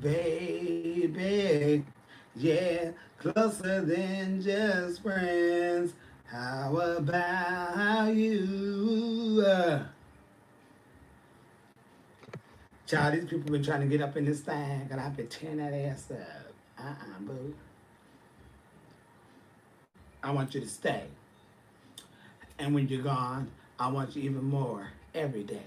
baby. Yeah, closer than just friends. How about you? Child, these people been trying to get up in this thing, and I've been tearing that ass up. Boo. I want you to stay. And when you're gone, I want you even more every day.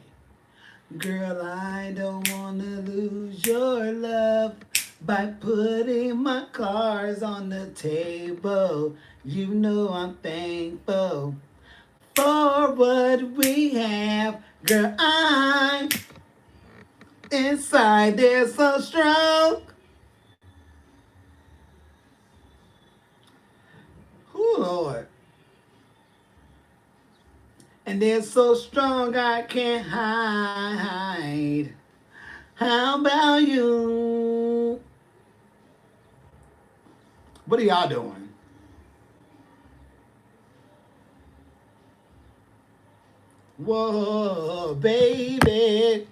Girl, I don't wanna lose your love by putting my cards on the table. You know I'm thankful for what we have. Girl, I'm inside there so strong. Oh Lord. And they're so strong I can't hide. How about you? What are y'all doing? Whoa, baby.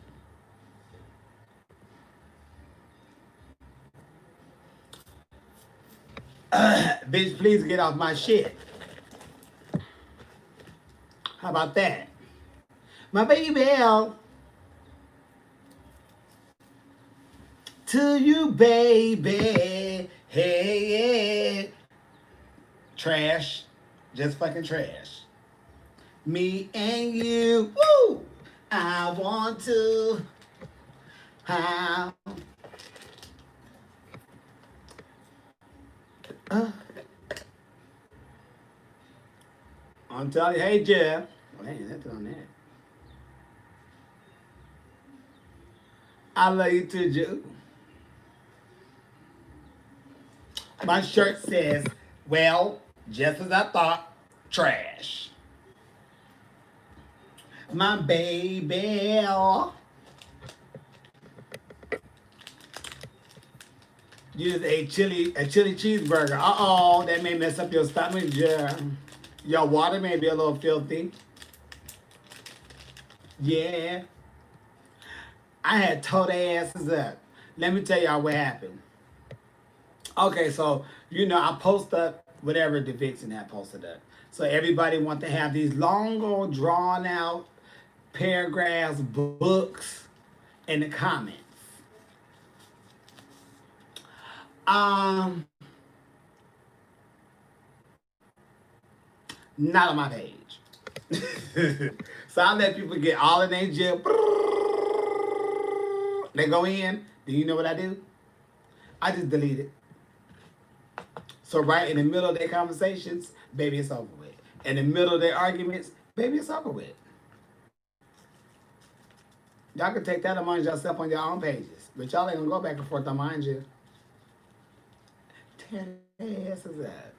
Bitch, please get off my shit. How about that? My baby L. To you, baby. Hey, yeah. Trash. Just fucking trash. Me and you. Woo! I want to. How? Uh, I'm telling you, hey, Jeff. Oh, hey, that's on that. I love you too, Jeff. My shirt says, well, just as I thought, trash. My baby. You just ate a chili cheeseburger. Uh-oh, that may mess up your stomach, yeah. Your water may be a little filthy. Yeah. I had tore their asses up. Let me tell y'all what happened. Okay, so, I post up whatever the Vixen had posted up. So everybody want to have these long, old, drawn out paragraphs, books in the comments. Um, Not on my page. So I let people get all in their jail. They go in. Do you know what I do? I just delete it. So right in the middle of their conversations, baby, it's over with. In the middle of their arguments, baby, it's over with. Y'all can take that amongst yourself on your own pages. But y'all ain't gonna go back and forth on mine, you. Tear their asses up.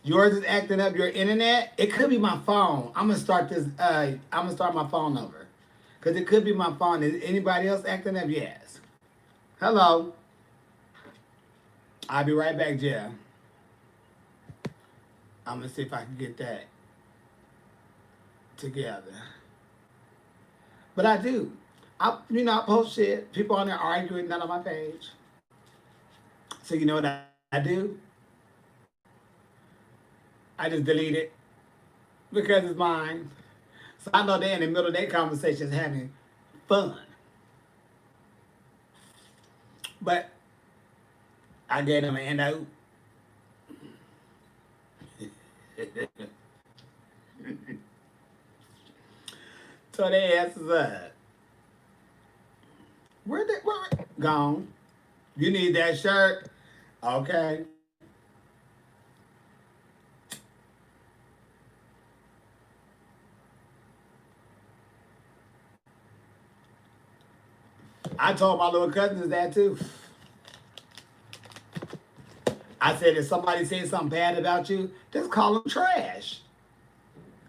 Yours is acting up your internet. It could be my phone. I'm gonna start this. I'm gonna start my phone over, cause it could be my phone. Is anybody else acting up? Yes. Hello. I'll be right back, Jeff. I'm gonna see if I can get that together. But I do. I post shit. People on there arguing, not on my page. So you know what I do? I just delete it because it's mine. So I know they're in the middle of their conversations having fun. But I gave them an out. So their asses up. Where gone? You need that shirt? Okay. I told my little cousins that too. I said, if somebody says something bad about you, just call them trash.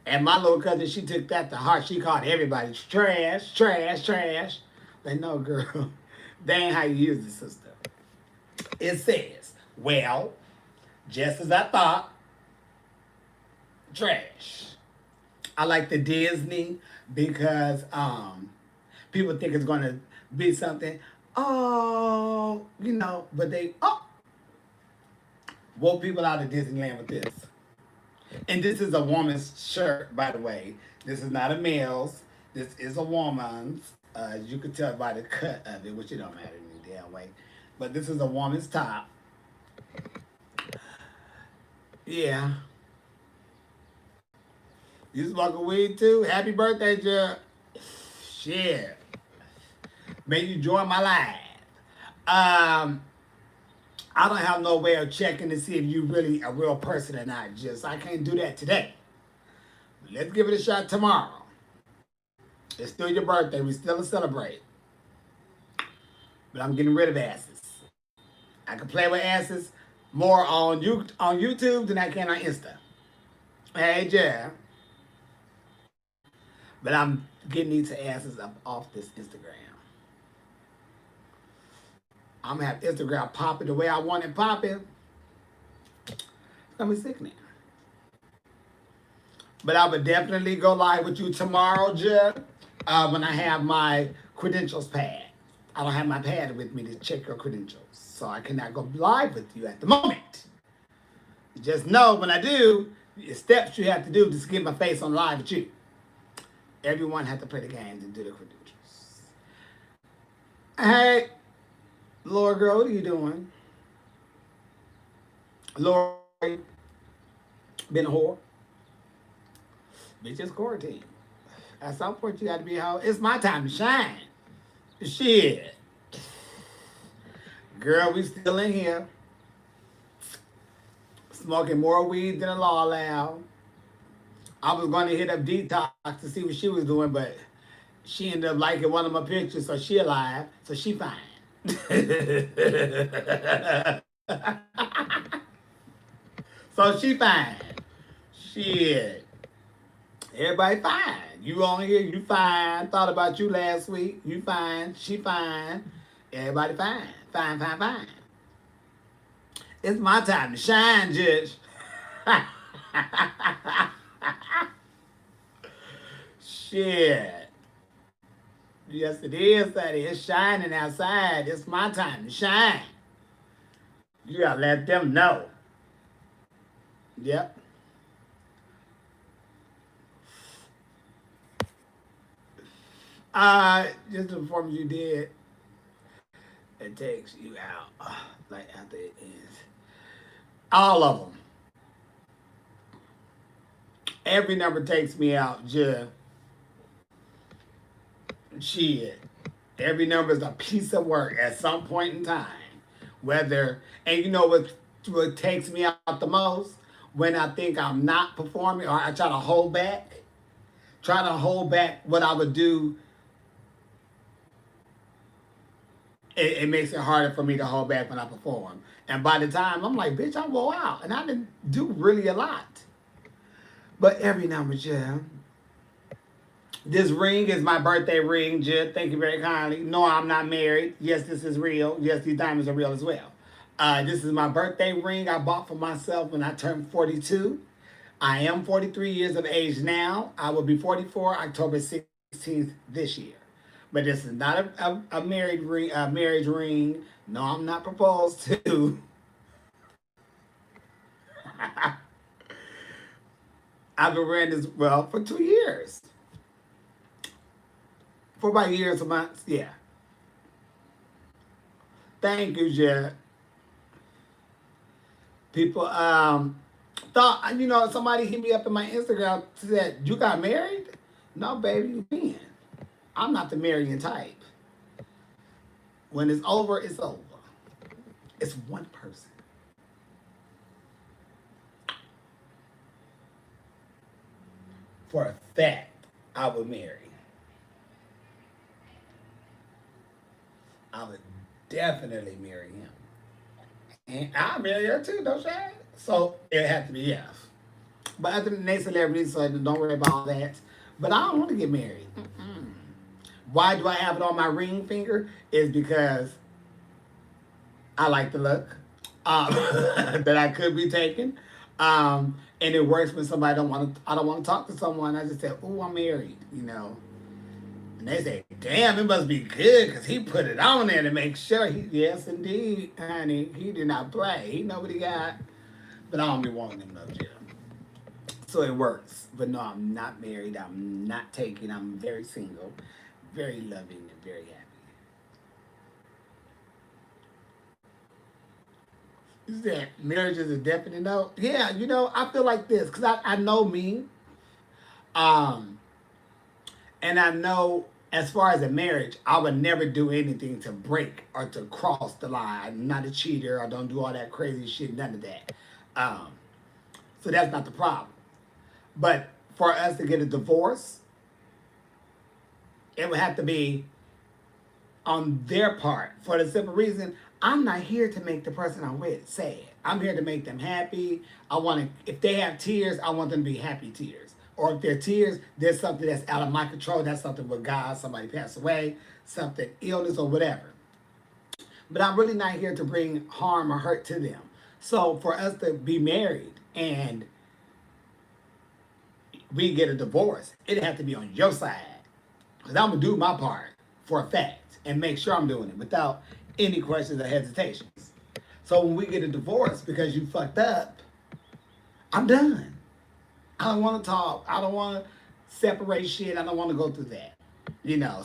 And my little cousin, she took that to heart. She called everybody trash, trash, trash. But no, girl, that ain't how you use the system. It says, well, just as I thought, trash. I like the Disney because people think it's going to be something. Oh, you know, but they woke people out of Disneyland with this. And this is a woman's shirt, by the way. This is not a male's. This is a woman's. You can tell by the cut of it, which it don't matter any damn way. But this is a woman's top. Yeah. You smoking weed too? Happy birthday, Joe. Shit. May you join my live. I don't have no way of checking to see if you really a real person or not. Just I can't do that today. Let's give it a shot tomorrow. It's still your birthday. We still celebrate. But I'm getting rid of asses. I can play with asses more on YouTube than I can on Insta. Hey, yeah. But I'm getting these asses up off this Instagram. I'm gonna have Instagram popping the way I want it popping. It's gonna be sick now. But I would definitely go live with you tomorrow, Jeb, when I have my credentials pad. I don't have my pad with me to check your credentials, so I cannot go live with you at the moment. Just know when I do, the steps you have to do to get my face on live with you. Everyone has to play the game to do the credentials. Hey, Laura girl, what are you doing? Laura, been a whore? Bitch, it's quarantine. At some point, you got to be a hoe. It's my time to shine. Shit. Girl, we still in here. Smoking more weed than the law allowed. I was going to hit up Detox to see what she was doing, but she ended up liking one of my pictures, so she alive, so she fine. So she fine. Shit. Everybody fine. You on here, you fine. Thought about you last week. You fine. She fine. Everybody fine. Fine, fine, fine. It's my time to shine, Judge. Shit. Yes, it is, Daddy. It's shining outside. It's my time to shine. You gotta let them know. Yep. Just the performance you did, it takes you out. Like after it ends. All of them. Every number takes me out, just shit. Every number is a piece of work at some point in time. Whether, and you know what takes me out the most? When I think I'm not performing or I try to hold back. Try to hold back what I would do. It makes it harder for me to hold back when I perform. And by the time, I'm like, bitch, I wore out. And I didn't do really a lot. But every number, yeah. This ring is my birthday ring, Jed. Thank you very kindly. No, I'm not married. Yes, this is real. Yes, these diamonds are real as well. This is my birthday ring I bought for myself when I turned 42. I am 43 years of age now. I will be 44 October 16th this year. But this is not a married ring, marriage ring. No, I'm not proposed to. I've been wearing this, well, for 2 years. For about years or months, yeah. Thank you, Jed. People thought, you know, somebody hit me up in my Instagram said, you got married? No, baby, you been. I'm not the marrying type. When it's over, it's over. It's one person. For a fact, I would marry. I would definitely marry him. And I'll marry her too, don't you? So it had to be yes. But other than they celebrities, so don't worry about all that. But I don't want to get married. Why do I have it on my ring finger? Is because I like the look that I could be taking, and it works when somebody I don't want to talk to someone. I just say, "Oh, I'm married," you know. And they say, damn, it must be good because he put it on there to make sure. Yes, indeed, honey. He did not play. He know what he got. But I don't be wanting him no jail. So it works. But no, I'm not married. I'm not taken. I'm very single, very loving, and very happy. Is that marriage is a definite no? Yeah, I feel like this because I know me. Um, and I know as far as a marriage, I would never do anything to break or to cross the line. I'm not a cheater. I don't do all that crazy shit, none of that. Um, so that's not the problem. But for us to get a divorce, it would have to be on their part for the simple reason I'm not here to make the person I'm with sad. I'm here to make them happy. I want to, if they have tears, I want them to be happy tears. Or if they're tears, there's something that's out of my control. That's something with God, somebody passed away, something, illness or whatever. But I'm really not here to bring harm or hurt to them. So for us to be married and we get a divorce, it'd have to be on your side. Because I'm going to do my part for a fact and make sure I'm doing it without any questions or hesitations. So when we get a divorce because you fucked up, I'm done. I don't want to talk. I don't want to separate shit. I don't want to go through that.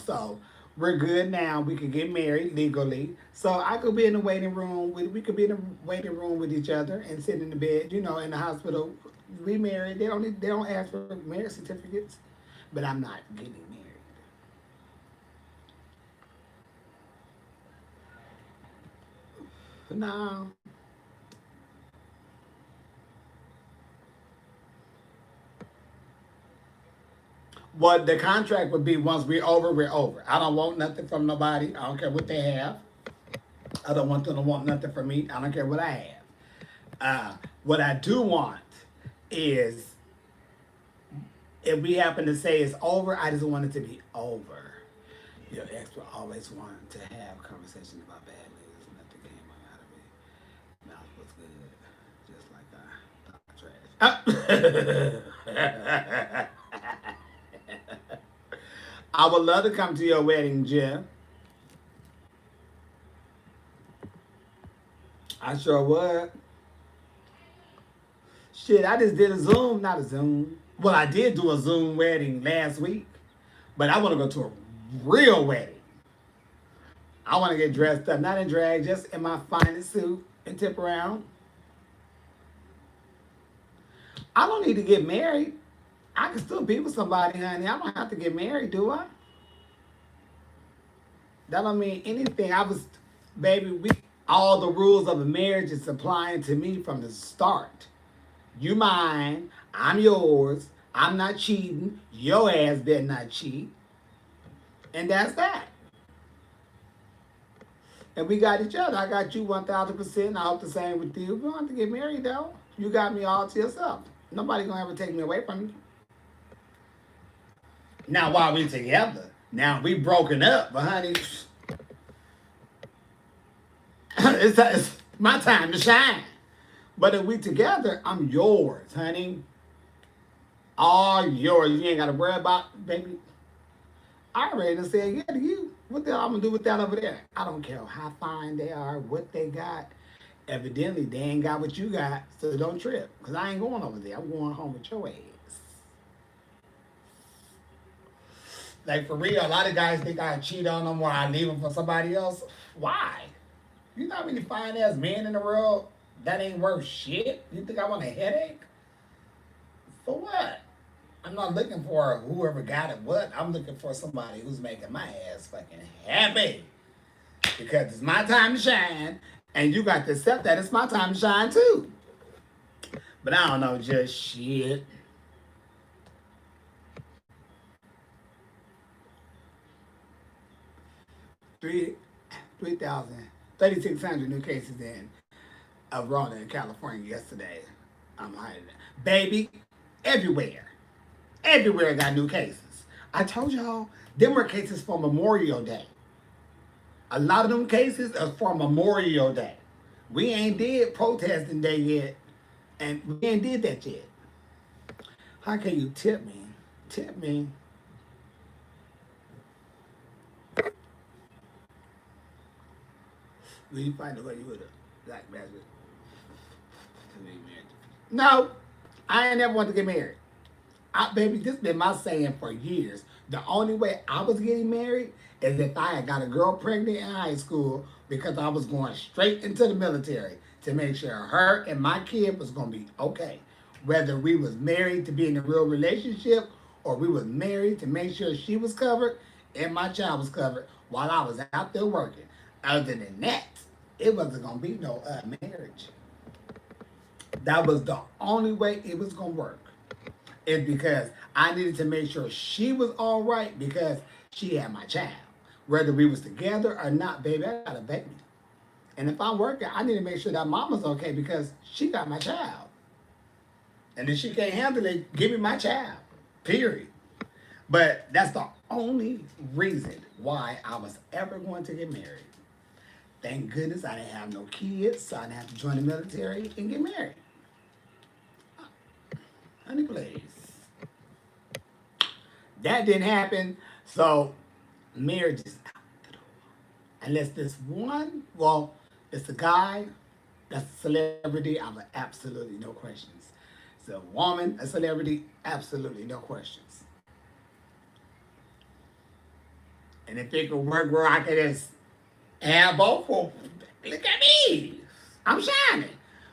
So we're good now. We can get married legally. So I could be in the waiting room. We could be in the waiting room with each other and sit in the bed, in the hospital. We married. They don't ask for marriage certificates. But I'm not getting married. No. Well, the contract would be once we're over, we're over. I don't want nothing from nobody. I don't care what they have. I don't want them to want nothing from me. I don't care what I have. What I do want is if we happen to say it's over, I just want it to be over. Your ex will always want to have conversations about bad news. Nothing came out of it. Mouth was good, just like I thought trash. I would love to come to your wedding, Jim. I sure would. Shit, I just did a Zoom, not a Zoom. Well, I did do a Zoom wedding last week, but I want to go to a real wedding. I want to get dressed up, not in drag, just in my finest suit and tip around. I don't need to get married. I can still be with somebody, honey. I don't have to get married, do I? That don't mean anything. Baby, all the rules of a marriage is applying to me from the start. You mine, I'm yours. I'm not cheating. Your ass better not cheat. And that's that. And we got each other. I got you 1,000%. I hope the same with you. We don't have to get married, though. You got me all to yourself. Nobody gonna ever take me away from you. Now, while we together, now we broken up, but honey, it's my time to shine. But if we together, I'm yours, honey. All yours. You ain't got to worry about, baby. I already done said yeah to you. What the hell I'm going to do with that over there? I don't care how fine they are, what they got. Evidently, they ain't got what you got, so don't trip. Because I ain't going over there. I'm going home with your ass. Like, for real, a lot of guys think I cheat on them or I leave them for somebody else. Why? You know how many fine-ass men in the world that ain't worth shit? You think I want a headache? For what? I'm not looking for whoever got it what. I'm looking for somebody who's making my ass fucking happy. Because it's my time to shine, and you got to accept that it's my time to shine too. But I don't know, just shit. Three 3,600 new cases in of Rona in California yesterday. I'm hiding it. Baby, everywhere. Everywhere got new cases. I told y'all, them were cases for Memorial Day. A lot of them cases are for Memorial Day. We ain't did protesting day yet, and we ain't did that yet. How can you tip me? Tip me. Will you find a way you would have black bastard to be married? No, I ain't never want to get married. Baby, this been my saying for years. The only way I was getting married is if I had got a girl pregnant in high school because I was going straight into the military to make sure her and my kid was going to be okay. Whether we was married to be in a real relationship or we was married to make sure she was covered and my child was covered while I was out there working. Other than that, it wasn't going to be no marriage. That was the only way it was going to work. It's because I needed to make sure she was all right because she had my child. Whether we was together or not, baby, I got a baby. And if I'm working, I need to make sure that mama's okay because she got my child. And if she can't handle it, give me my child. Period. But that's the only reason why I was ever going to get married. Thank goodness I didn't have no kids, so I didn't have to join the military and get married. Honey, please. That didn't happen, so marriage is out the door. Unless this one, well, it's a guy, that's a celebrity, I have absolutely no questions. It's a woman, a celebrity, absolutely no questions. And if it could work where I could just have both, well, look at me. I'm shining.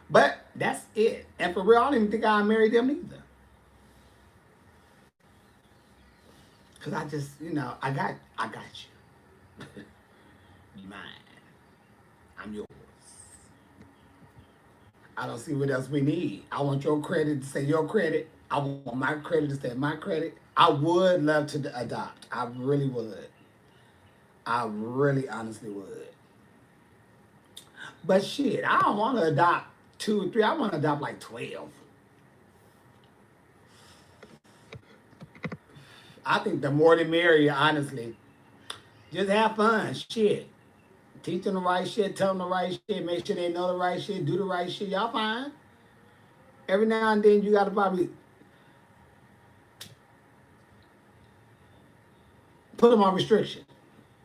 But that's it. And for real, I don't even think I'll marry them either. Cause I just, I got you. You mine. I'm yours. I don't see what else we need. I want your credit to say your credit. I want my credit to say my credit. I would love to adopt. I really would. I really honestly would. But shit, I don't want to adopt 2 or 3. I want to adopt like 12. I think the more the merrier, honestly. Just have fun. Shit. Teach them the right shit. Tell them the right shit. Make sure they know the right shit. Do the right shit. Y'all fine. Every now and then you got to probably put them on restriction.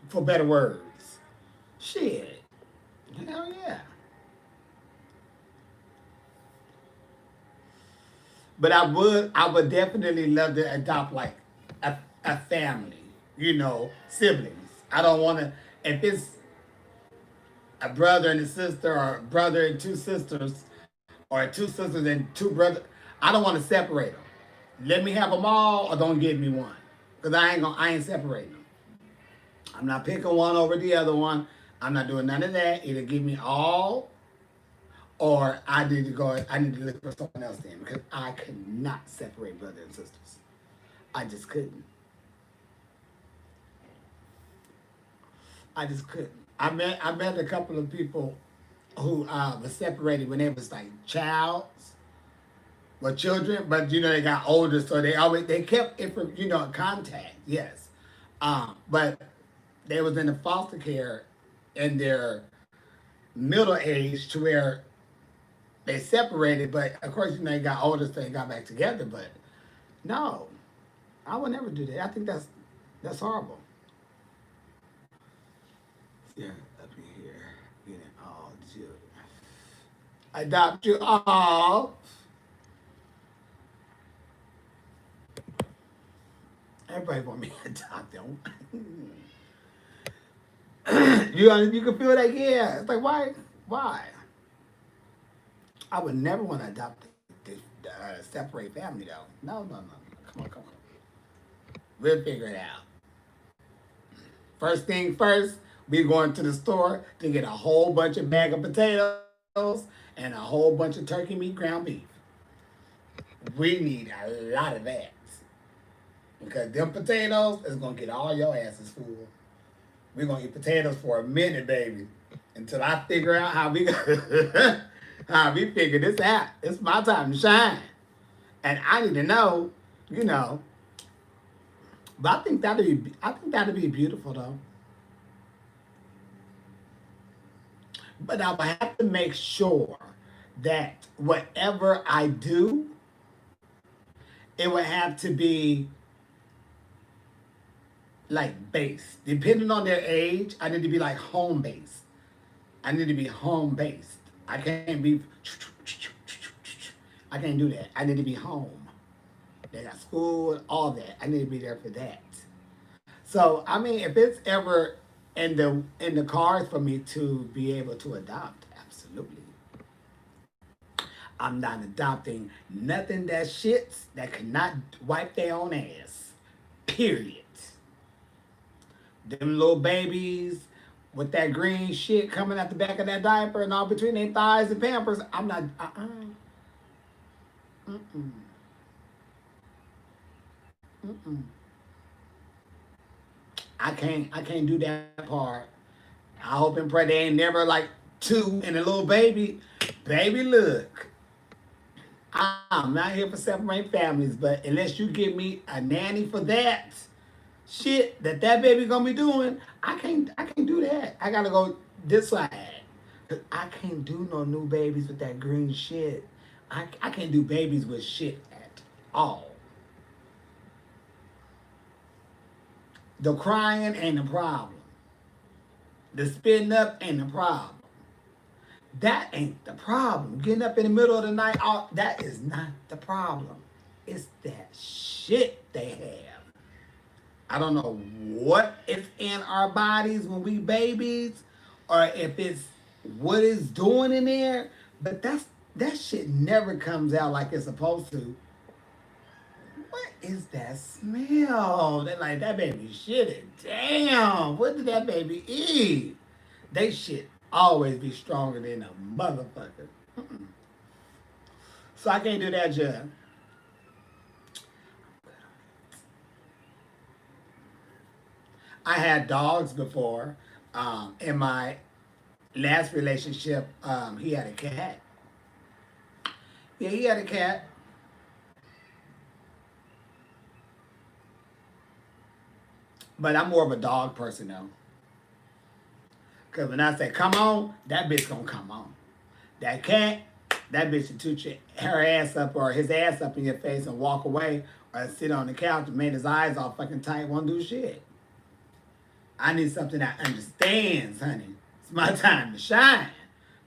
For better words. Shit. Hell yeah. But I would definitely love to adopt like a family, siblings. I don't want to, if it's a brother and a sister or a brother and 2 sisters or 2 sisters and 2 brothers, I don't want to separate them. Let me have them all or don't give me one. Because I ain't separating them. I'm not picking one over the other one. I'm not doing none of that. Either give me all or I need to look for someone else then because I could not separate brothers and sisters. I just couldn't. I just couldn't. I met a couple of people who were separated when they was like children, but they got older, so they kept it from contact, yes. But they was in the foster care in their middle age to where they separated, but of course they got older, so they got back together. But no, I would never do that. I think that's horrible. Yeah, up in here, getting all children. Adopt you all. Everybody want me to adopt them. You can feel that, yeah. It's like why? I would never want to adopt the separate family though. No. Come on. We'll figure it out. First thing first. We're going to the store to get a whole bunch of bag of potatoes and a whole bunch of turkey meat, ground beef. We need a lot of that. Because them potatoes is going to get all your asses full. We're going to eat potatoes for a minute, baby. Until I figure out how we figure this out. It's my time to shine. And I need to know, But I think that'd be beautiful though. But I would have to make sure that whatever I do, it would have to be like based. Depending on their age, I need to be like home based. I need to be home based. I can't be. I can't do that. I need to be home. They got school, all that. I need to be there for that. So I mean, if it's ever in the cards for me to be able to adopt, absolutely. I'm not adopting nothing that shits that cannot wipe their own ass. Period. Them little babies with that green shit coming out the back of that diaper and all between their thighs and pampers. I'm not. Mm-mm. Mm-mm. I can't do that part. I hope and pray they ain't never like two and a little baby. Baby, look. I'm not here for separate families, but unless you give me a nanny for that shit that baby gonna be doing, I can't do that. I gotta go this side. 'Cause I can't do no new babies with that green shit. I can't do babies with shit at all. The crying ain't a problem. The spitting up ain't a problem. That ain't the problem. Getting up in the middle of the night, that is not the problem. It's that shit they have. I don't know what is in our bodies when we babies, or if it's what it's doing in there, but that shit never comes out like it's supposed to. What is that smell? They like that baby shitted. Damn, what did that baby eat? They shit always be stronger than a motherfucker. Mm-mm. So I can't do that, Jeff. I had dogs before. In my last relationship, he had a cat. Yeah, he had a cat. But I'm more of a dog person though. Cause when I say come on, that bitch gonna come on. That cat, that bitch will toot her ass up or his ass up in your face and walk away or sit on the couch and make his eyes all fucking tight, won't do shit. I need something that understands, honey. It's my time to shine.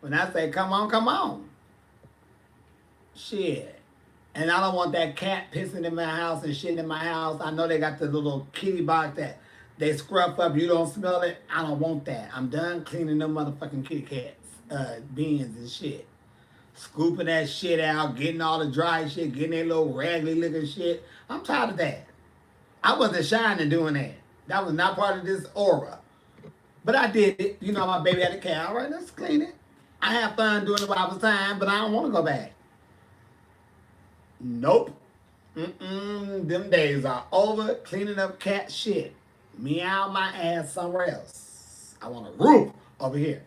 When I say come on, come on. Shit. And I don't want that cat pissing in my house and shitting in my house. I know they got the little kitty box that they scruff up. You don't smell it. I don't want that. I'm done cleaning them motherfucking kitty cats, beans and shit. Scooping that shit out, getting all the dry shit, getting that little raggedy looking shit. I'm tired of that. I wasn't shining doing that. That was not part of this aura. But I did it. You know, my baby had a cat. All right, let's clean it. I have fun doing it while I was time, but I don't want to go back. Nope. Them days are over cleaning up cat shit. Meow my ass somewhere else. I want a roof over here.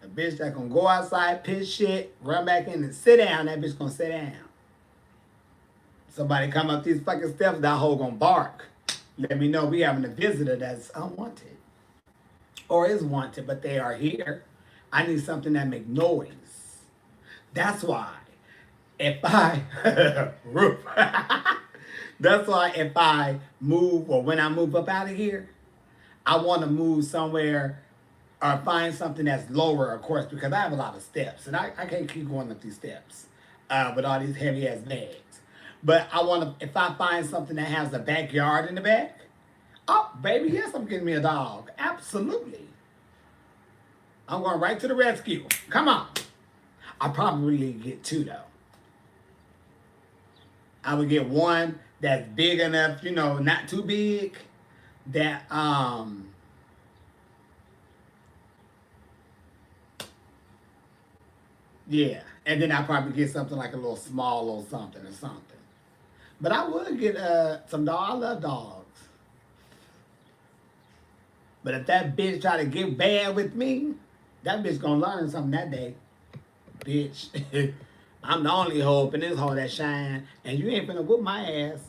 A bitch that gonna go outside, piss shit, run back in and sit down, that bitch gonna sit down. Somebody come up these fucking steps, that hoe gonna bark. Let me know we having a visitor that's unwanted. Or is wanted, but they are here. I need something that make noise. That's why if I roof. That's why if I move or when I move up out of here, I want to move somewhere or find something that's lower, of course, because I have a lot of steps and I can't keep going up these steps with all these heavy ass bags. But I want to, if I find something that has a backyard in the back, oh, baby, yes, I'm getting me a dog. Absolutely. I'm going right to the rescue. Come on. I probably get two, though. I would get one that's big enough, you know, not too big, that, yeah. And then I probably get something like a little small or something or something. But I would get some dog. I love dogs. But if that bitch try to get bad with me, that bitch gonna learn something that day. Bitch. I'm the only hope in this hole that shine, and you ain't finna whoop my ass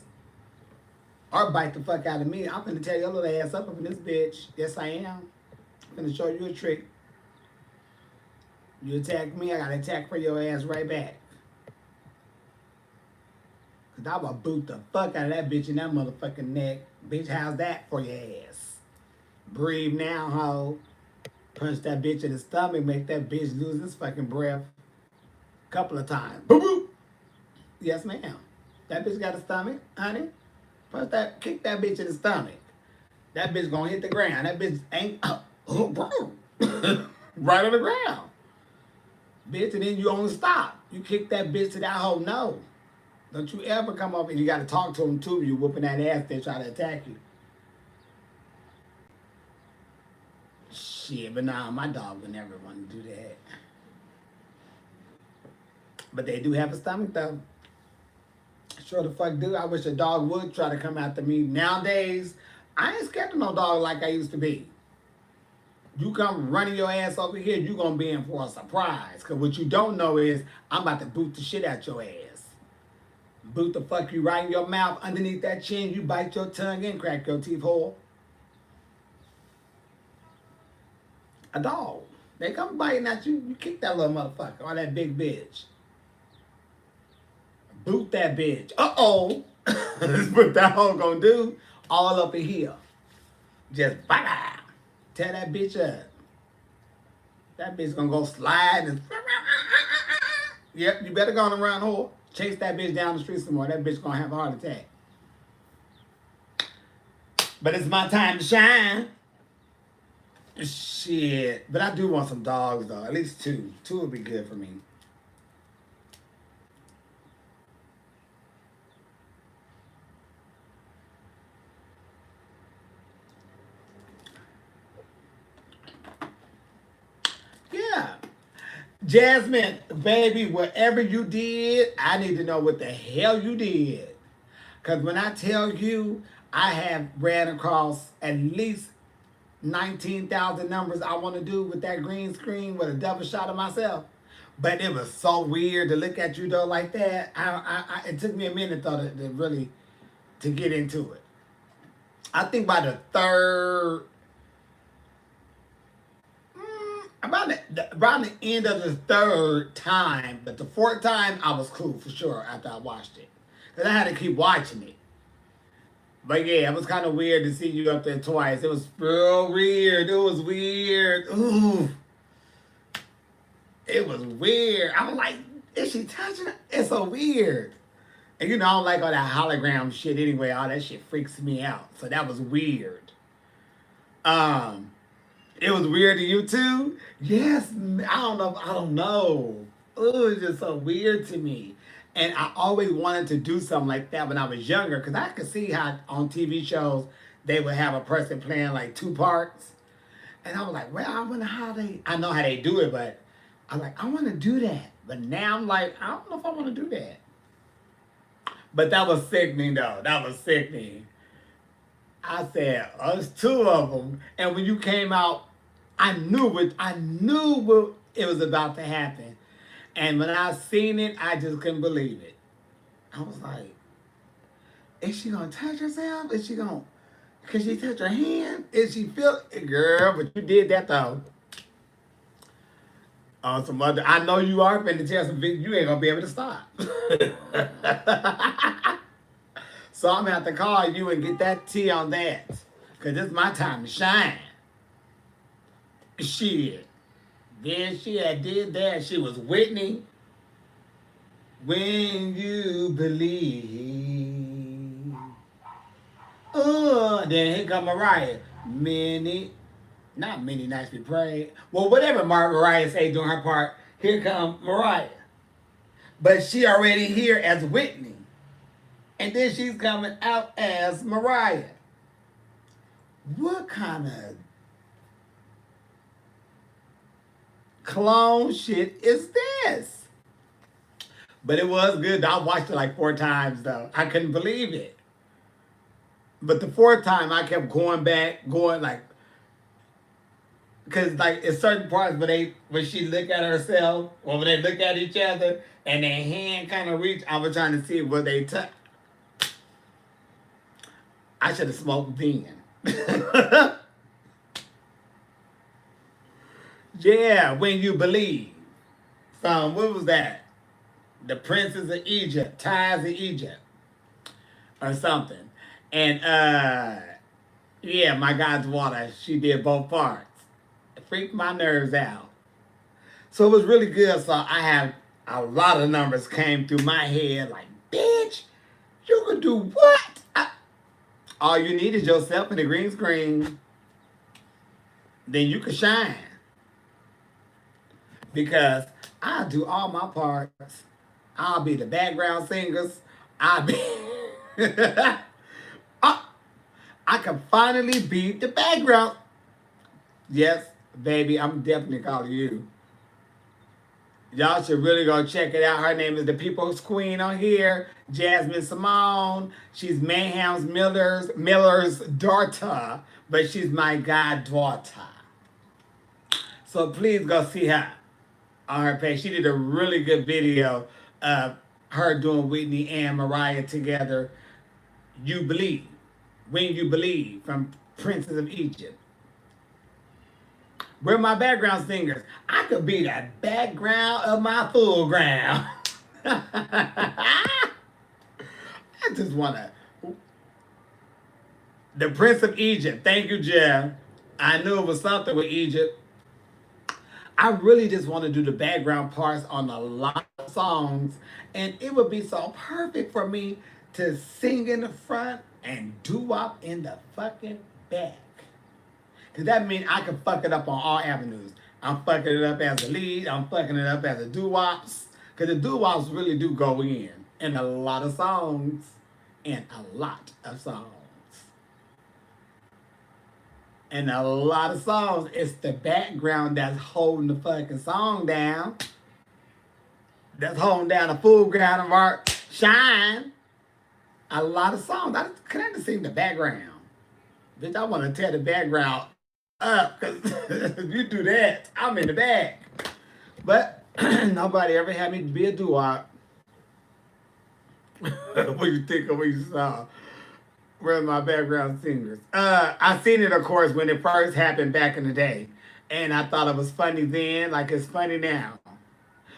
or bite the fuck out of me. I'm finna tear your little ass up in this bitch. Yes, I am. I'm finna show you a trick. You attack me, I gotta attack for your ass right back. Cause I will boot the fuck out of that bitch in that motherfucking neck. Bitch, how's that for your ass? Breathe now, hoe. Punch that bitch in the stomach, make that bitch lose his fucking breath a couple of times. Boop boop. Yes, ma'am. That bitch got a stomach, honey. Punch that, kick that bitch in the stomach. That bitch gonna hit the ground. That bitch ain't right on the ground. Bitch, and then you only stop. You kick that bitch to that whole no. Don't you ever come up and you gotta talk to them too. You whooping that ass, they try to attack you. Shit, but nah, my dog would never want to do that. But they do have a stomach though. Sure the fuck do. I wish a dog would try to come after me. Nowadays, I ain't scared of no dog like I used to be. You come running your ass over here, you gonna be in for a surprise. Cause what you don't know is I'm about to boot the shit out your ass. Boot the fuck you right in your mouth, underneath that chin, you bite your tongue and crack your teeth whole. A dog. They come biting at you, you kick that little motherfucker or that big bitch. Boot that bitch. Uh-oh. That's what that hoe gonna do. All up in here. Just bye. Tear that bitch up. That bitch gonna go slide and yep, you better go on around whore. Chase that bitch down the street some more. That bitch gonna have a heart attack. But it's my time to shine. Shit. But I do want some dogs though. At least two. Two would be good for me. Yeah. Jasmine, baby, whatever you did, I need to know what the hell you did. Because when I tell you, I have ran across at least 19,000 numbers I want to do with that green screen with a double shot of myself. But it was so weird to look at you though like that. It took me a minute though to really to get into it. I think by the third, around the end of the third time, but the fourth time I was cool for sure after I watched it. Because I had to keep watching it. But yeah, it was kind of weird to see you up there twice. It was real weird. It was weird. Ooh. It was weird. I was like, is she touching it? It's so weird. And you know, I don't like all that hologram shit anyway. All that shit freaks me out. So that was weird. It was weird to you too? Yes. I don't know. I don't know. It was just so weird to me. And I always wanted to do something like that when I was younger, because I could see how on TV shows they would have a person playing like two parts. And I was like, well, I wonder how I know how they do it, but I'm like, I want to do that. But now I'm like, I don't know if I want to do that. But that was sickening though. That was sickening. I said, us two of them. And when you came out, I knew what it was about to happen. And when I seen it, I just couldn't believe it. I was like, is she gonna touch herself? Is she gonna, can she touch her hand? Is she feel it? Girl, but you did that though. On some other, I know you are finna tell some you ain't gonna be able to stop. So I'm gonna have to call you and get that tea on that. Cause it's my time to shine. Shit. Then she had did that. She was Whitney. When you believe. Then here come Mariah. Not many nights we prayed. Well, whatever Mariah say doing her part, here come Mariah. But she already here as Whitney. And then she's coming out as Mariah. What kind of clone shit is this? But it was good. I watched it like 4 times though. I couldn't believe it. But the 4th time I kept going back, going like, because like it's certain parts when she look at herself or when they look at each other and their hand kind of reach, I was trying to see what they touch. I should have smoked then. Yeah, when you believe. From, what was that? The Princes of Egypt, Ties of Egypt, or something. And yeah, My God's Water, she did both parts. freaked my nerves out. So it was really good. So I had a lot of numbers came through my head like, bitch, you can do what? All you need is yourself and the green screen. Then you can shine. Because I'll do all my parts. I'll be the background singers. I'll be... I can finally be the background. Yes, baby, I'm definitely calling you. Y'all should really go check it out. Her name is the People's Queen on here, Jasmine Simone. She's Mayhem's Miller's daughter, but she's my goddaughter. So please go see her on her page. She did a really good video of her doing Whitney and Mariah together. You Believe, When You Believe, from Princes of Egypt. We're my background singers. I could be the background of my full ground. I just want to. The Prince of Egypt. Thank you, Jeff. I knew it was something with Egypt. I really just want to do the background parts on a lot of songs. And it would be so perfect for me to sing in the front and doo-wop in the fucking back. Because that means I can fuck it up on all avenues. I'm fucking it up as a lead. I'm fucking it up as a doo-wops. Because the doo-wops really do go in a lot of songs. In a lot of songs. In a lot of songs, it's the background that's holding the fucking song down. That's holding down the full ground of art. Shine. A lot of songs. Can I just sing the background? Bitch, I want to tear the background up, because if you do that, I'm in the back. But nobody ever had me be a doo-wop. What do you think of what you saw? Where are my background singers? I seen it, of course, when it first happened back in the day. And I thought it was funny then, like it's funny now.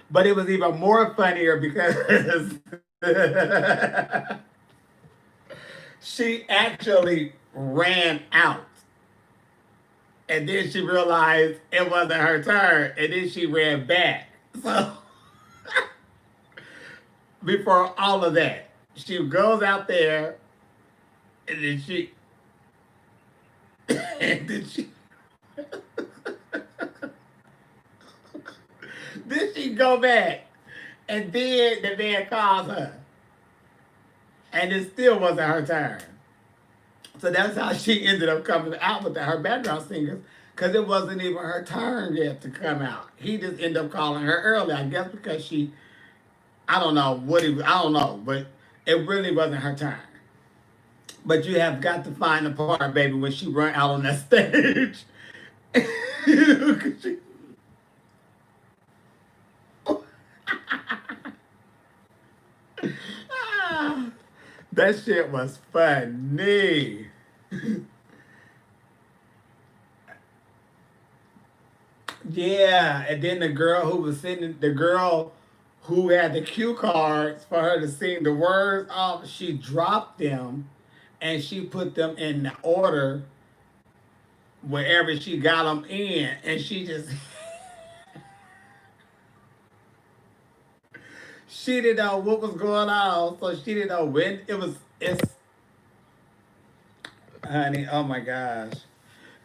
But it was even more funnier because she actually ran out. And then she realized it wasn't her turn. And then she ran back. So, before all of that, she goes out there, and then she... And then she... Then she go back. And then the man calls her. And it still wasn't her turn. So that's how she ended up coming out with her background singers, because it wasn't even her turn yet to come out. He just ended up calling her early, I guess, because she, I don't know, but it really wasn't her turn. But you have got to find the part, baby, when she run out on that stage. That shit was funny. Yeah, and then the girl who had the cue cards for her to sing the words off, she dropped them and she put them in the order wherever she got them in, and she just she didn't know what was going on, so she didn't know when it's honey, oh my gosh.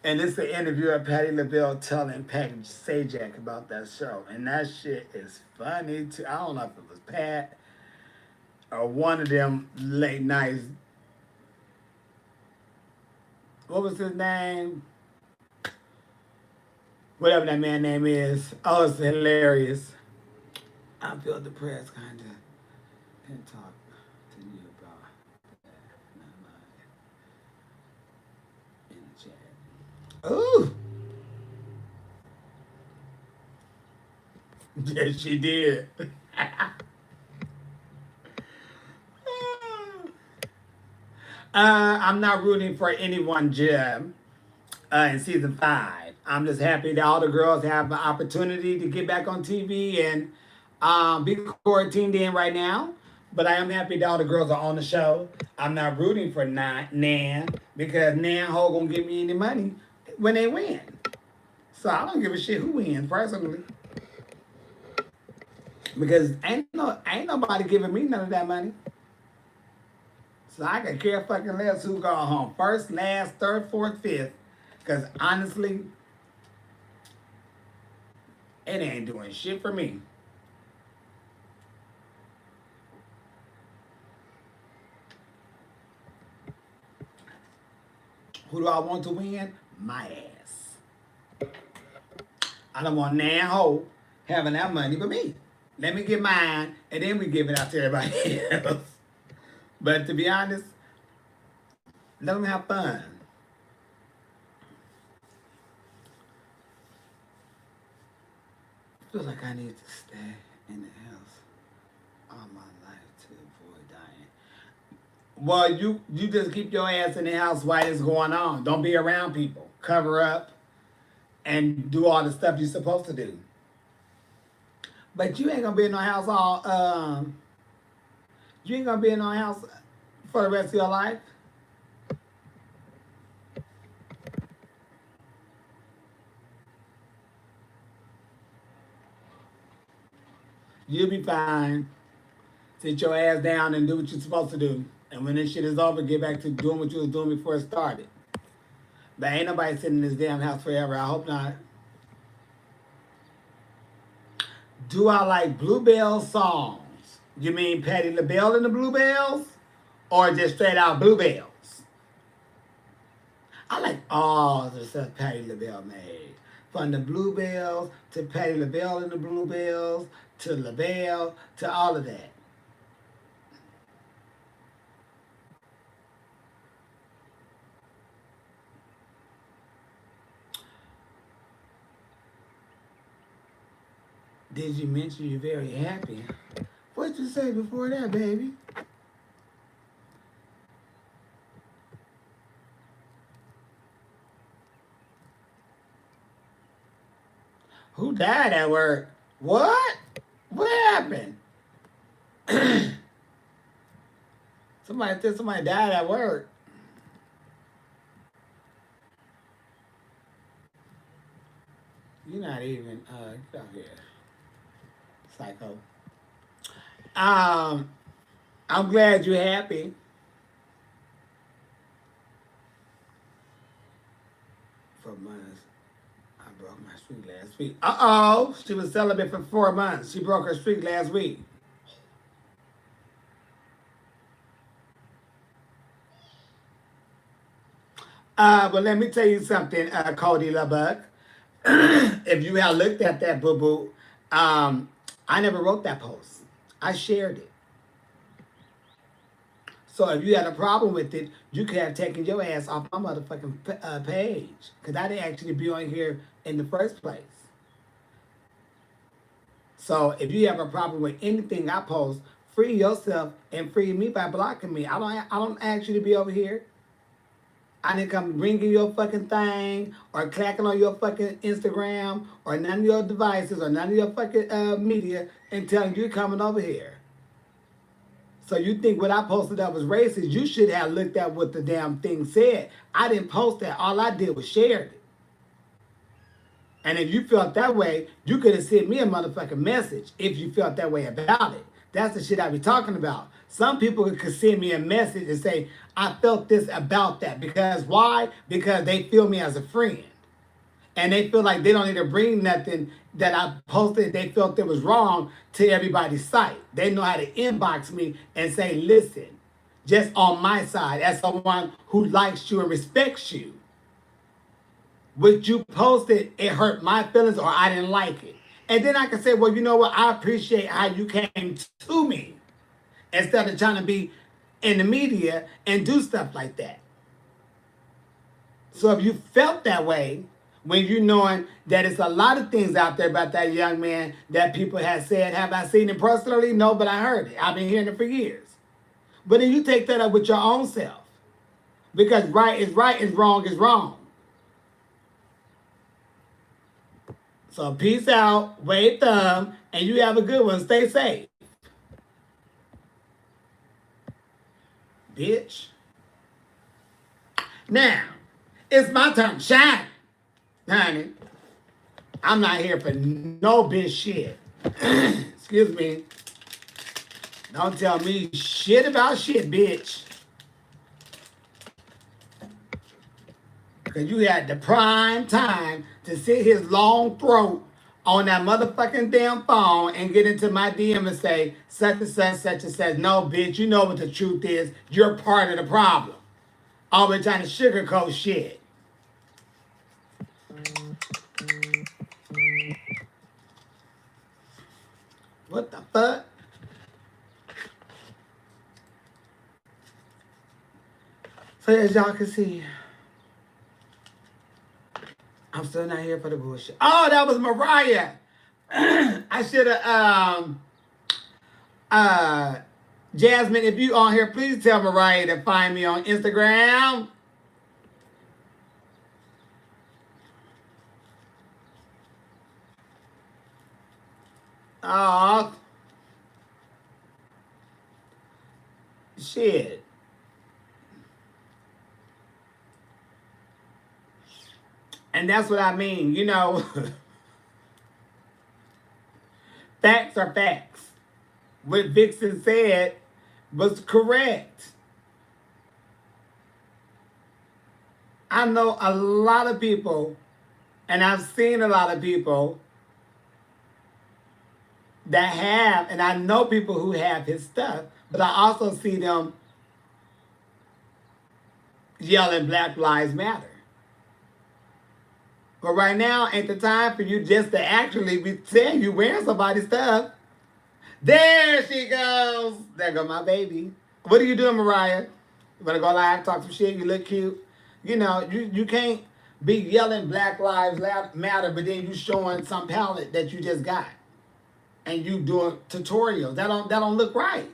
And it's an interview of Patti LaBelle telling Pat Sajak about that show. And that shit is funny too. I don't know if it was Pat or one of them late nights. What was his name? Whatever that man's name is. Oh, it's hilarious. I feel depressed, kind of. Can't talk to you about that. In the chat. Ooh! Yes, she did. I'm not rooting for anyone, Jim, in season 5. I'm just happy that all the girls have the opportunity to get back on TV and be quarantined in right now. But I am happy that all the girls are on the show. I'm not rooting for Nan, because Nan Ho gonna give me any money when they win. So I don't give a shit who wins personally. Because ain't nobody giving me none of that money. So I can care fucking less who go home first, last, third, fourth, fifth. Because honestly, it ain't doing shit for me. Who do I want to win? My ass. I don't want Nan Ho having that money but me. Let me get mine and then we give it out to everybody else. But to be honest, let them have fun. I feel like I need to stay in the house all my life to avoid dying. Well, you just keep your ass in the house while it's going on. Don't be around people. Cover up and do all the stuff you're supposed to do. But you ain't gonna be in no house all you ain't gonna be in no house for the rest of your life. You'll be fine. Sit your ass down and do what you're supposed to do. And when this shit is over, get back to doing what you was doing before it started. But ain't nobody sitting in this damn house forever. I hope not. Do I like Bluebell songs? You mean Patti LaBelle and the Bluebells? Or just straight out Bluebells? I like all the stuff Patti LaBelle made. From the Bluebells to Patti LaBelle and the Bluebells to LaBelle to all of that. Did you mention you're very happy? What'd you say before that, baby? Who died at work? What? What happened? Somebody said somebody died at work. You're not even get out here. Psycho. I'm glad you're happy. For months, I broke my streak last week. Uh-oh, she was celibate for 4 months. She broke her streak last week. But let me tell you something, Cody LeBuck. If you had looked at that, boo-boo, I never wrote that post. I shared it. So if you had a problem with it, you could have taken your ass off my motherfucking page. Because I didn't actually be on here in the first place. So if you have a problem with anything I post, free yourself and free me by blocking me. I don't ask you to be over here. I didn't come ringing your fucking thing or clacking on your fucking Instagram or none of your devices or none of your fucking media and telling you coming over here. So you think what I posted that was racist, you should have looked at what the damn thing said. I didn't post that. All I did was share it. And if you felt that way, you could have sent me a motherfucking message if you felt that way about it. That's the shit I be talking about. Some people could send me a message and say, I felt this about that. Because why? Because they feel me as a friend. And they feel like they don't need to bring nothing that I posted they felt that was wrong to everybody's site. They know how to inbox me and say, listen, just on my side, as someone who likes you and respects you, what you posted, it hurt my feelings or I didn't like it. And then I can say, well, you know what? I appreciate how you came to me instead of trying to be in the media and do stuff like that. So if you felt that way, when you knowing that it's a lot of things out there about that young man that people have said, have I seen it personally? No, but I heard it. I've been hearing it for years. But then you take that up with your own self. Because right is right and wrong is wrong. So peace out, wave thumb, and you have a good one. Stay safe. Bitch. Now, it's my turn to shine, honey. I'm not here for no bitch shit. Excuse me. Don't tell me shit about shit, bitch. Because you had the prime time to sit his long throat on that motherfucking damn phone and get into my DM and say, such and such, such and such. No, bitch, you know what the truth is. You're part of the problem. Always trying to sugarcoat shit. What the fuck? So as y'all can see, I'm still not here for the bullshit. Oh, that was Mariah. I should have, Jasmine, if you on here, please tell Mariah to find me on Instagram. Oh, shit. And that's what I mean, you know. Facts are facts. What Vixen said was correct. I know a lot of people, and I've seen a lot of people that have, and I know people who have his stuff, but I also see them yelling Black Lives Matter. But right now ain't the time for you just to actually be saying you wearing somebody's stuff. There she goes. There go my baby. What are you doing, Mariah? You better go live, talk some shit, you look cute. You know, you can't be yelling Black Lives Matter, but then you showing some palette that you just got. And you doing tutorials. That don't look right.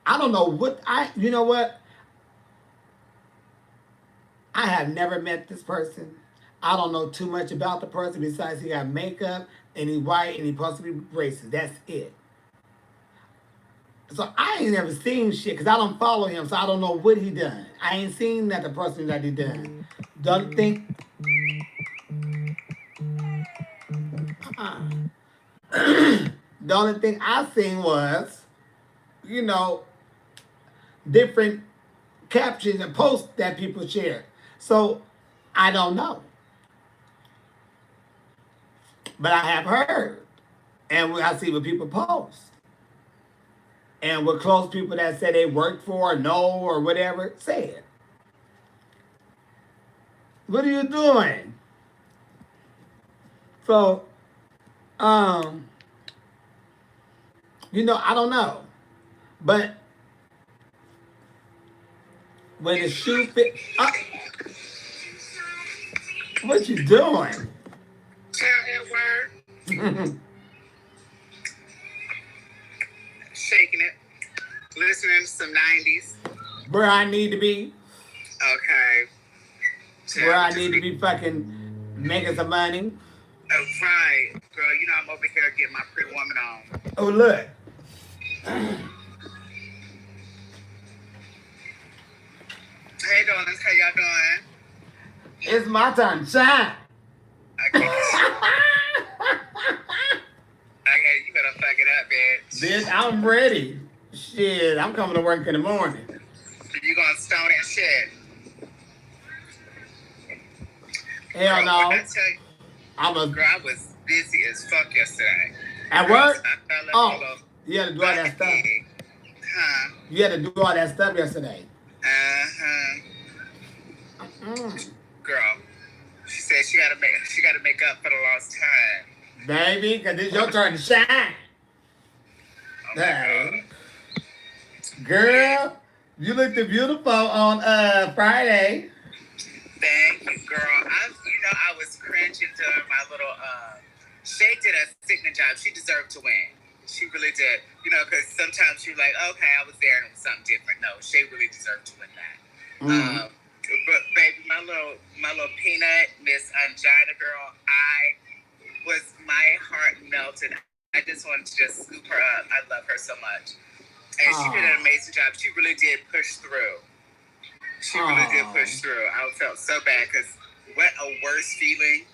I don't know what you know what? I have never met this person. I don't know too much about the person besides he got makeup and he white and he supposed to be racist. That's it. So I ain't never seen shit because I don't follow him, so I don't know what he done. I ain't seen that the person that he done. Don't think. The only thing I seen was, you know, different captions and posts that people share. So I don't know. But I have heard. And I see what people post. And what close people that say they work for or know or whatever said. What are you doing? So, you know, I don't know. But when the shoe fit, what you doing? Shaking it. Listening to some 90s. Where I need to be. Okay. Where I need to be fucking making some money. Oh, right. Girl, you know I'm over here getting my Pretty Woman on. Oh, look. Hey, darlings. How y'all doing? It's my time to shine. Okay, you better fuck it up, bitch. Bitch, I'm ready. Shit, I'm coming to work in the morning. You gonna stone and shit? Hell no. I tell you, girl, I was busy as fuck yesterday. At work? Oh, you had to do all that stuff. Huh? You had to do all that stuff yesterday. Girl, she said she gotta make up for the lost time. Baby, because it's your turn to shine. Oh girl, you looked beautiful on Friday. Thank you, girl. I was cringing during my little Shay did a signature job. She deserved to win. She really did. You know, because sometimes you're like, okay, I was there and it was something different. No, Shay really deserved to win that. But baby, my little peanut, Miss Angina girl, my heart melted. I just wanted to just scoop her up. I love her so much. And she did an amazing job. She really did push through. I felt so bad because what a worse feeling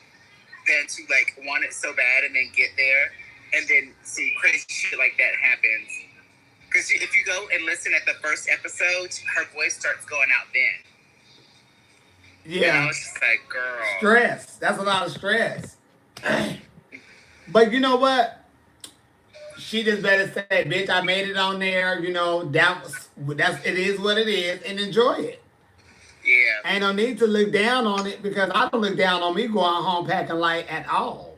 than to like want it so bad and then get there and then some crazy shit like that happens. Because if you go and listen at the first episode, her voice starts going out then. Yeah. You know, it's just like, girl. Stress. That's a lot of stress. But you know what? She just better say, bitch, I made it on there, you know, it is what it is, and enjoy it. Yeah. Ain't no need to look down on it, because I don't look down on me going home packing light at all.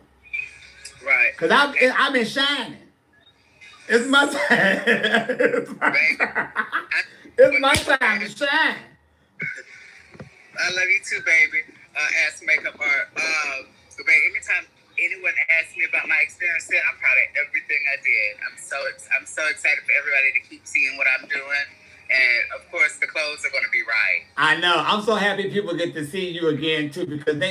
Right. Because I've been shining. It's my time. It's my time to shine. I love you too, baby. As makeup art. But anytime anyone asks me about my experience, I'm proud of everything I did. I'm so excited for everybody to keep seeing what I'm doing. And of course, the clothes are going to be right. I know. I'm so happy people get to see you again too, because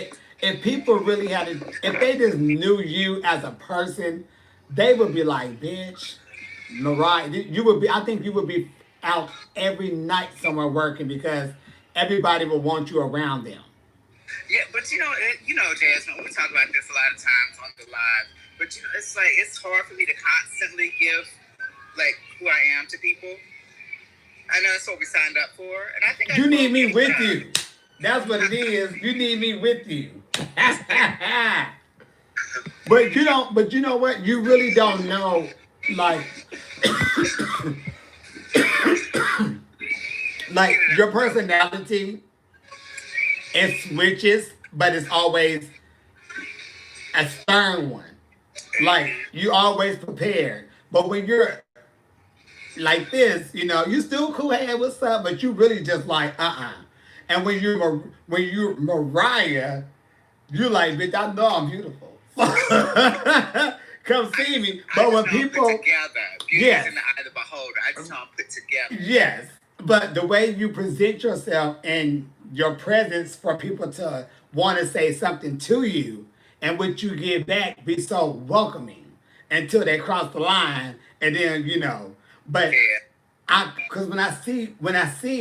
if people really if they just knew you as a person, they would be like, bitch, Mariah, I think you would be out every night somewhere working, because everybody will want you around them. Yeah, but you know, Jasmine, we talk about this a lot of times on the live, but you know, it's like, it's hard for me to constantly give like who I am to people. I know that's what we signed up for, and I think you need me with you. That's what it is. You need me with you. But you know what? You really don't know, like, like your personality, it switches, but it's always a stern one. Like, you always prepared. But when you're like this, you know, you still cool, hey, what's up? But you really just like, And when you're Mariah, you like, bitch, I know I'm beautiful. Come see me. But when people put together, beauty in the eye of the beholder. I just don't put together. Yes, but the way you present yourself and your presence for people to want to say something to you, and what you give back be so welcoming until they cross the line, and then you know. But because when I see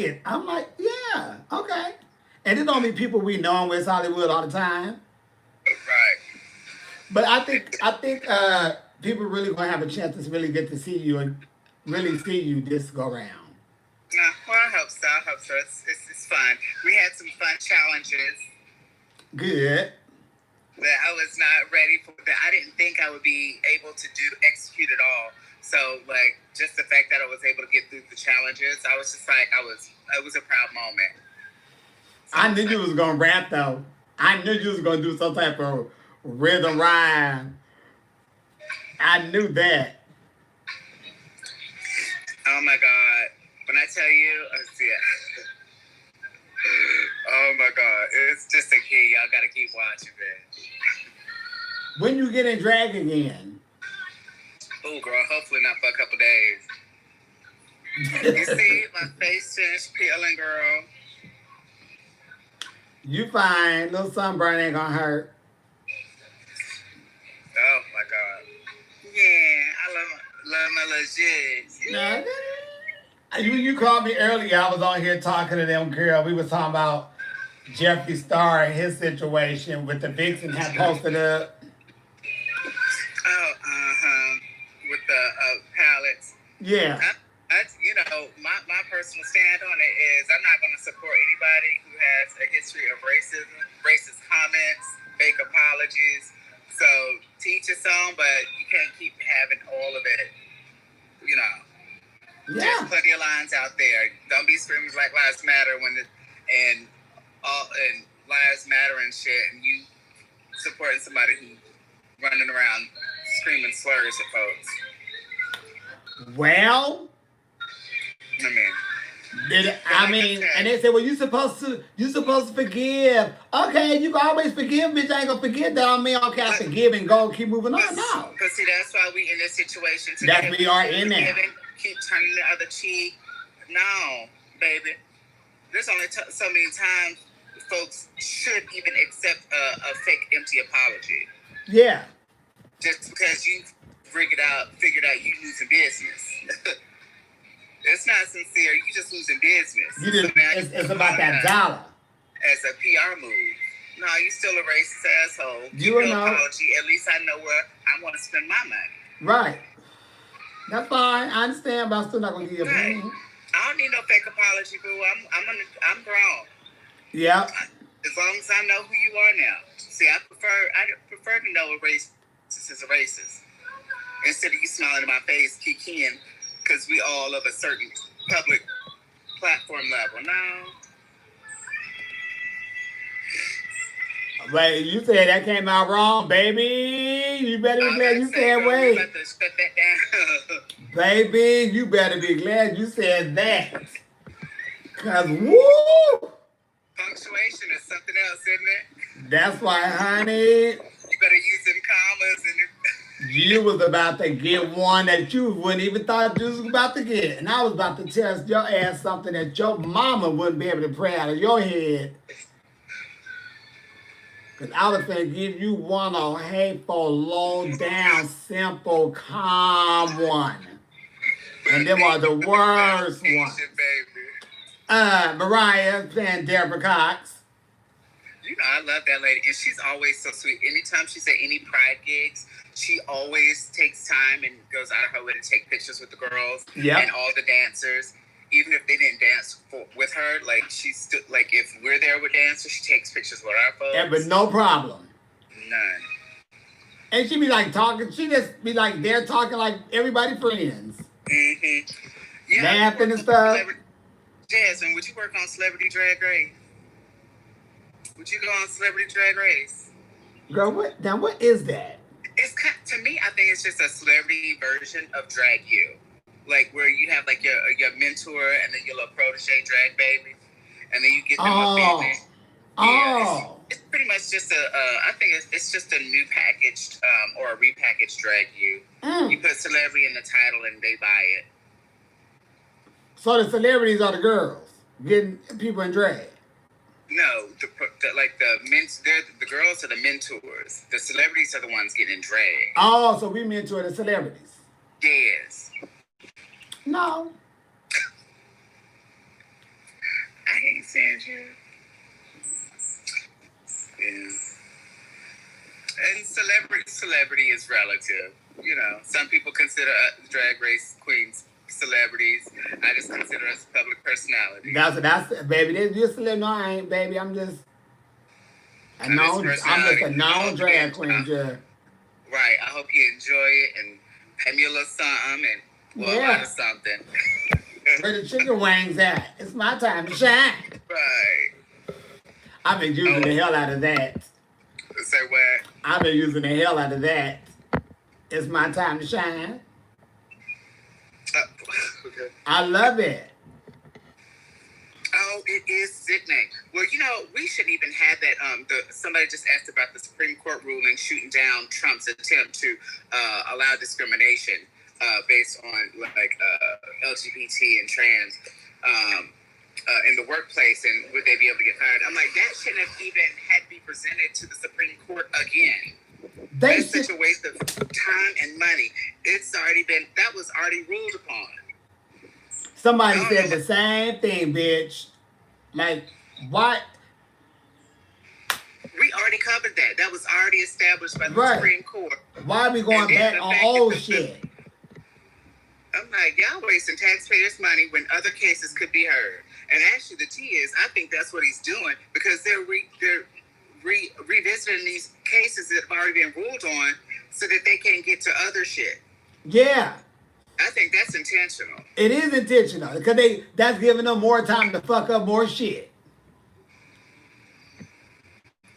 it, I'm like, yeah, okay. And it don't be people we know in West Hollywood all the time. Right. But I think people really gonna have a chance to really get to see you and really see you this go round. No, well, I hope so. It's fun. We had some fun challenges. Good. That I was not ready for. That I didn't think I would be able to execute it all. So, like, just the fact that I was able to get through the challenges, I was just like, it was a proud moment. So, I knew you was gonna rap though. I knew you was gonna do some type of rhythm rhyme. I knew that. Oh my God. When I tell you, oh my God. It's just a key. Y'all gotta keep watching it. When you get in drag again? Oh, girl, hopefully not for a couple days. You see, my face finished peeling, girl. You fine. Little sunburn ain't gonna hurt. Oh my God. Yeah, I love my little shit. Nah, you called me earlier. I was on here talking to them girl. We was talking about Jeffree Star and his situation with the Vixen had posted up. Oh, with the palettes. Yeah. My personal stand on it is I'm not going to support anybody who has a history of racism, racist comments, fake apologies. So teach your own, but you can't keep having all of it. You know, there's plenty of lines out there. Don't be screaming Black Lives Matter and Lives Matter and shit, and you supporting somebody who running around screaming slurs at folks. Well, and they said, well, you supposed to forgive. Okay, you can always forgive, bitch. I ain't gonna forgive that. I mean, okay, I forgive and go keep moving on. No. But see, that's why we in this situation today. That we are in there. Keep turning the other cheek. No, baby. There's only so many times folks should even accept a fake, empty apology. Yeah. Just because you figured out you losing business. It's not sincere. You just losing business. It's about that dollar. As a PR move. No, you still a racist asshole. You no know. apology. At least I know where I want to spend my money. Right. That's fine. I understand, but I'm still not gonna give you a Right. opinion. I don't need no fake apology, boo. I'm grown. Yeah. As long as I know who you are now. See, I prefer to know a racist is a racist instead of you smiling in my face, kikiing, because we all of a certain public platform level. No. Wait, you said that came out wrong, baby. You better be glad you said wait. Let us shut that down. Baby, you better be glad you said that. Cause woo! Punctuation is something else, isn't it? That's why, honey, You better use them commas and you was about to get one that you wouldn't even thought you was about to get. And I was about to tell your ass something that your mama wouldn't be able to pray out of your head. Because I was going to give you one on hateful, low down, simple, calm one. And them are the worst ones. Mariah playing Deborah Cox. You know, I love that lady. And she's always so sweet. Anytime she's at any Pride gigs, she always takes time and goes out of her way to take pictures with the girls and all the dancers. Even if they didn't dance with her, like she's still like if we're there with dancers, she takes pictures with our folks. Yeah, but no problem. None. And she be like talking. She just be like there talking like everybody friends. Mm-hmm. Yeah, laughing and stuff. Jasmine, would you work on Celebrity Drag Race? Would you go on Celebrity Drag Race? Girl, what is that? It's to me, I think it's just a celebrity version of Drag You. Like where you have like your mentor and then your little protege drag baby, and then you get them up in there. Yeah, it's pretty much just I think it's just a new packaged or a repackaged Drag You. You put celebrity in the title and they buy it. So the celebrities are the girls getting people in drag. No, the girls are the mentors. The celebrities are the ones getting in drag. Oh, so we mentor the celebrities. Yes. No. I can't stand you. Yeah. And celebrity is relative. You know, some people consider Drag Race queens celebrities. I just consider us public personalities. That's baby. You're a celebrity. No, I ain't, baby. I'm just a known drag queen. Right. I hope you enjoy it and pay me a little something and a lot of something. Where the chicken wings at? It's my time to shine. Right. I've been using the hell out of that. Say what? I've been using the hell out of that. It's my time to shine. Okay. I love it. Oh, it is sickening. Well, you know, we shouldn't even have that. Somebody just asked about the Supreme Court ruling shooting down Trump's attempt to allow discrimination based on LGBT and trans in the workplace, and would they be able to get fired? I'm like, that shouldn't have even had to be presented to the Supreme Court again. That's such a waste of time and money. That was already ruled upon. Somebody said the same thing, bitch. Like, what? We already covered that. That was already established by the Supreme Court. Why are we going back on old shit? I'm like, y'all wasting taxpayers' money when other cases could be heard. And actually, the T is, I think that's what he's doing because they're revisiting these cases that have already been ruled on so that they can get to other shit. Yeah. I think that's intentional. It is intentional because that's giving them more time to fuck up more shit.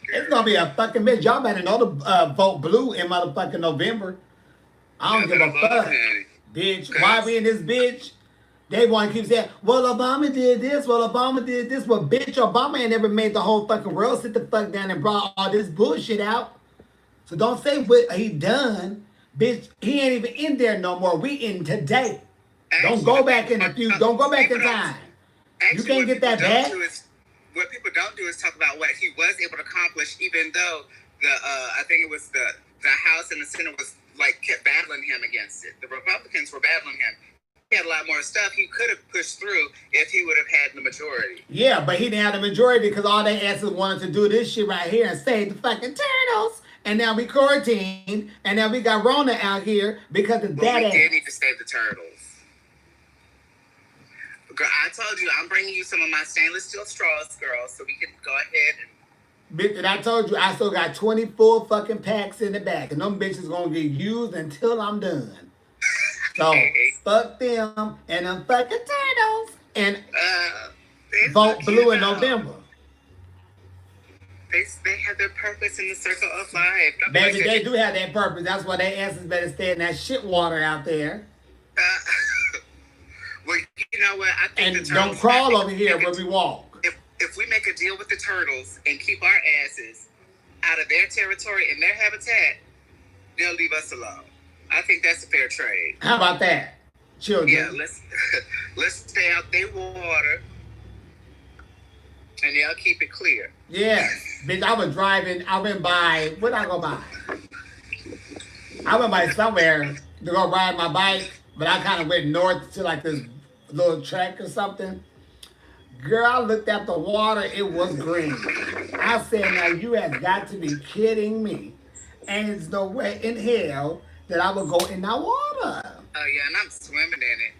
It's gonna be a fucking bitch. Y'all better know to vote blue in motherfucking November. I don't give a fuck, bitch. Why we in this bitch? They want to keep saying, well, Obama did this. Well, Obama did this. Well, bitch, Obama ain't never made the whole fucking world sit the fuck down and brought all this bullshit out. So don't say what he done. Bitch, he ain't even in there no more. We in today. Don't go back in don't go back in time. You can't get that back. What people don't do is talk about what he was able to accomplish, even though I think it was the House and the Senate was kept battling him against it. The Republicans were battling him. He had had a lot more stuff. He could have pushed through if he would have had the majority. Yeah, but he didn't have the majority because all they asses wanted to do this shit right here and save the fucking turtles. And now we quarantined, and now we got Rona out here because of that. We did need to save the turtles. Girl, I told you I'm bringing you some of my stainless steel straws, girl, so we can go ahead and. Bitch, and I told you I still got 24 fucking packs in the back, and them bitches gonna get used until I'm done. So fuck them and them fucking turtles and vote blue in November. They have their purpose in the circle of life. Baby, they do have that purpose. That's why they asses better stay in that shit water out there. Well, you know what? I think and the turtles don't crawl over here where we walk. If we make a deal with the turtles and keep our asses out of their territory and their habitat, they'll leave us alone. I think that's a fair trade. How about that, children? Yeah, let's stay out their water, and they'll keep it clear. Yeah, bitch. I was driving. I went by. What did I go by? I went by somewhere to go ride my bike, but I kind of went north to like this little track or something. Girl, I looked at the water. It was green. I said, "Now you have got to be kidding me!" And there's no way in hell that I would go in that water. Oh yeah, and I'm swimming in it.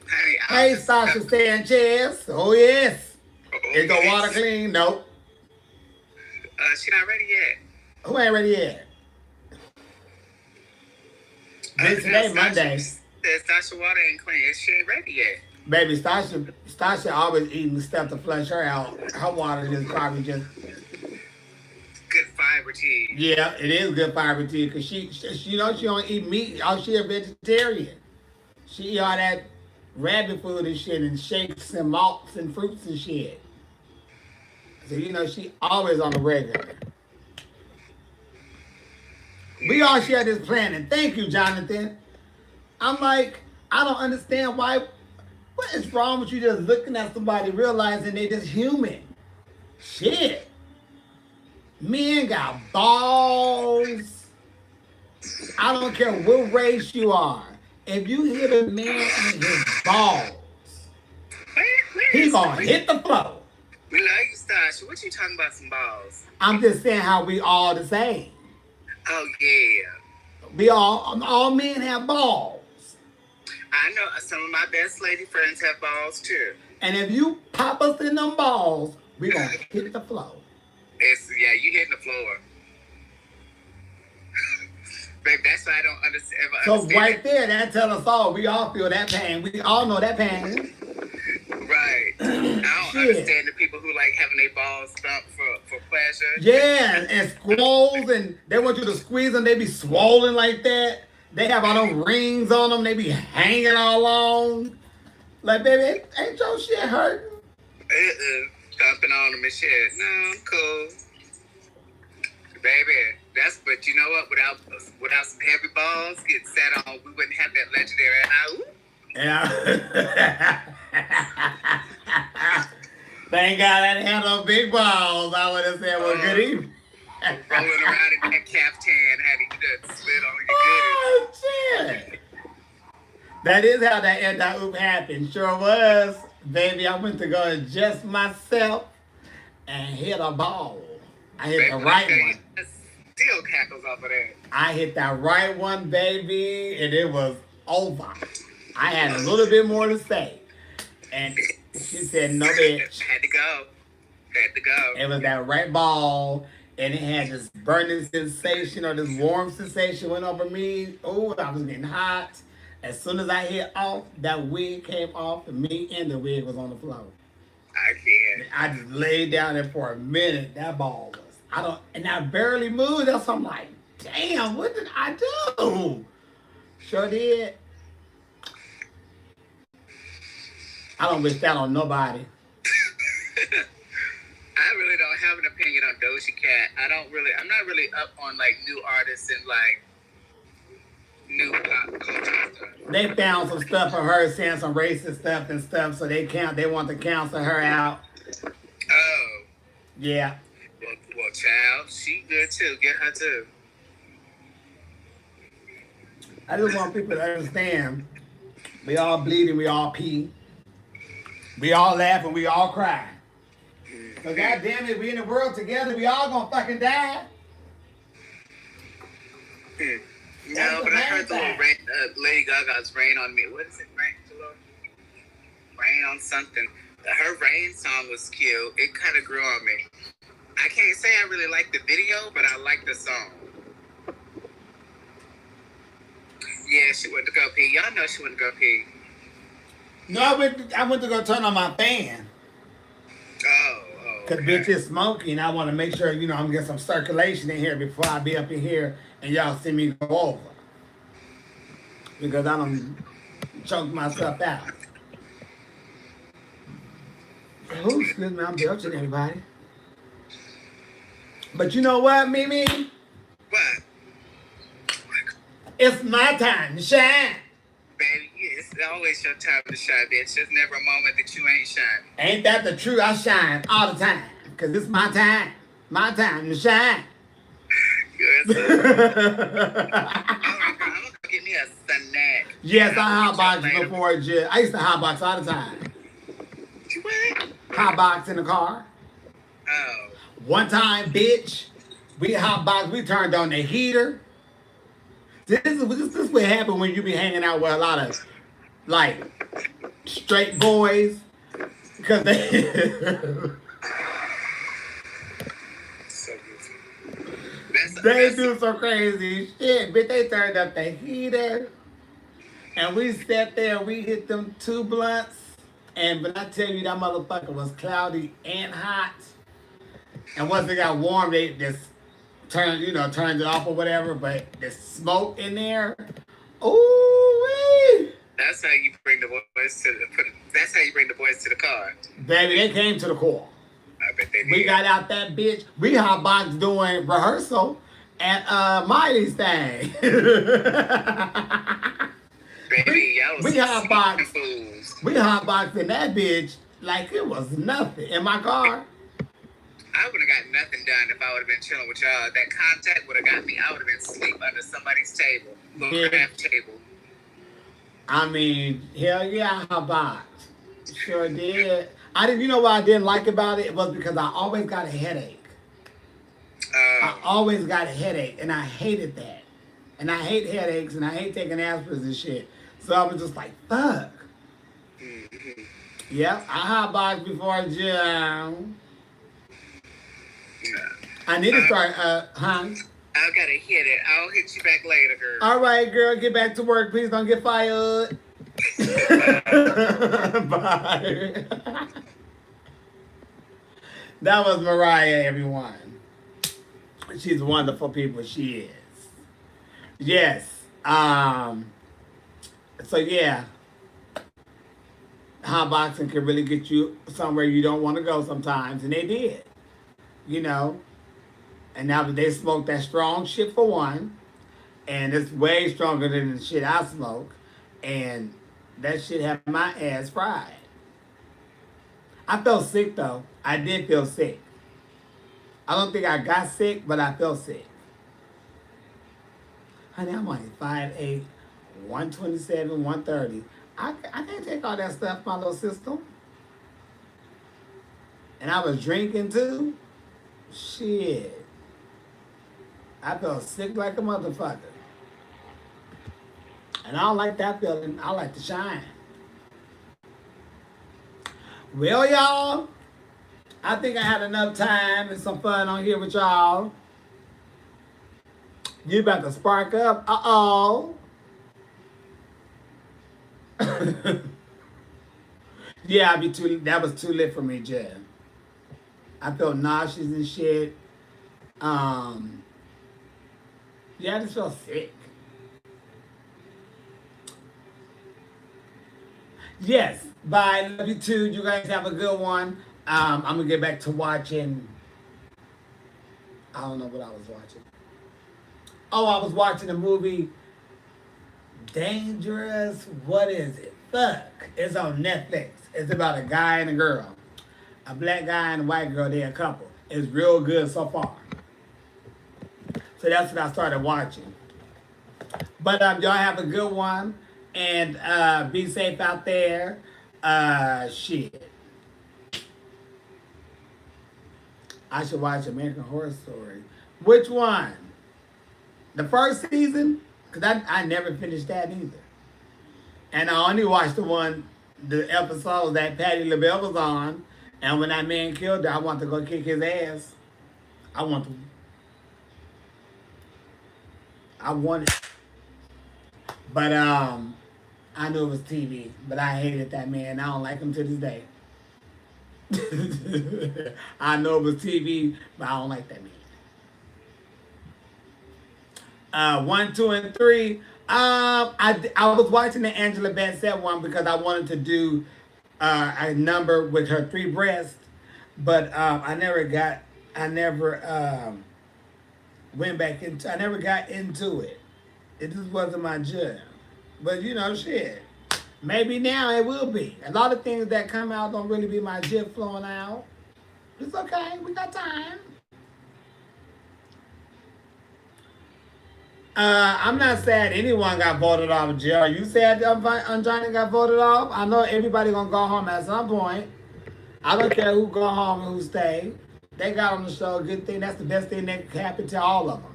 Honey, hey, Sasha Sanchez. Oh yes. Is the water clean? Nope. She not ready yet. Who ain't ready yet? This today, Monday. Sasha water ain't clean. She ain't ready yet. Baby, Stasha always eating stuff to flush her out. Her water is probably just good fiber tea. Yeah, it is good fiber tea because she you know she don't eat meat. Oh, she a vegetarian. She eat all that rabbit food and shit and shakes and malts and fruits and shit. So you know she always on the regular. We all share this planet. Thank you, Jonathan. I'm like, I don't understand why. What is wrong with you just looking at somebody realizing they just human? Shit. Men got balls. I don't care what race you are. If you hit a man in his balls, he gonna hit the floor. We love you, Stasha. What you talking about, some balls? I'm just saying how we all the same. Oh, yeah. We all men have balls. I know some of my best lady friends have balls, too. And if you pop us in them balls, we gonna hit the floor. Yeah, you hitting the floor. Babe, that's why I don't understand. So right there, that tell us all. We all feel that pain. We all know that pain. Right. I don't understand the people who like having their balls thumped for pleasure. Yeah, and squoles, and they want you to squeeze them. They be swollen like that. They have all them rings on them. They be hanging all on. Like, baby, ain't your shit hurting? Thumping on them and shit. No, I'm cool. Baby, but you know what? Without some heavy balls getting sat on, we wouldn't have that legendary Yeah. Thank God I didn't have no big balls. I would have said, well, good evening. Rolling around in that caftan, honey, you done slid on your Oh, shit. That is how that anti-oop happened. Sure was. Baby, I went to go adjust myself and hit a ball. I hit the right one. Still cackles off of that. I hit that right one, baby, and it was over. I had a little bit more to say. And she said, no, bitch. Had to go. It was that right ball, and it had this burning sensation or this warm sensation went over me. Oh, I was getting hot. As soon as I hit off, that wig came off, and me and the wig was on the floor. I can't. I just laid down there for a minute. That ball was. And I barely moved. That's I'm like, damn, what did I do? Sure did. I don't wish that on nobody. I really don't have an opinion on Doja Cat. I'm not really up on like new artists and like new pop culture stuff. They found some stuff of her saying some racist stuff and stuff, so they want to cancel her out. Oh. Yeah. Well, child, she good too. Get her too. I just want people to understand We all bleed and we all pee. We all laugh and we all cry. So goddamn it, we in the world together. We all gonna fucking die. No, but I heard the little rain, Lady Gaga's "Rain on Me." What is it? Rain on something. Her Rain song was cute. It kind of grew on me. I can't say I really like the video, but I like the song. Yeah, she went to go pee. Y'all know she went to go pee. No, I went to go turn on my fan. Oh, Cause okay. bitch is smoky, and I want to make sure I'm getting some circulation in here before I be up in here and y'all see me go over. Because I don't choke myself out. Oh, excuse me, I'm belching everybody. But you know what, Mimi? What? It's my time to shine. Baby, it's always your time to shine, bitch. There's never a moment that you ain't shining. Ain't that the truth? I shine all the time. Cause it's my time. My time to shine. Good. Alright, girl, I'm gonna go get me a snack. Yes, I hotbox before. I used to hotbox all the time. You what? Hotbox in the car. Oh. One time, bitch, we hotbox. We turned on the heater. This is what happened when you be hanging out with a lot of like straight boys, because they do some crazy shit. Bitch, they turned up the heater, and we sat there. We hit them 2 blunts, and when I tell you that motherfucker was cloudy and hot, and once it got warm, they just turned it off or whatever. But the smoke in there, ooh. That's how you bring the boys to the. That's how you bring the boys to the car. Baby, they came to the core. I bet they did. We got out that bitch. We hotbox doing rehearsal at Miley's thing. Baby, y'all was we hotbox. fools. We hotboxed in that bitch like it was nothing in my car. I would have got nothing done if I would have been chilling with y'all. That contact would have got me. I would have been asleep under somebody's table, little craft table. I mean, hell yeah, I hotboxed. Sure did. I didn't. You know what I didn't like about it? It was because I always got a headache. I always got a headache, and I hated that. And I hate headaches, and I hate taking aspirins and shit. So I was just like, fuck. Mm-hmm. Yep, I hotboxed before gym. Yeah. I need to start, I gotta hit it. I'll hit you back later, girl. All right, girl, get back to work. Please don't get fired. Bye. That was Mariah, everyone. She's wonderful people. She is. Yes. So yeah, hotboxing can really get you somewhere you don't want to go sometimes, and they did. And now that they smoke that strong shit for one, and it's way stronger than the shit I smoke, and that shit had my ass fried. I felt sick though. I did feel sick. I don't think I got sick, but I felt sick. Honey, I'm only 5'8", 127, 130. I can't take all that stuff in my little system. And I was drinking too. Shit. I felt sick like a motherfucker. And I don't like that feeling. I like to shine. Well, y'all, I think I had enough time and some fun on here with y'all. You about to spark up. Uh-oh. Yeah, that was too lit for me, Jeff. I felt nauseous and shit. Yeah, I just felt sick. Yes, bye. Love you too. You guys have a good one. I'm gonna get back to watching. I don't know what I was watching. Oh, I was watching the movie Dangerous. What is it? Fuck. It's on Netflix. It's about a guy and a girl. A black guy and a white girl. They're a couple. It's real good so far. So that's what I started watching. But y'all have a good one. And be safe out there. Shit. I should watch American Horror Story. Which one? The first season? Because I never finished that either. And I only watched the episode that Patti LaBelle was on. And when that man killed her, I want to go kick his ass. I want to. I wanted. But I knew it was TV. But I hated that man. I don't like him to this day. I know it was TV, but I don't like that man. 1, 2, and 3. I was watching the Angela Bassett one because I wanted to do a number with her 3 breasts, but I never went back into. I never got into it. It just wasn't my jam. But you know, shit. Maybe now it will be. A lot of things that come out don't really be my jib flowing out. It's okay. We got time. I'm not sad anyone got voted off of jail. You sad Johnny got voted off? I know everybody gonna go home at some point. I don't care who go home and who stay. They got on the show. Good thing. That's the best thing that could happen to all of them.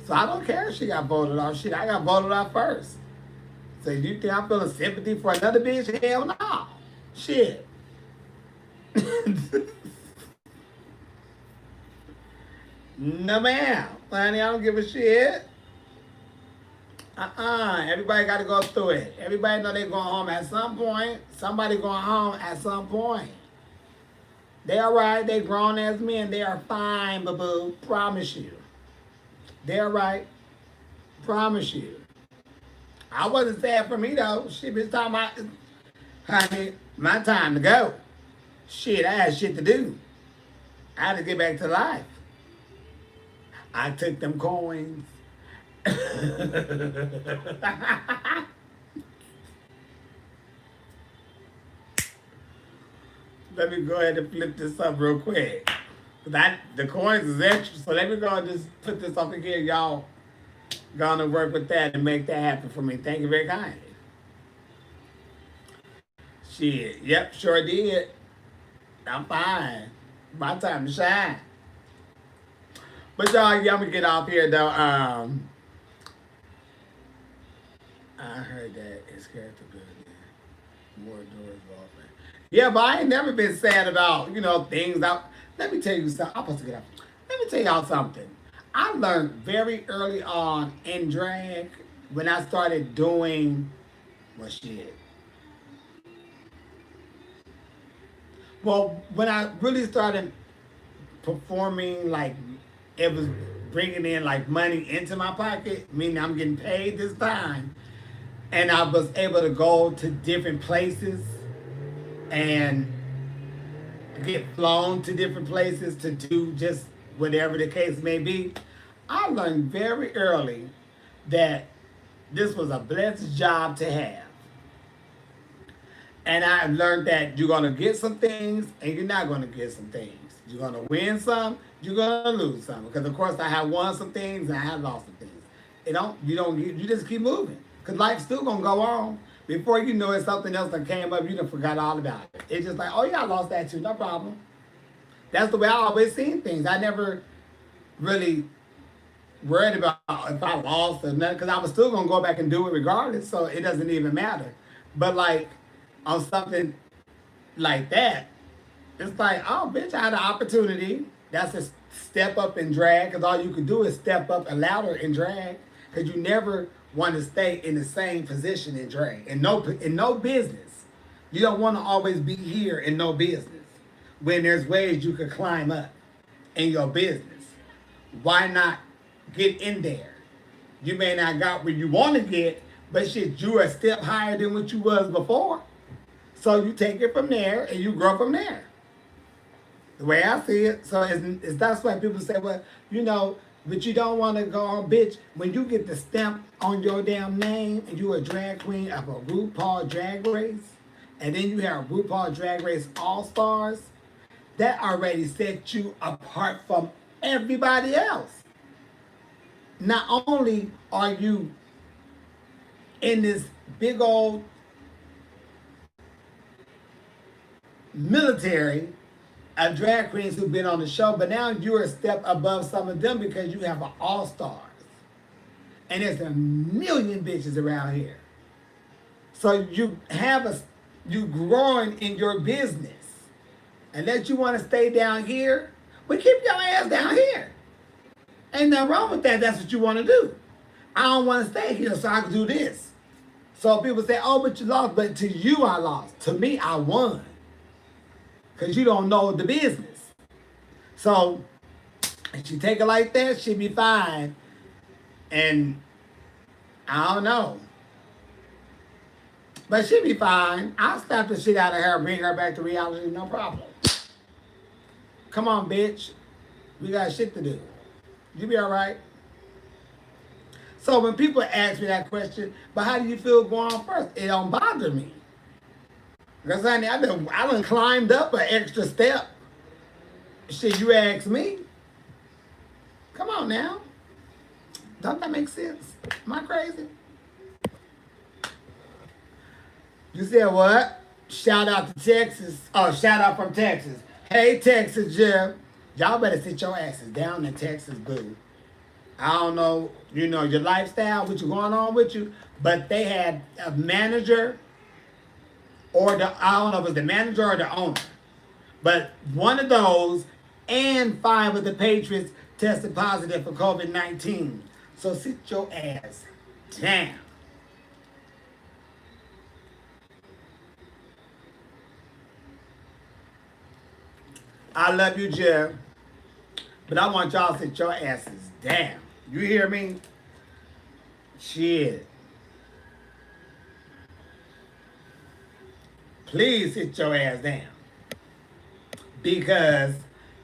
So I don't care if she got voted off. Shit, I got voted off first. So you think I'm feeling sympathy for another bitch? Hell no. Shit. No ma'am. Honey, I don't give a shit. Everybody got to go through it. Everybody know they going home at some point. Somebody going home at some point. They all right. They grown as men. They are fine, boo-boo. Promise you. They all right. Promise you. I wasn't sad for me, though. Shit, it's time honey, my time to go. Shit, I had shit to do. I had to get back to life. I took them coins. Let me go ahead and flip this up real quick. The coins is extra, so let me go and just put this up here. Y'all gonna work with that and make that happen for me. Thank you very kindly. Shit, yep, sure did. I'm fine. My time to shine. But y'all, yeah, I'm gonna get off here though. I heard that it's character good. More doors open. Yeah, but I ain't never been sad about, things out. Let me tell you something. I'm supposed to get up. Let me tell y'all something. I learned very early on in drag when I started doing, shit. Well, when I really started performing, like, it was bringing in, like, money into my pocket, meaning I'm getting paid this time. And I was able to go to different places and get flown to different places to do just whatever the case may be. I learned very early that this was a blessed job to have. And I learned that you're going to get some things and you're not going to get some things. You're going to win some, you're going to lose some. Because, of course, I have won some things and I have lost some things. You just keep moving. Because life's still going to go on. Before you know it, something else that came up, you done forgot all about it. It's just like, oh, yeah, I lost that too. No problem. That's the way I always seen things. I never really worried about if I lost or nothing. Because I was still going to go back and do it regardless. So it doesn't even matter. But, like, on something like that, it's like, oh, bitch, I had an opportunity. That's a step up in drag. Because all you can do is step up a ladder in drag. Because you never want to stay in the same position in drag. In no business. You don't want to always be here in no business. When there's ways you could climb up in your business. Why not get in there? You may not got where you want to get, but shit, you are a step higher than what you was before. So you take it from there and you grow from there. The way I see it. So that's why people say, well, but you don't want to go on, bitch. When you get the stamp on your damn name and you a drag queen of a RuPaul Drag Race, and then you have RuPaul Drag Race All-Stars, that already set you apart from everybody else. Not only are you in this big old military of drag queens who've been on the show, but now you're a step above some of them because you have an all-stars. And there's a million bitches around here. So you growing in your business. Unless you want to stay down here, well, keep your ass down here. Ain't nothing wrong with that. That's what you want to do. I don't want to stay here, so I can do this. So people say, oh, but you lost. But to you, I lost. To me, I won. Because you don't know the business. So if you take it like that, she'll be fine. And I don't know. But she'll be fine. I'll slap the shit out of her and bring her back to reality, no problem. Come on, bitch. We got shit to do. You be all right. So when people ask me that question, but how do you feel going on first? It don't bother me. Because I done climbed up an extra step. Shit, you ask me? Come on now. Don't that make sense? Am I crazy? You said what? Shout out to Texas. Oh, shout out from Texas. Hey, Texas, Jeff. Y'all better sit your asses down in Texas, boo. I don't know, your lifestyle, what you going on with you, but they had a manager I don't know if it was the manager or the owner, but one of those and 5 of the Patriots tested positive for COVID-19. So sit your ass down. I love you, Jeff, but I want y'all to sit your asses down. You hear me? Shit. Please sit your ass down. Because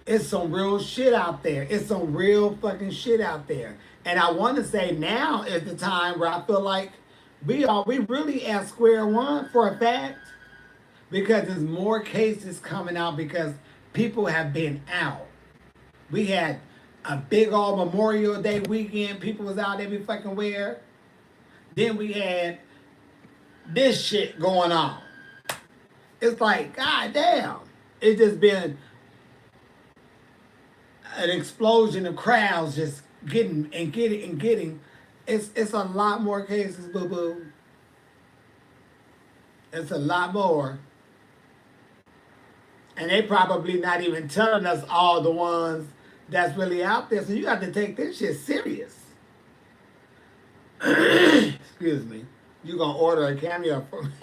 it's some real shit out there. It's some real fucking shit out there. And I want to say now is the time where I feel like we really at square one for a fact. Because there's more cases coming out because people have been out. We had a big old Memorial Day weekend. People was out every fucking where. Then we had this shit going on. It's like, god damn. It's just been an explosion of crowds just getting. It's a lot more cases, boo-boo. It's a lot more. And they probably not even telling us all the ones that's really out there. So you got to take this shit serious. Excuse me. You gonna order a cameo from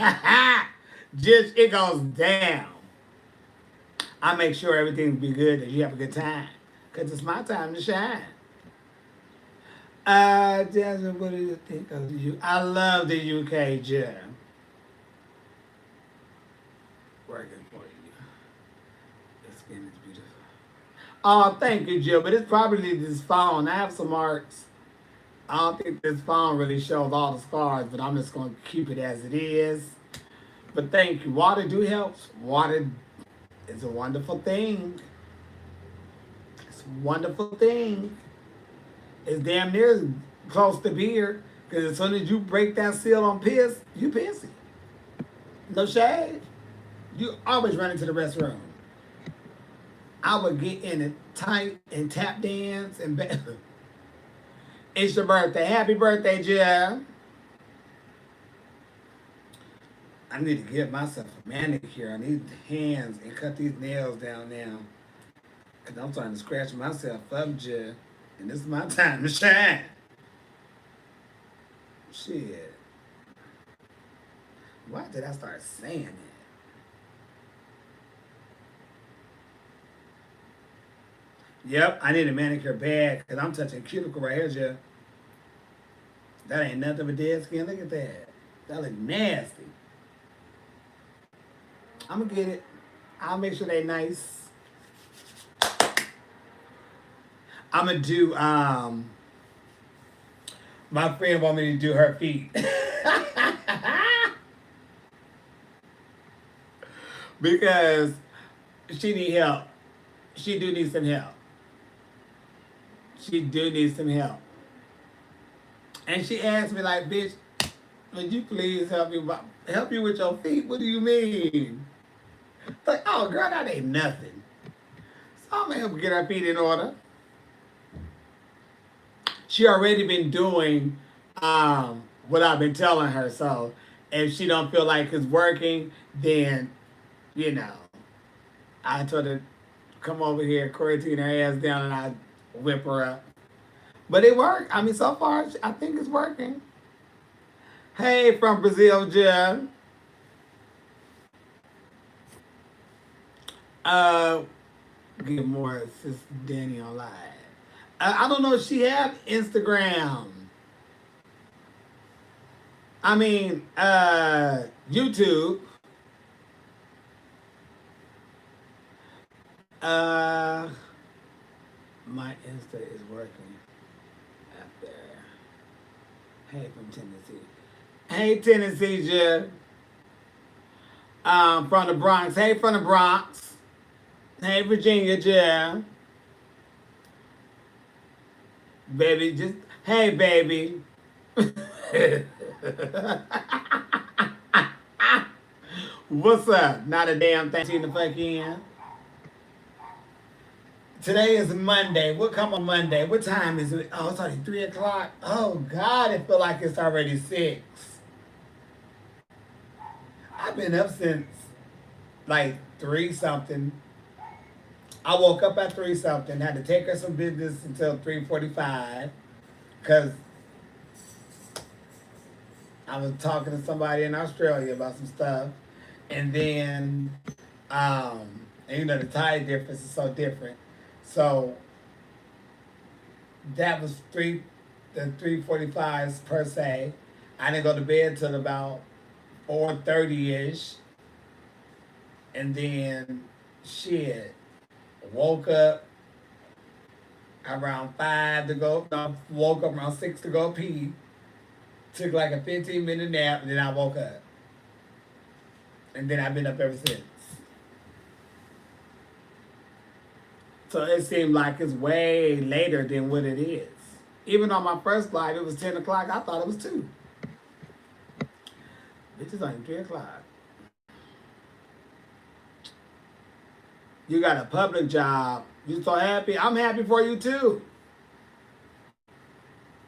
just it goes down. I make sure everything be good and you have a good time. Cause it's my time to shine. Jasmine, what do you think of the UK? I love the UK, Jim. Working for you. The skin is beautiful. Oh, thank you, Jill. But it's probably this phone. I have some marks. I don't think this phone really shows all the scars, but I'm just going to keep it as it is. But thank you. Water do help. Water is a wonderful thing. It's a wonderful thing. It's damn near close to beer, because as soon as you break that seal on piss, you pissy. No shade. You always run into the restroom. I would get in it tight and tap dance and It's your birthday. Happy birthday, Jeff. I need to give myself a manicure. I need hands and cut these nails down now. Because I'm trying to scratch myself up, Jeff. And this is my time to shine. Shit. Why did I start saying that? Yep, I need a manicure bag because I'm touching cuticle right here, Jeff. That ain't nothing but dead skin. Look at that. That look nasty. I'm going to get it. I'll make sure they nice. I'm going to do, my friend want me to do her feet. Because she need help. She do need some help. She do need some help. And she asked me like, bitch, Would you please help you with your feet? What do you mean? Like, oh girl, that ain't nothing. So I'm gonna help her get her feet in order. She already been doing what I've been telling her. So if she don't feel like it's working, then you know, I told her come over here, quarantine her ass down, and I whip her up. But it worked. I mean, so far I think it's working. Hey, from Brazil, Jen. Uh, get more Sister Danny on live. I don't know if she have Instagram. I mean, YouTube. Uh, my Insta is working up there. Hey, from Tennessee. Hey, Tennessee, Jeff. From the Bronx. Hey, from the Bronx. Hey, Virginia, Jeff. Baby, just hey, baby. What's up? Not a damn thing to fuck in. Today is Monday. What come on Monday? What time is it? Oh, it's already 3 o'clock. Oh God, it feel like it's already 6. I've been up since like 3 something. I woke up at 3 something. Had to take her some business until 3:45 because I was talking to somebody in Australia about some stuff, and then and you know the time difference is so different. So that was the 3:45s per se. I didn't go to bed till about 4:30 ish, and then shit woke up around 5 to go. No, woke up around 6 to go pee. Took like a 15-minute nap, and then I woke up, and then I've been up ever since. So it seemed like it's way later than what it is. Even on my first live, it was 10 o'clock. I thought it was 2. Bitch, it's only 3 o'clock. You got a public job. You so happy? I'm happy for you too.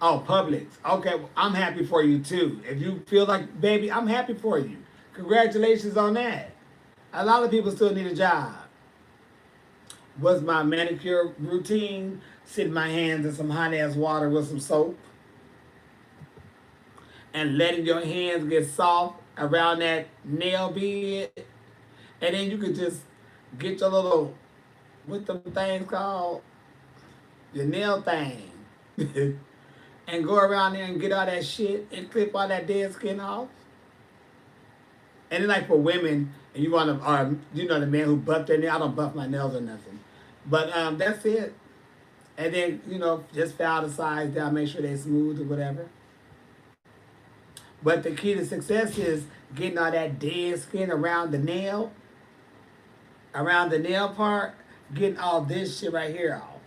Oh, Publix. Okay, well, I'm happy for you too. If you feel like, baby, I'm happy for you. Congratulations on that. A lot of people still need a job. Was my manicure routine sitting my hands in some hot ass water with some soap and letting your hands get soft around that nail bed, and then you could just get your little what the things called your nail thing and go around there and get all that shit and clip all that dead skin off. And then like for women, and you want to, or you know the man who buffed their nail. I don't buff my nails or nothing, but that's it. And then you know just file the sides down, make sure they're smooth or whatever. But the key to success is getting all that dead skin around the nail part, getting all this shit right here off.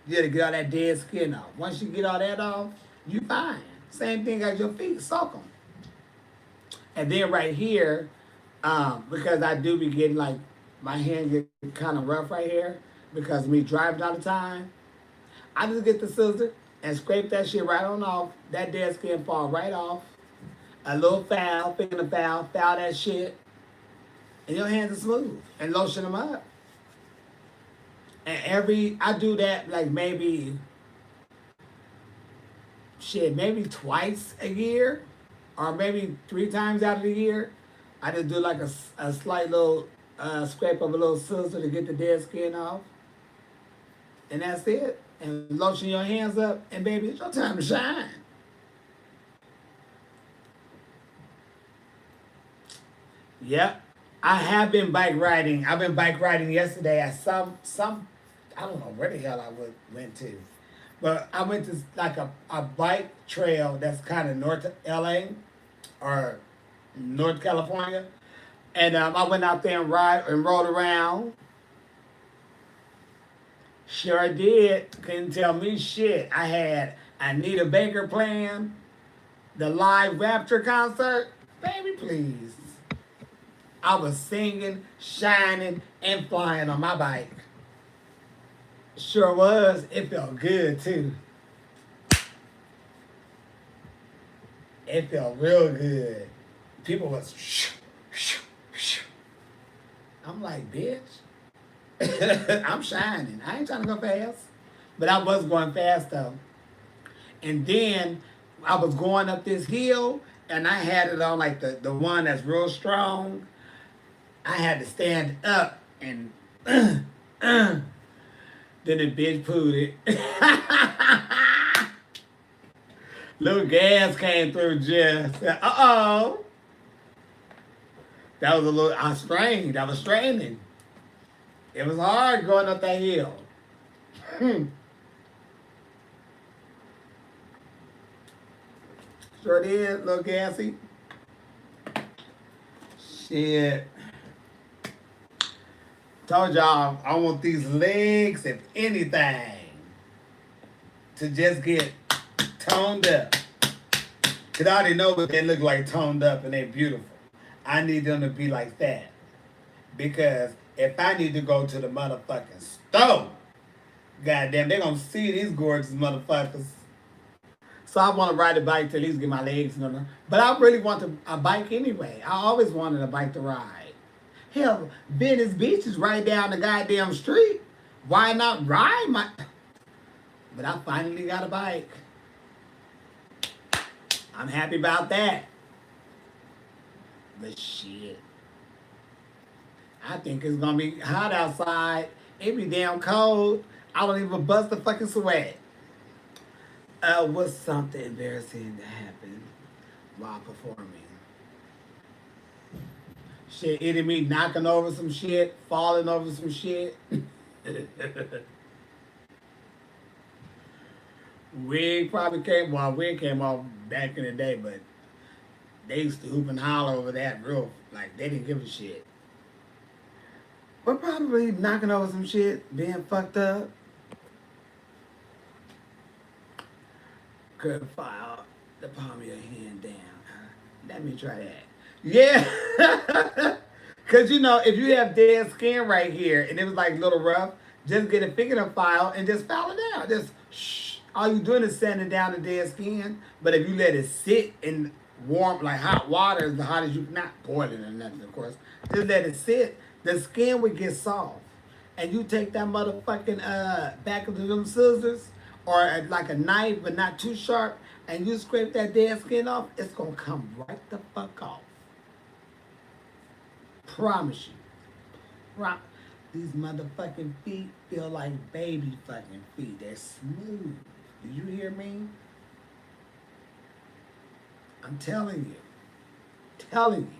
You gotta get all that dead skin off. Once you get all that off, you fine. Same thing as your feet, soak them. And then right here, because I do be getting like, my hand get kind of rough right here because of me driving all the time, I just get the scissor and scrape that shit right on off. That dead skin fall right off. A little foul, finger foul that shit. And your hands are smooth. And lotion them up. And I do that like maybe twice a year. Or maybe 3 times out of the year. I just do like a slight little scrape of a little scissor to get the dead skin off. And that's it. And lotion your hands up. And baby, it's your time to shine. Yep. I have been bike riding. I've been bike riding yesterday at some I don't know where the hell I went to. But I went to like a bike trail that's kind of north of LA or North California. And I went out there and rode around. Sure did. Couldn't tell me shit. I had Anita Baker playing. The live Rapture concert, baby, please. I was singing, shining, and flying on my bike. Sure was. It felt good too. It felt real good. People was I'm like, bitch. I'm shining. I ain't trying to go fast. But I was going fast though. And then I was going up this hill and I had it on like the one that's real strong. I had to stand up and then the bitch pooed it. Little gas came through just. Uh-oh. That was a little, I strained. I was straining. It was hard going up that hill. Sure did, little gassy. Shit. Told y'all, I want these legs, if anything, to just get toned up. Cause I already know what they look like toned up and they're beautiful. I need them to be like that. Because if I need to go to the motherfucking store, goddamn, they're gonna see these gorgeous motherfuckers. So I want to ride a bike to at least get my legs in there. But I really want a bike anyway. I always wanted a bike to ride. Hell, Venice Beach is right down the goddamn street. Why not ride my... But I finally got a bike. I'm happy about that. But shit. I think it's gonna be hot outside. It be damn cold. I don't even bust a fucking sweat. What's something embarrassing that happened while performing? Shit, either me knocking over some shit, falling over some shit. Wig came off back in the day, but they used to hoop and holler over that real, like they didn't give a shit. But probably knocking over some shit, being fucked up. Could file the palm of your hand down. Let me try that. Yeah. Because, you know, if you have dead skin right here and it was like a little rough, just get a fingernail file and just file it down. Just shh. All you're doing is sanding down the dead skin. But if you let it sit in warm, like hot water, as hot as you, not boiling or nothing, of course, just let it sit, the skin would get soft. And you take that motherfucking back of them scissors, or like a knife, but not too sharp, and you scrape that dead skin off, it's gonna come right the fuck off. Promise you. These motherfucking feet feel like baby fucking feet. They're smooth. Do you hear me? I'm telling you. Telling you.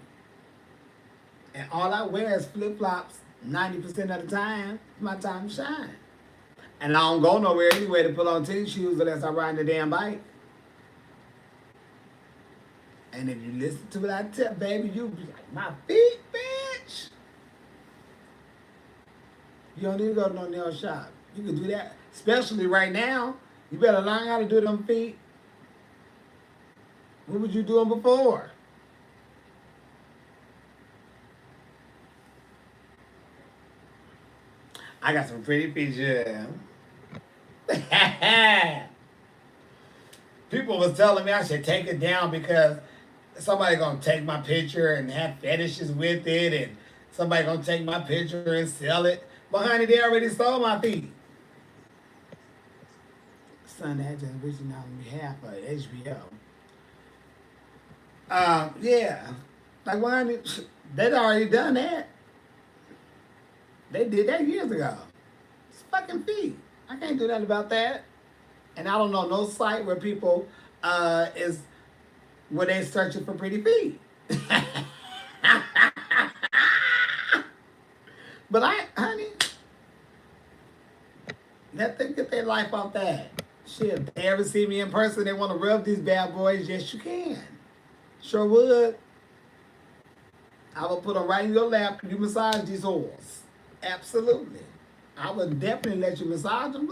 And all I wear is flip-flops 90% of the time. It's my time to shine. And I don't go nowhere anyway to put on tennis shoes unless I ride the damn bike. And if you listen to what I tell, baby, you be like, my feet, bitch. You don't need to go to no nail shop. You can do that. Especially right now. You better learn how to do them feet. What was you doing before? I got some pretty feet, yeah. People was telling me I should take it down because somebody gonna take my picture and have fetishes with it, and somebody gonna take my picture and sell it. But honey, they already sold my feet. Son, that just reaching out on behalf of HBO. Yeah. Like, why they'd already done that. They did that years ago. It's fucking feet. I can't do nothing about that. And I don't know no site where people where they searching for pretty feet. But honey, let them get their life off that. Shit, if they ever see me in person, they want to rub these bad boys, yes you can. Sure would. I will put them right in your lap and you massage these whores. Absolutely. I would definitely let you massage them.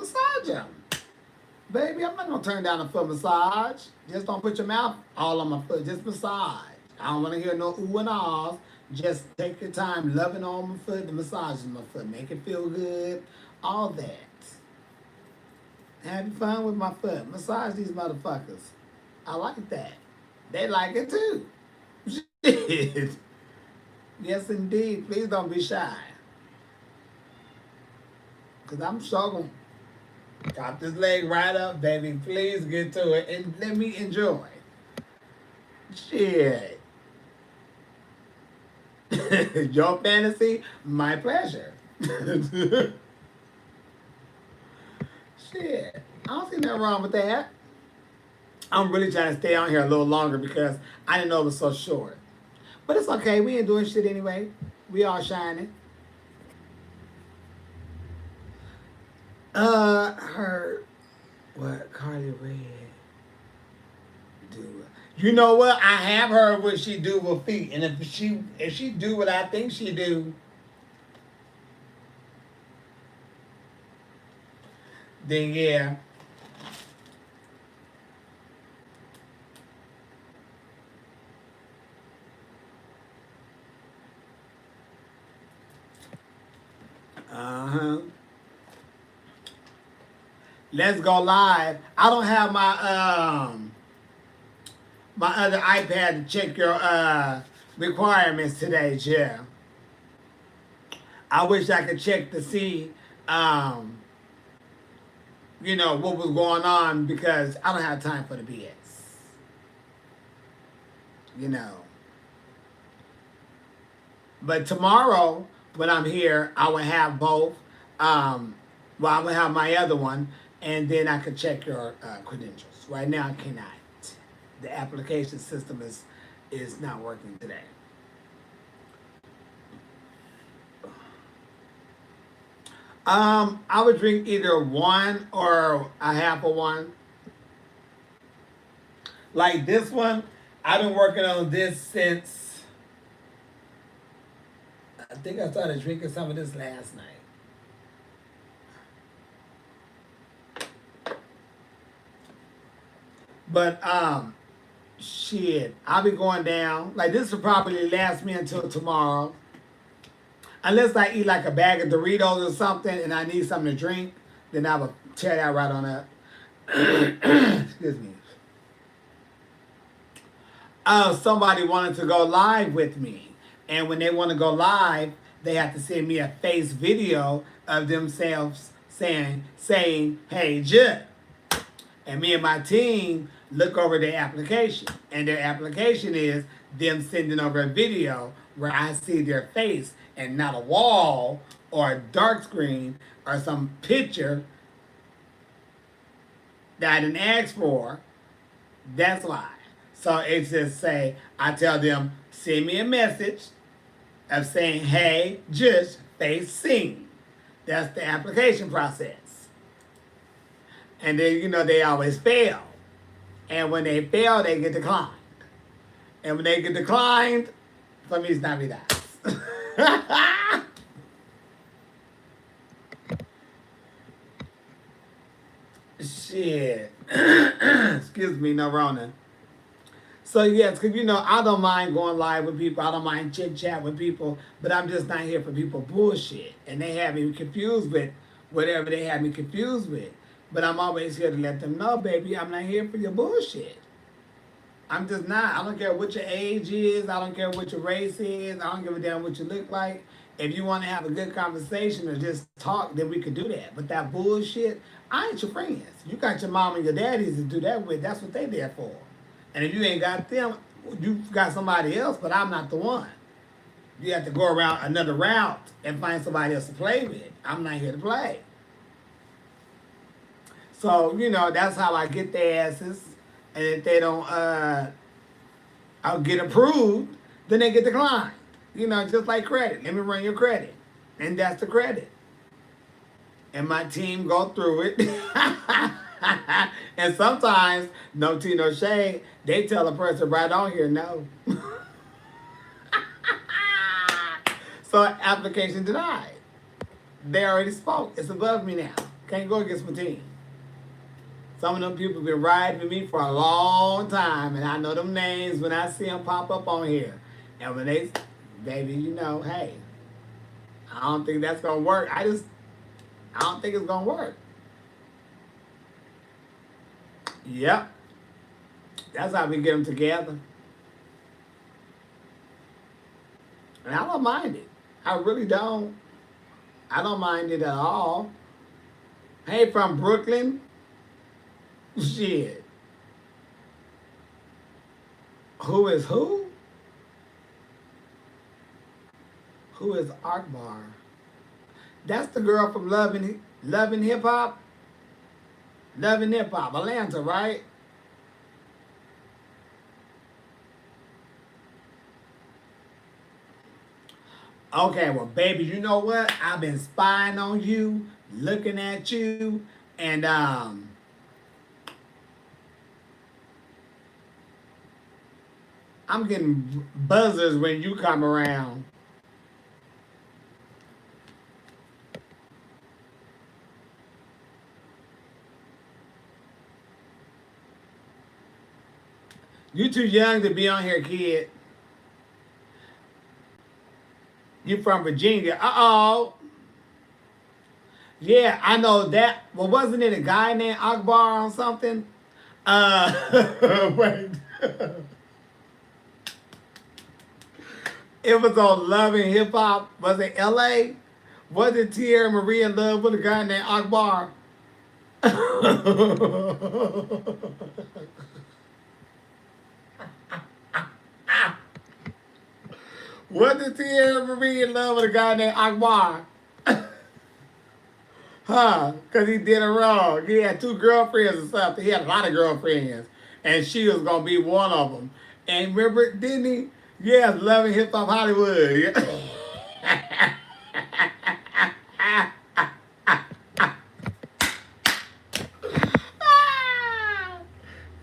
Baby, I'm not gonna turn down a foot massage. Just don't put your mouth all on my foot. Just massage. I don't want to hear no ooh and ahs. Just take your time loving on my foot and massaging my foot. Make it feel good. All that. Having fun with my foot. Massage these motherfuckers. I like that. They like it too. Shit. Yes, indeed. Please don't be shy. Because I'm sure going to drop this leg right up, baby. Please get to it and let me enjoy. Shit. Your fantasy, my pleasure. Shit. I don't see nothing wrong with that. I'm really trying to stay on here a little longer because I didn't know it was so short. But it's okay. We ain't doing shit anyway. We all shining. Heard what Carly Red do. You know what? I have heard what she do with feet, and if she do what I think she do, then yeah. Uh-huh. Let's go live. I don't have my other iPad to check your requirements today, Jill. I wish I could check to see you know, what was going on because I don't have time for the BS. You know. But tomorrow, when I'm here, I will have both. Well, I will have my other one, and then I could check your credentials. Right now, I cannot. The application system is not working today. I would drink either one or a half of one. Like this one, I've been working on this since I think I started drinking some of this last night. But shit, I'll be going down. Like this will probably last me until tomorrow. Unless I eat like a bag of Doritos or something and I need something to drink, then I will tear that right on up. Excuse me. Somebody wanted to go live with me. And when they want to go live, they have to send me a face video of themselves saying, hey, Judd. And me and my team look over their application. And their application is them sending over a video where I see their face and not a wall or a dark screen or some picture that I didn't ask for. That's why. So it's just say, I tell them, send me a message of saying, hey, just face seen. That's the application process. And then, you know, they always fail. And when they fail, they get declined. And when they get declined, for me, it's not me that. Shit. Excuse me, no Rona. So yes, because you know, I don't mind going live with people. I don't mind chit chat with people, but I'm just not here for people bullshit. And they have me confused with whatever they have me confused with. But I'm always here to let them know, baby, I'm not here for your bullshit. I'm just not. I don't care what your age is. I don't care what your race is. I don't give a damn what you look like. If you want to have a good conversation or just talk, then we can do that. But that bullshit, I ain't your friends. You got your mom and your daddies to do that with. That's what they there for. And if you ain't got them, you got somebody else, but I'm not the one. You have to go around another route and find somebody else to play with. I'm not here to play. So, you know, that's how I get their asses. And if they don't I'll get approved, then they get declined. You know, just like credit. Let me run your credit. And that's the credit. And my team go through it. And sometimes, no tea, no shade, they tell a person right on here, no. So application denied. They already spoke. It's above me now. Can't go against my team. Some of them people been riding with me for a long time, and I know them names when I see them pop up on here. And when they, baby, you know, hey, I don't think that's gonna work. I don't think it's gonna work. Yep, that's how we get them together, and I don't mind it. I really don't. I don't mind it at all. Hey, from Brooklyn, shit. Who is who? Who is Akbar? That's the girl from Loving Hip Hop. Loving Hip Hop, Atlanta, right? Okay, well, baby, you know what? I've been spying on you, looking at you, and I'm getting buzzers when you come around. You too young to be on here, kid. You from Virginia. Uh-oh. Yeah, I know that. Well, wasn't it a guy named Akbar or something? Wait. It was on Love and Hip Hop. Was it L.A.? Was it Tierra Marie in love with a guy named Akbar? Was it Tierra Marie in love with a guy named Akbar? Huh? Because he did it wrong. He had two girlfriends or something. He had a lot of girlfriends. And she was going to be one of them. And remember, didn't he? Yeah, Loving Hip Hop Hollywood.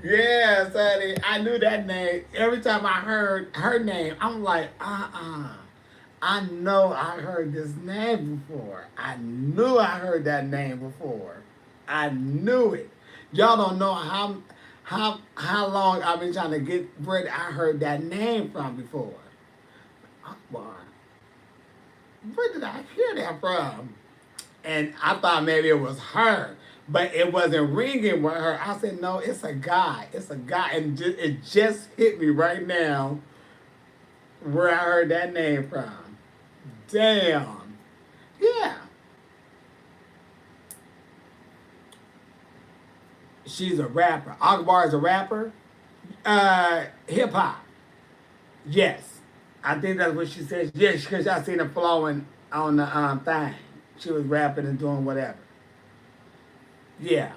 Yes, honey. I knew that name. Every time I heard her name, I'm like, I know I heard this name before. I knew I heard that name before. I knew it. Y'all don't know how long I've been trying to get where I heard that name from before. Akbar. Where did I hear that from? And I thought maybe it was her, but it wasn't ringing with her. I said, no, it's a guy. It's a guy. And it just hit me right now where I heard that name from. Damn. Yeah. She's a rapper. Akbar is a rapper. Hip hop. Yes. I think that's what she said. Yes, because I seen her flowing on the thing. She was rapping and doing whatever. Yeah.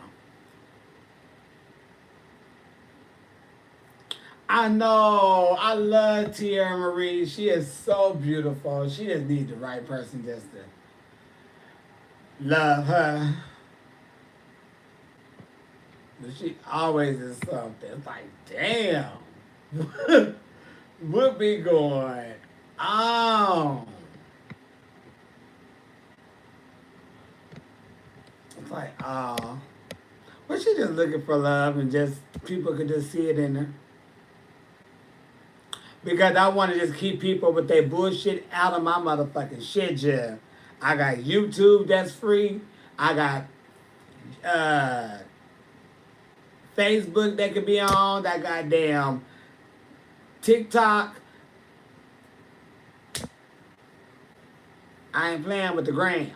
I know. I love Tierra Marie. She is so beautiful. She just needs the right person just to love her. But she always is something. It's like, damn. What be going on? It's like, oh. Well, she just looking for love and just people could just see it in her. Because I want to just keep people with their bullshit out of my motherfucking shit, Jeff. I got YouTube that's free. I got Facebook that could be on. That goddamn TikTok. I ain't playing with the gram.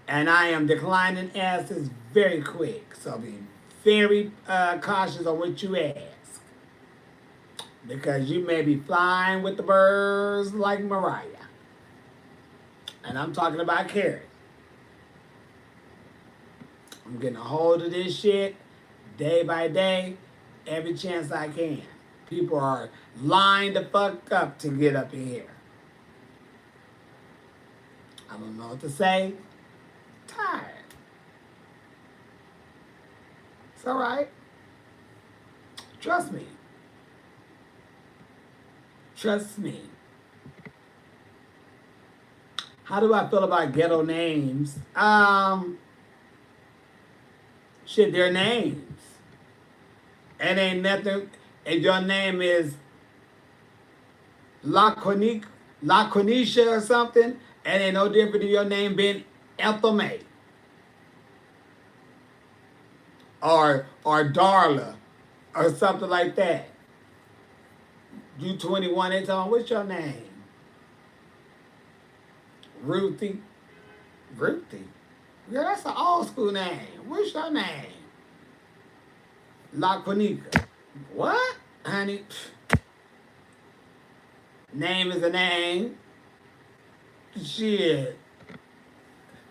And I am declining asses very quick. So be very cautious on what you ask. Because you may be flying with the birds like Mariah. And I'm talking about Carrie. I'm getting a hold of this shit day by day, every chance I can. People are lined the fuck up to get up in here. I don't know what to say. Tired. It's all right. Trust me. Trust me. How do I feel about ghetto names? Shit, their names. And ain't nothing. If your name is Laquanisha or something, and ain't no different than your name being Ethel May or Darla or something like that. You 21, they tell me, what's your name? Ruthie. Ruthie? Girl, that's an old school name. What's your name? Laquanica. What? Honey, name is a name. Shit.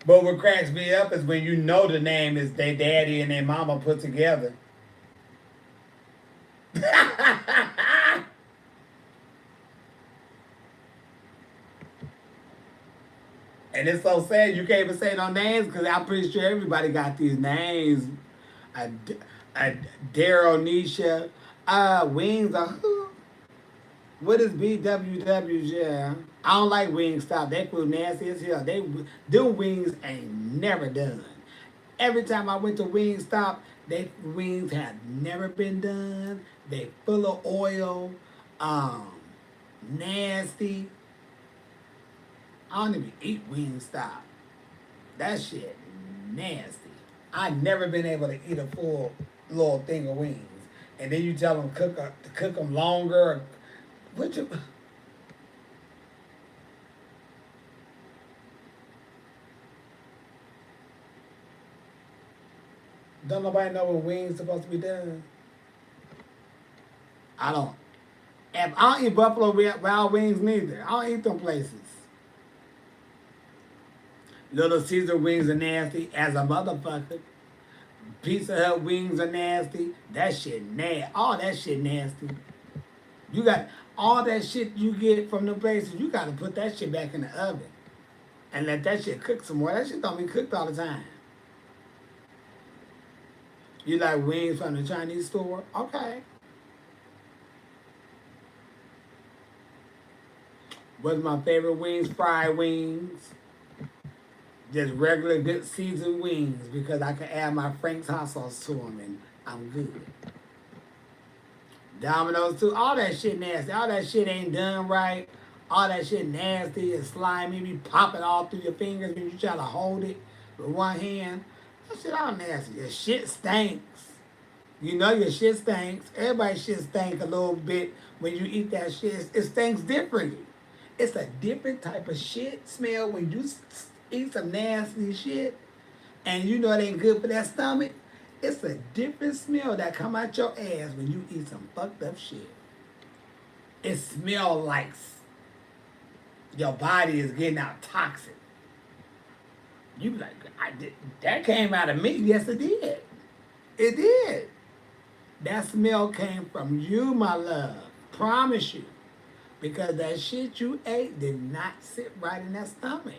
But what cracks me up is when you know the name is their daddy and their mama put together. And it's so sad you can't even say no names because I'm pretty sure everybody got these names. Daryl, Nisha, Wings, who? What is BWW? Yeah. I don't like Wingstop. That food nasty as hell. Them wings ain't never done. Every time I went to Wingstop, they wings had never been done. They full of oil, nasty. I don't even eat Wingstop. That shit nasty. I never been able to eat a full little thing of wings. And then you tell them to cook them longer. What you? Don't nobody know what wings supposed to be done? I don't. I don't eat Buffalo Wild Wings neither. I don't eat them places. Little Caesar wings are nasty as a motherfucker. Pizza Hut wings are nasty. That shit nasty. All that shit nasty. You got all that shit you get from the places. You got to put that shit back in the oven and let that shit cook some more. That shit don't be cooked all the time. You like wings from the Chinese store? Okay. What's my favorite wings? Fried wings. Just regular good seasoned wings because I can add my Frank's hot sauce to them and I'm good. Domino's too. All that shit nasty. All that shit ain't done right. All that shit nasty and slimy. Be popping all through your fingers when you try to hold it with one hand. That shit all nasty. Your shit stinks. You know your shit stinks. Everybody's shit stink a little bit when you eat that shit. It stinks differently. It's a different type of shit smell when you eat some nasty shit and you know it ain't good for that stomach. It's a different smell that come out your ass when you eat some fucked up shit. It smells like your body is getting out toxic. You be like, that came out of me. Yes, it did. It did. That smell came from you, my love. Promise you. Because that shit you ate did not sit right in that stomach.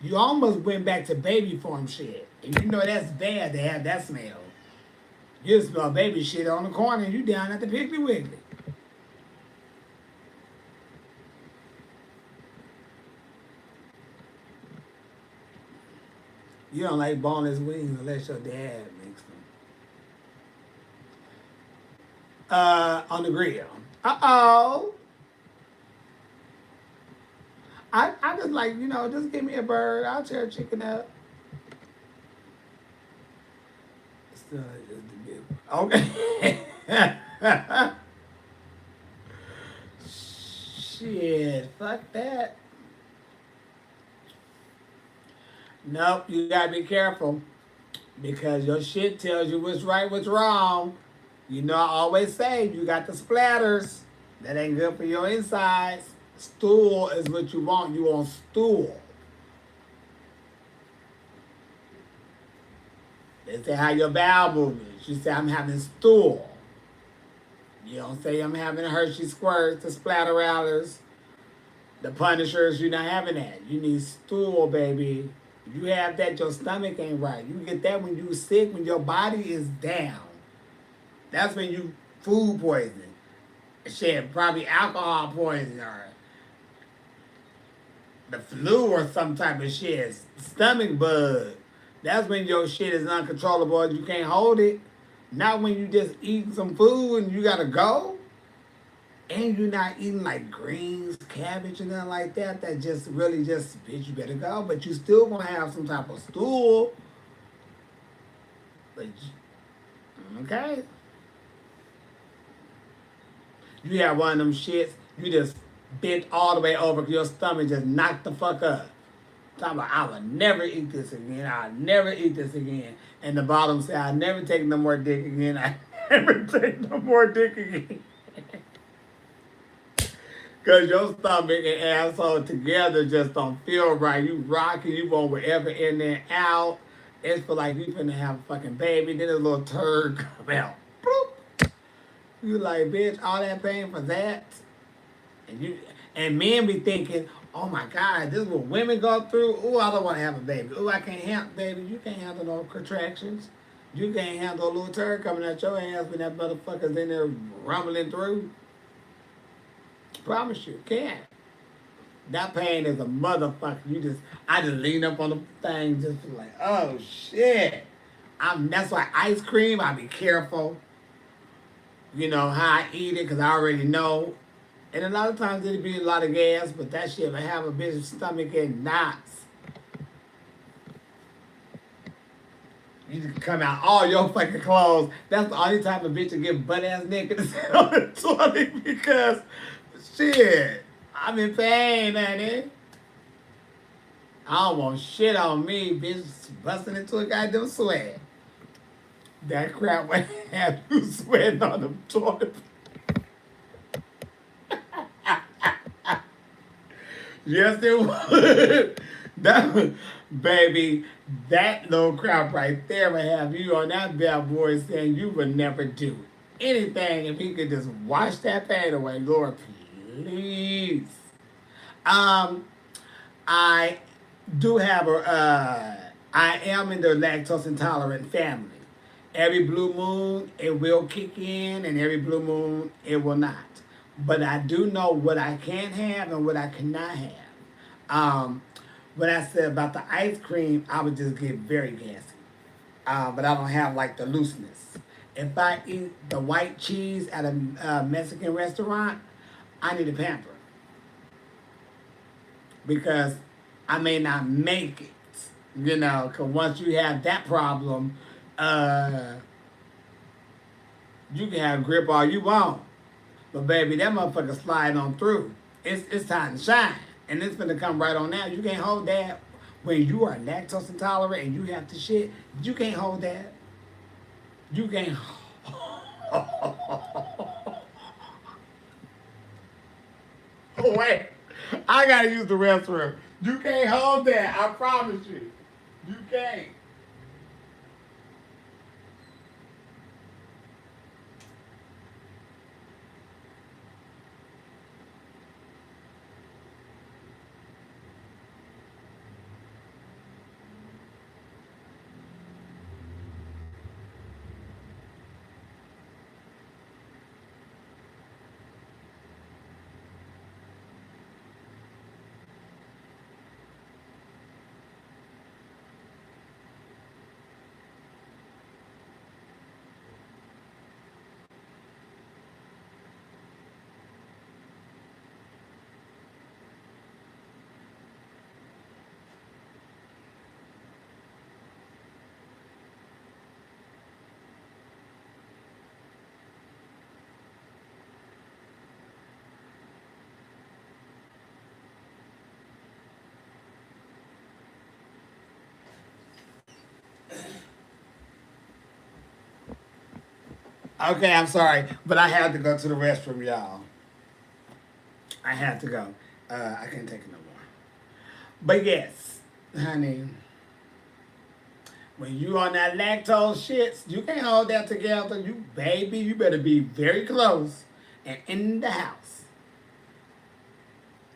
You almost went back to baby form shit. And you know that's bad to have that smell. You smell baby shit on the corner and you down at the Piggly Wiggly. You don't like boneless wings unless your dad makes them. On the grill. Uh-oh. I just like, just give me a bird. I'll tear a chicken up. Still just a bit. Okay. Shit, fuck that. Nope, you gotta be careful. Because your shit tells you what's right, what's wrong. You know, I always say, you got the splatters. That ain't good for your insides. Stool is what you want. You want stool. They say how your bowel movements. You say I'm having stool. You don't say I'm having Hershey squirts, the splatterellers, the Punishers. You're not having that. You need stool, baby. If you have that, your stomach ain't right. You get that when you sick, when your body is down. That's when you food poisoning. Shit, probably alcohol poisoning or the flu or some type of shit. Stomach bug. That's when your shit is uncontrollable and you can't hold it. Not when you just eating some food and you gotta go. And you're not eating like greens, cabbage, and nothing like that. That just really just, bitch, you better go. But you still gonna have some type of stool. But, okay. You have one of them shits, you just bent all the way over, your stomach just knocked the fuck up. Talking about, I will never eat this again. I'll never eat this again. And the bottom say, I'll never take no more dick again. I never take no more dick again. Because your stomach and asshole together just don't feel right. You rocking, you going wherever in there out. It's for like you finna have a fucking baby. Then a little turd come out. Bloop. You like, bitch, all that pain for that? And men be thinking, oh my God, this is what women go through. Oh, I don't want to have a baby. Oh, I can't handle, baby. You can't handle no contractions. You can't handle a little turd coming out your ass when that motherfucker's in there rumbling through. Promise you, can't. That pain is a motherfucker. I just lean up on the thing, just like, oh shit. That's why ice cream, I be careful. You know how I eat it, because I already know. And a lot of times it'll be a lot of gas, but that shit will have a bitch's stomach in knots. You can come out all your fucking clothes. That's the only time a bitch will get butt ass naked is on the toilet, because shit, I'm in pain, honey. I don't want shit on me, bitch, busting into a goddamn sweat. That crap would have you sweating on the toilet. Yes, it would. Baby, that little crap right there would have you on that bad boy saying you would never do anything if he could just wash that pain away. Lord, please. I do have I am in the lactose intolerant family. Every blue moon, it will kick in, and every blue moon, it will not. But I do know what I can have and what I cannot have. What I said about the ice cream, I would just get very gassy. But I don't have like the looseness. If I eat the white cheese at a Mexican restaurant, I need a pamper. Because I may not make it. You know, because once you have that problem, you can have grip all you want. But baby, that motherfucker slide on through. It's time to shine. And it's gonna come right on out. You can't hold that. When you are lactose intolerant and you have to shit, you can't hold that. You can't. Wait, I gotta use the restroom. You can't hold that. I promise you. You can't. Okay, I'm sorry, but I had to go to the restroom, y'all. I had to go. I can't take it no more. But yes, honey, when you on that lactose shit, you can't hold that together. You baby, you better be very close and in the house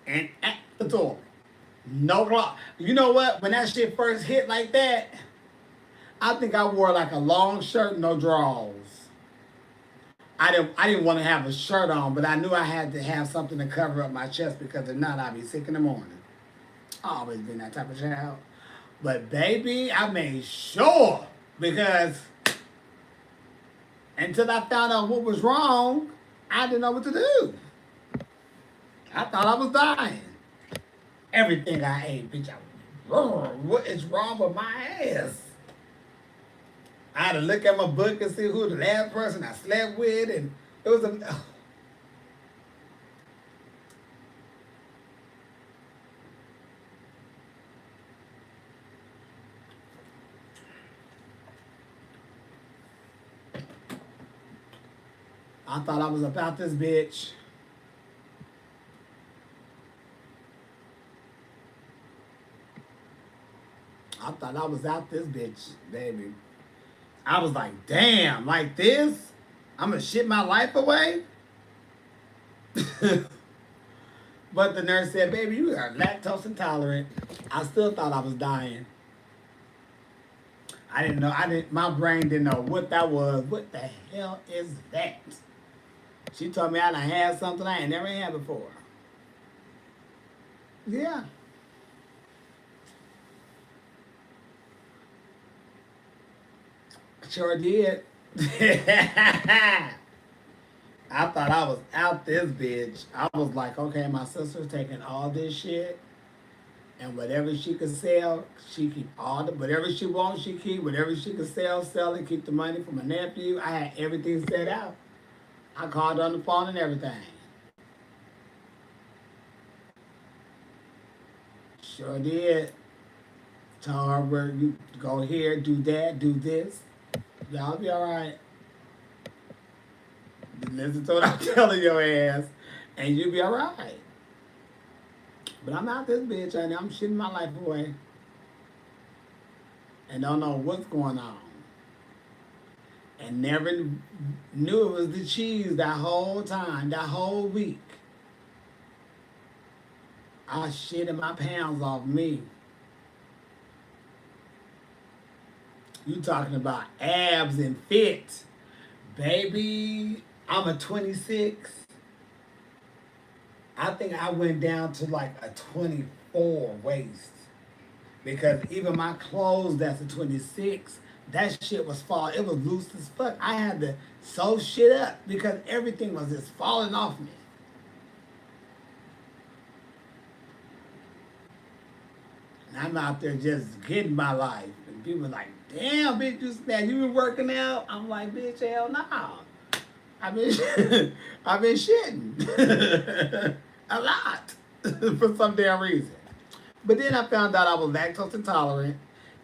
and at the door. No clock. You know what? When that shit first hit like that, I think I wore like a long shirt, no drawers. I didn't want to have a shirt on, but I knew I had to have something to cover up my chest because if not, I'd be sick in the morning. I always been that type of child. But baby, I made sure because until I found out what was wrong, I didn't know what to do. I thought I was dying. Everything I ate, bitch, what is wrong with my ass? I had to look at my book and see who the last person I slept with, and it was a. I thought I was about this bitch. I thought I was out this bitch, baby. I was like, damn, like this? I'm gonna shit my life away? But the nurse said, baby, you are lactose intolerant. I still thought I was dying. I didn't know, my brain didn't know what that was. What the hell is that? She told me I done had something I ain't never had before. Yeah. Sure did. I thought I was out this bitch. I was like, okay, my sister's taking all this shit, and whatever she could sell, she keep all the whatever she wants, she keep whatever she could sell it, keep the money for my nephew. I had everything set out. I called her on the phone and everything. Sure did. Told her where you go here, do that, do this. Y'all be alright. Listen to what I'm telling your ass, and you'll be alright. But I'm out this bitch, honey. I'm shitting my life away. And don't know what's going on. And never knew it was the cheese that whole time, that whole week. I shitted my pounds off me. You talking about abs and fit. Baby, I'm a 26. I think I went down to like a 24 waist. Because even my clothes that's a 26, that shit was falling. It was loose as fuck. I had to sew shit up because everything was just falling off me. And I'm out there just getting my life. And people like, damn, bitch, you been working out? I'm like, bitch, hell no. I've been, I've been shitting. A lot. For some damn reason. But then I found out I was lactose intolerant.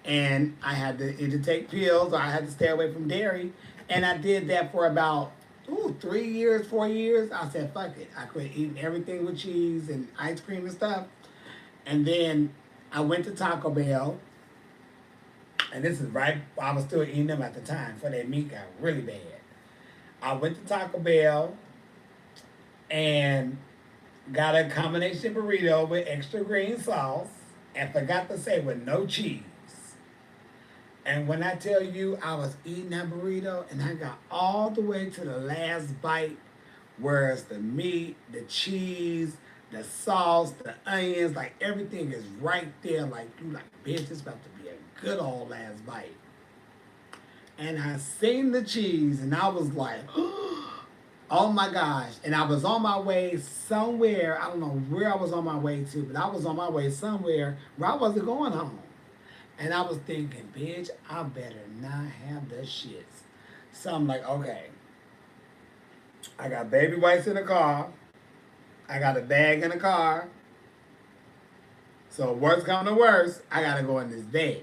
And I had to either take pills or I had to stay away from dairy. And I did that for about 3 years, 4 years. I said, fuck it. I quit eating everything with cheese and ice cream and stuff. And then I went to Taco Bell. And this is right, I was still eating them at the time, so that meat got really bad. I went to Taco Bell and got a combination burrito with extra green sauce and forgot to say with no cheese. And when I tell you I was eating that burrito and I got all the way to the last bite, where it's the meat, the cheese, the sauce, the onions, like everything is right there. Like you like, bitch, it's about to be a good old last bite. And I seen the cheese and I was like, oh my gosh. And I was on my way somewhere. I don't know where I was on my way to, but I was on my way somewhere where I wasn't going home. And I was thinking, bitch, I better not have the shits. So I'm like, okay. I got baby wipes in the car. I got a bag in the car. So worst come to worst, I gotta go in this bed.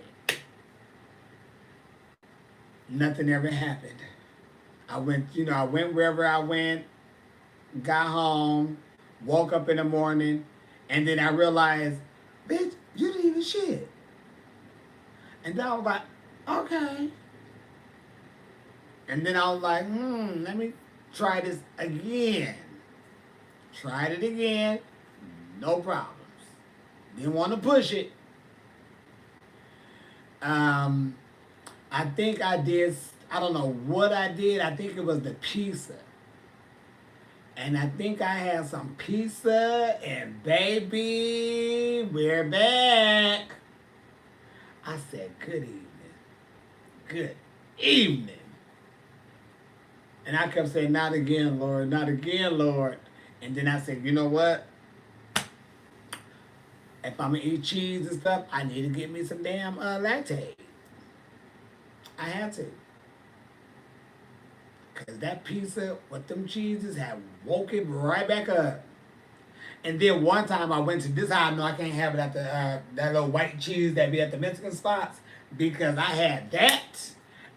Nothing ever happened. I went wherever I went, got home, woke up in the morning, and then I realized, bitch, you didn't even shit. And then I was like, okay. And then I was like, let me try this again. Tried it again, no problems. Didn't want to push it. I think I did, I don't know what I did. I think it was the pizza. And I think I had some pizza, and baby, we're back. I said, good evening. Good evening. And I kept saying, not again, Lord, not again, Lord. And then I said, you know what? If I'm gonna eat cheese and stuff, I need to get me some damn Lactaid. I had to. Cause that pizza with them cheeses had woke it right back up. And then one time I went to this how I know I can't have it at the that little white cheese that be at the Mexican spots because I had that,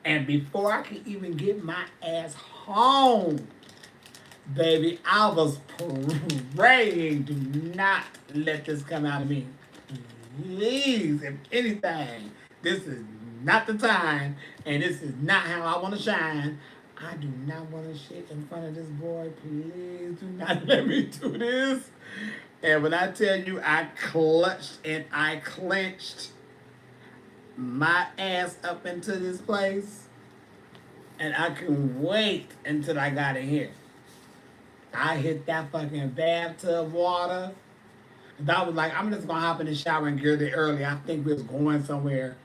and before I could even get my ass home, baby, I was praying, do not let this come out of me. Please, if anything, this is not the time, and this is not how I want to shine. I do not want to shit in front of this boy. Please do not let me do this. And when I tell you I clutched and I clenched my ass up into this place, and I couldn't wait until I got in here. I hit that fucking bathtub water. And I was like, I'm just gonna hop in the shower and get it early. I think we was going somewhere.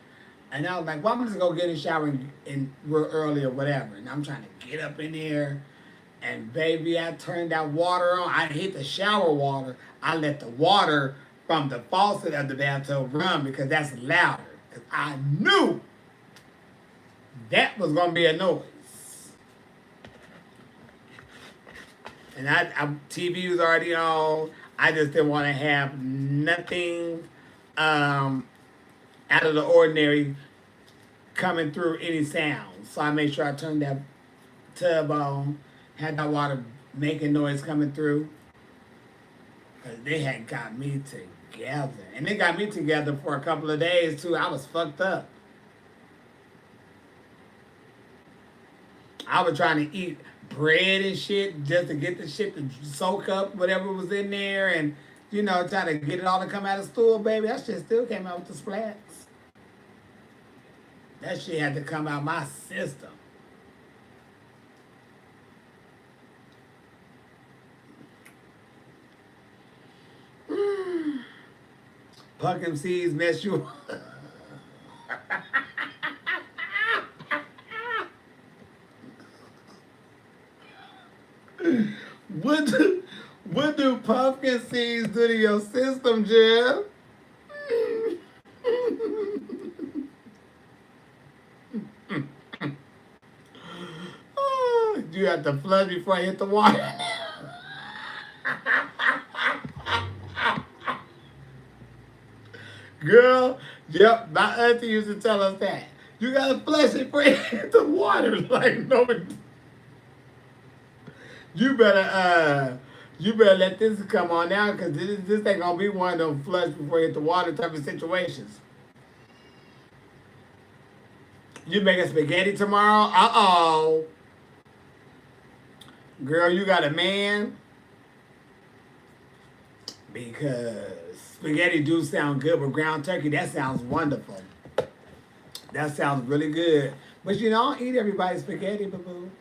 And I was like, well, I'm just gonna get in the shower and real early or whatever. And I'm trying to get up in there. And baby, I turned that water on. I hit the shower water. I let the water from the faucet of the bathtub run because that's louder. Because I knew that was gonna be a noise. And TV was already on. I just didn't want to have nothing out of the ordinary coming through any sound. So I made sure I turned that tub on, had that water making noise coming through. Cause they had got me together. And they got me together for a couple of days too. I was fucked up. I was trying to eat bread and shit just to get the shit to soak up whatever was in there and, you know, try to get it all to come out of the stool, baby. That shit still came out with the splats. That shit had to come out my system. Pumpkin seeds mess you up. What do pumpkin seeds do to your system, Jeff? You have to flush before I hit the water. Girl, yep, my auntie used to tell us that. You gotta flush it before you hit the water. Like, no, you better let this come on now, because this ain't gonna be one of them flush before you hit the water type of situations. You making spaghetti tomorrow? Uh-oh. Girl, you got a man? Because spaghetti do sound good with ground turkey. That sounds wonderful. That sounds really good. But you know, I don't eat everybody's spaghetti, boo-boo.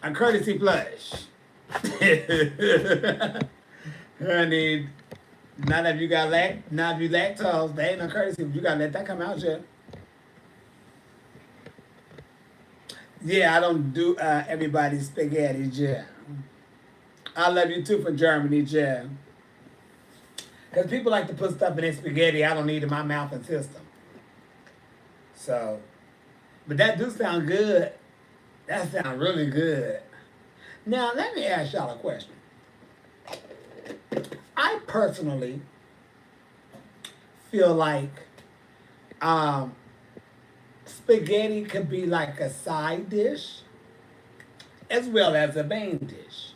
A courtesy flush. Honey, none of you lactose. They ain't no courtesy. You gotta let that come out, Jeff. Yeah, I don't do everybody's spaghetti, Jeff. I love you too from Germany, Jeff. Because people like to put stuff in their spaghetti I don't need in my mouth and system. So, but that do sound good. That sounds really good. Now, let me ask y'all a question. I personally feel like spaghetti could be like a side dish as well as a main dish.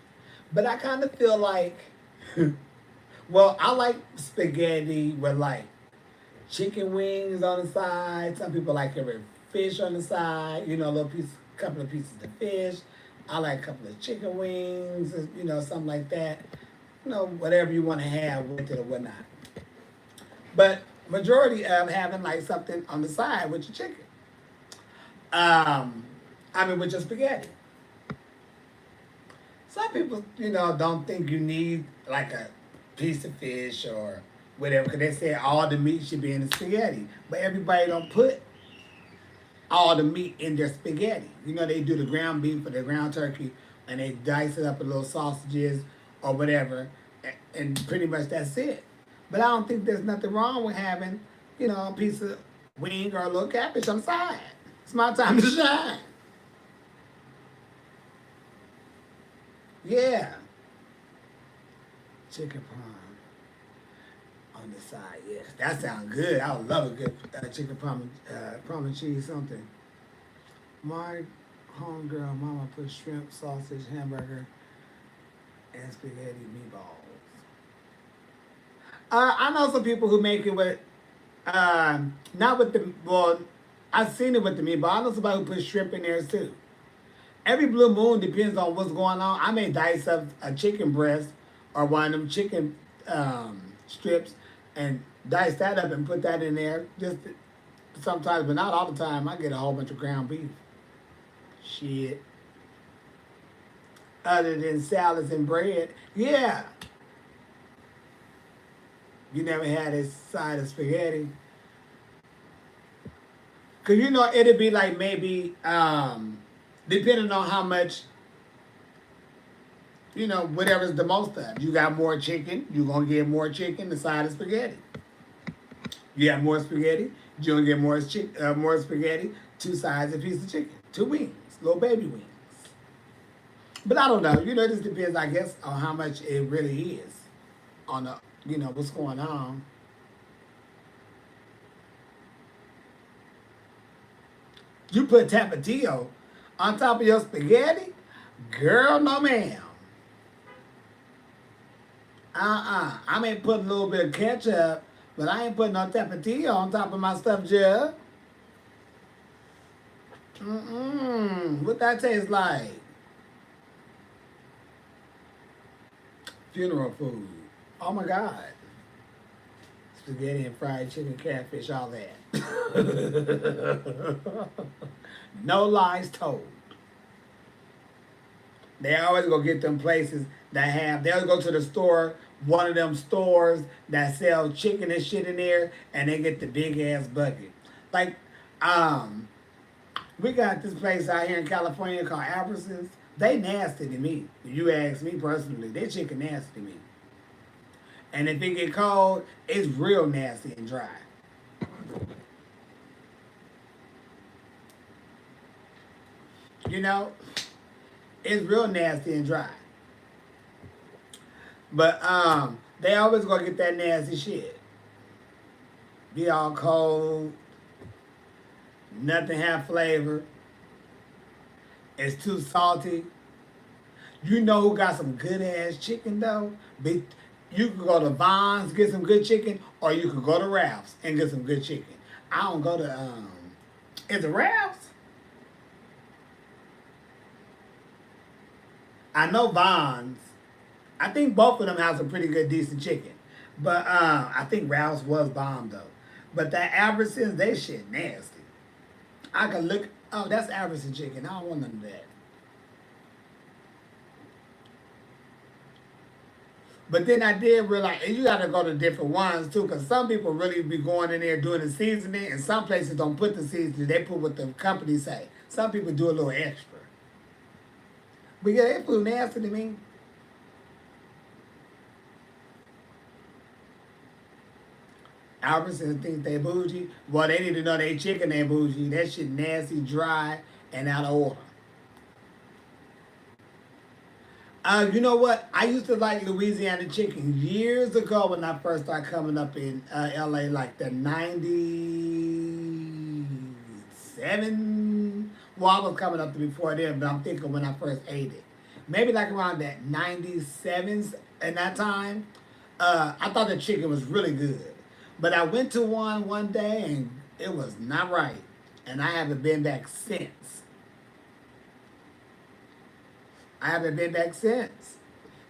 But I kind of feel like, well, I like spaghetti with like chicken wings on the side. Some people like it with fish on the side, you know, couple of pieces of fish. I like a couple of chicken wings, you know, something like that. You know, whatever you want to have with it or whatnot. But majority of having like something on the side with your chicken. With your spaghetti. Some people, you know, don't think you need like a piece of fish or whatever, because they said all the meat should be in the spaghetti. But everybody don't put all the meat in their spaghetti. You know, they do the ground beef or the ground turkey, and they dice it up in little sausages or whatever, and pretty much that's it. But I don't think there's nothing wrong with having, a piece of wing or a little cabbage on the side. It's my time to shine. Yeah. Chicken parm on the side, yes. That sounds good. I would love a good chicken parm and cheese something. My homegirl mama put shrimp, sausage, hamburger, and spaghetti meatballs. I know some people who make it with, not with the, well, I've seen it with the meatball. I know somebody who puts shrimp in there too. Every blue moon depends on what's going on. I may dice up a chicken breast or one of them chicken strips and dice that up and put that in there. Just sometimes, but not all the time. I get a whole bunch of ground beef. Shit. Other than salads and bread, yeah. You never had a side of spaghetti. Cause it'd be like maybe depending on how much, whatever's the most of. You got more chicken, you're gonna get more chicken, the side of spaghetti. You have more spaghetti, you're gonna get more spaghetti, two sides, a piece of chicken, two wings, little baby wings. But I don't know, it just depends, I guess, on how much it really is on the, what's going on. You put tapatio on top of your spaghetti? Girl, no ma'am. I may put a little bit of ketchup, but I ain't putting no tapatio on top of my stuffed jug. What that taste like? Funeral food. Oh my God. Spaghetti and fried chicken, catfish, all that. No lies told. They always go get them places they'll go to the store, one of them stores that sell chicken and shit in there, and they get the big ass bucket. Like, we got this place out here in California called Albertsons. They nasty to me. If you ask me personally, their chicken nasty to me. And if it get cold, it's real nasty and dry. It's real nasty and dry. But they always gonna get that nasty shit. Be all cold, nothing have flavor. It's too salty. You know who got some good ass chicken though? You could go to Vons, get some good chicken, or you could go to Ralph's and get some good chicken. I don't go to is it Ralph's? I know Vons. I think both of them have some pretty good, decent chicken. But I think Ralph's was bomb though. But that Albertsons, they shit nasty. I can look. Oh, that's Albertson chicken. I don't want none of that. But then I did realize you got to go to different ones too, because some people really be going in there doing the seasoning, and some places don't put the seasoning. They put what the company say. Some people do a little extra. But yeah, that food nasty to me. Albertsons think they bougie. Well, they need to know they chicken ain't bougie. That shit nasty, dry, and out of order. You know what? I used to like Louisiana chicken years ago when I first started coming up in LA, like the 97. Well, I was coming up to before then, but I'm thinking when I first ate it. Maybe like around that 97 in that time. I thought the chicken was really good. But I went to one day and it was not right. And I haven't been back since. I haven't been back since.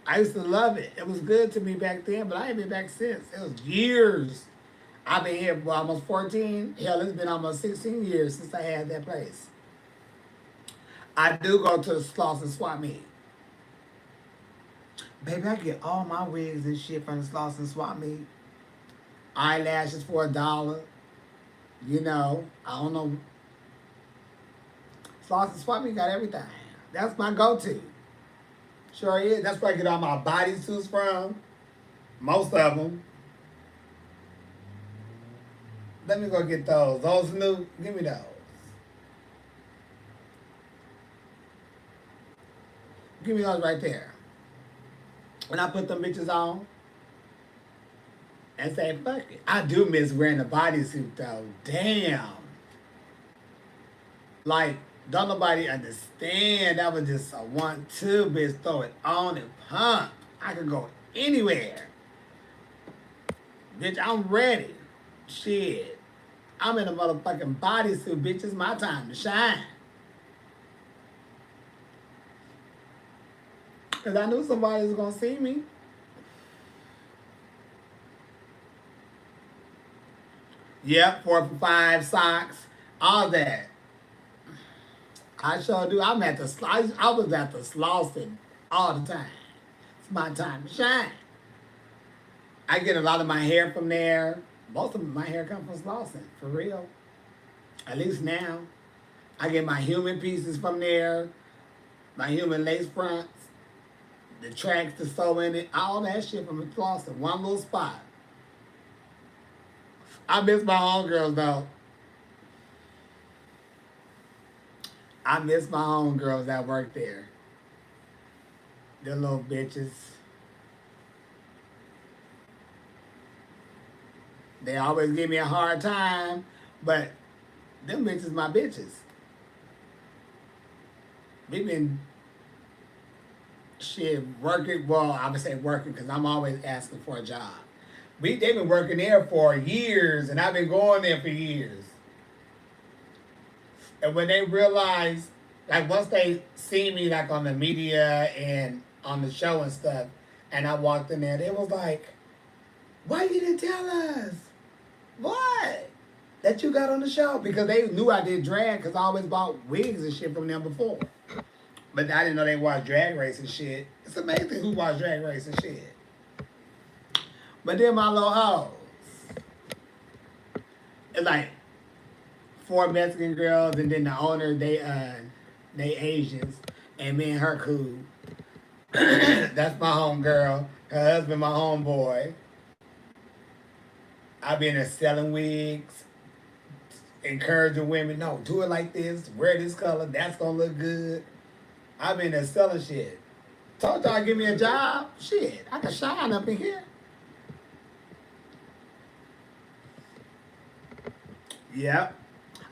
I used to love it. It was good to me back then, but I ain't been back since. It was years. I've been here for almost 14. Hell, it's been almost 16 years since I had that place. I do go to the Slauson Swap Meet. Baby, I get all my wigs and shit from the Slauson Swap Meet. Eyelashes for $1. You know, I don't know. Floss and Swap, you got everything. That's my go-to. Sure is. That's where I get all my bodysuits from. Most of them. Let me go get those. Those new. Give me those. Give me those right there. And I put them bitches on and say, fuck it. I do miss wearing the bodysuit though. Damn. Like, don't nobody understand. That was just a 1-2, bitch. Throw it on and pump. I could go anywhere. Bitch, I'm ready. Shit. I'm in a motherfucking bodysuit, bitch. It's my time to shine. Because I knew somebody was going to see me. Yep, 4 for 5 socks. All that. I sure do. I was at the Slauson all the time. It's my time to shine. I get a lot of my hair from there. Most of my hair comes from Slauson, for real. At least now. I get my human pieces from there. My human lace fronts. The tracks to sew in it. All that shit from Slauson. One little spot. I miss my homegirls though. I miss my homegirls that work there. The little bitches. They always give me a hard time, but them bitches my bitches. We been shit working. Well, I would say working because I'm always asking for a job. They've been working there for years, and I've been going there for years. And when they realize, like once they see me like on the media and on the show and stuff, and I walked in there, they was like, why you didn't tell us? What? That you got on the show? Because they knew I did drag because I always bought wigs and shit from them before. But I didn't know they watched Drag Race and shit. It's amazing who watched Drag Race and shit. But then my little hoes. It's like 4 Mexican girls and then the owner, they Asians. And me and her cool. That's my homegirl. Her husband, my homeboy. I been there selling wigs, encouraging women, no, do it like this, wear this color, that's gonna look good. I been there selling shit. Told y'all give me a job. Shit, I can shine up in here. Yep.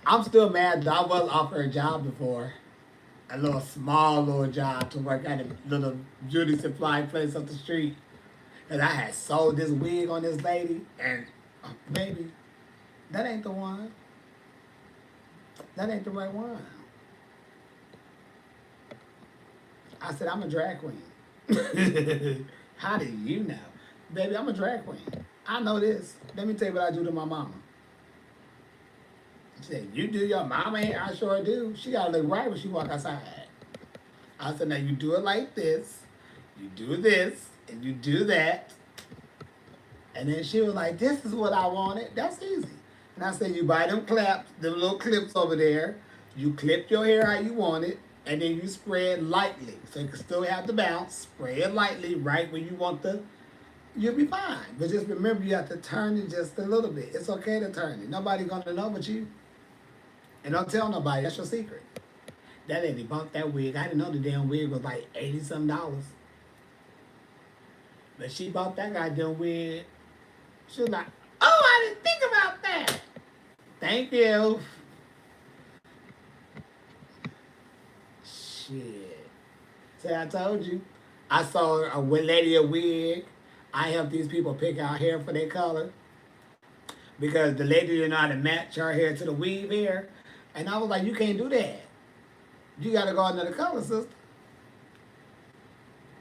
I'm still mad that I was offered a job before. A small little job to work at a little beauty supply place up the street. And I had sold this wig on this lady, and baby, that ain't the one. That ain't the right one. I said, I'm a drag queen. How do you know? Baby, I'm a drag queen. I know this. Let me tell you what I do to my mama. She said, you do your mama hair? I sure do. She got to look right when she walk outside. I said, now you do it like this. You do this, and you do that. And then she was like, this is what I wanted. That's easy. And I said, you buy them claps, them little clips over there. You clip your hair how you want it. And then you spray it lightly. So you can still have the bounce. Spray it lightly right where you want you'll be fine. But just remember, you have to turn it just a little bit. It's okay to turn it. Nobody's going to know but you. And don't tell nobody. That's your secret. That lady bought that wig. I didn't know the damn wig was like $80-some. But she bought that goddamn wig. She was like, oh, I didn't think about that. Thank you. Shit. See, I told you. I saw a lady a wig. I help these people pick out hair for their color. Because the lady didn't know how to match her hair to the weave hair. And I was like, you can't do that. You got to go another color, sister.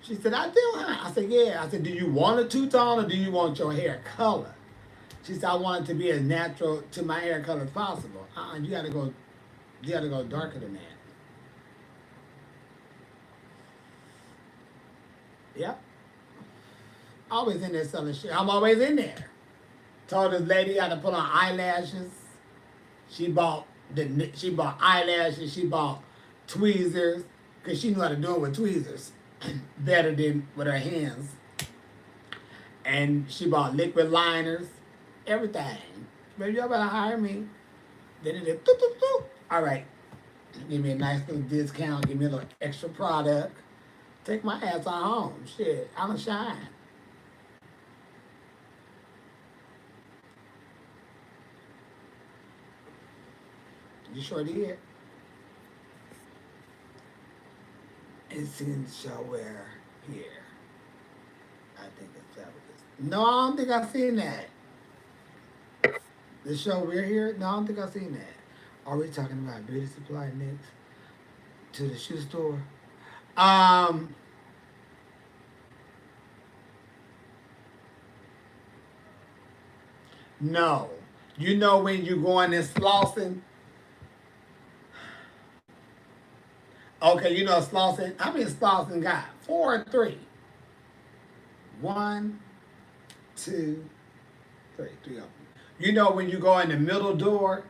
She said, I do, huh? I said, yeah. I said, do you want a two-tone or do you want your hair color? She said, I want it to be as natural to my hair color as possible. You got to go darker than that. Yep. Always in there selling shit. I'm always in there. Told this lady how to put on eyelashes. She bought eyelashes. She bought tweezers because she knew how to do it with tweezers better than with her hands. And she bought liquid liners, everything. Baby, y'all better hire me. Then it did, doop, doop, doop. All right, give me a nice little discount. Give me a little extra product. Take my ass on home. Shit, I'm a shine. You sure did. It's in Showware here. I think it's fabulous. No, I don't think I've seen that. The show we're here? No, I don't think I've seen that. Are we talking about beauty supply next? To the shoe store? No. You know when you going in Slauson? Okay, you know Slauson. How many Slauson got? 4 or 3? 1, 2, 3. 3 of them. You know when you go in the middle door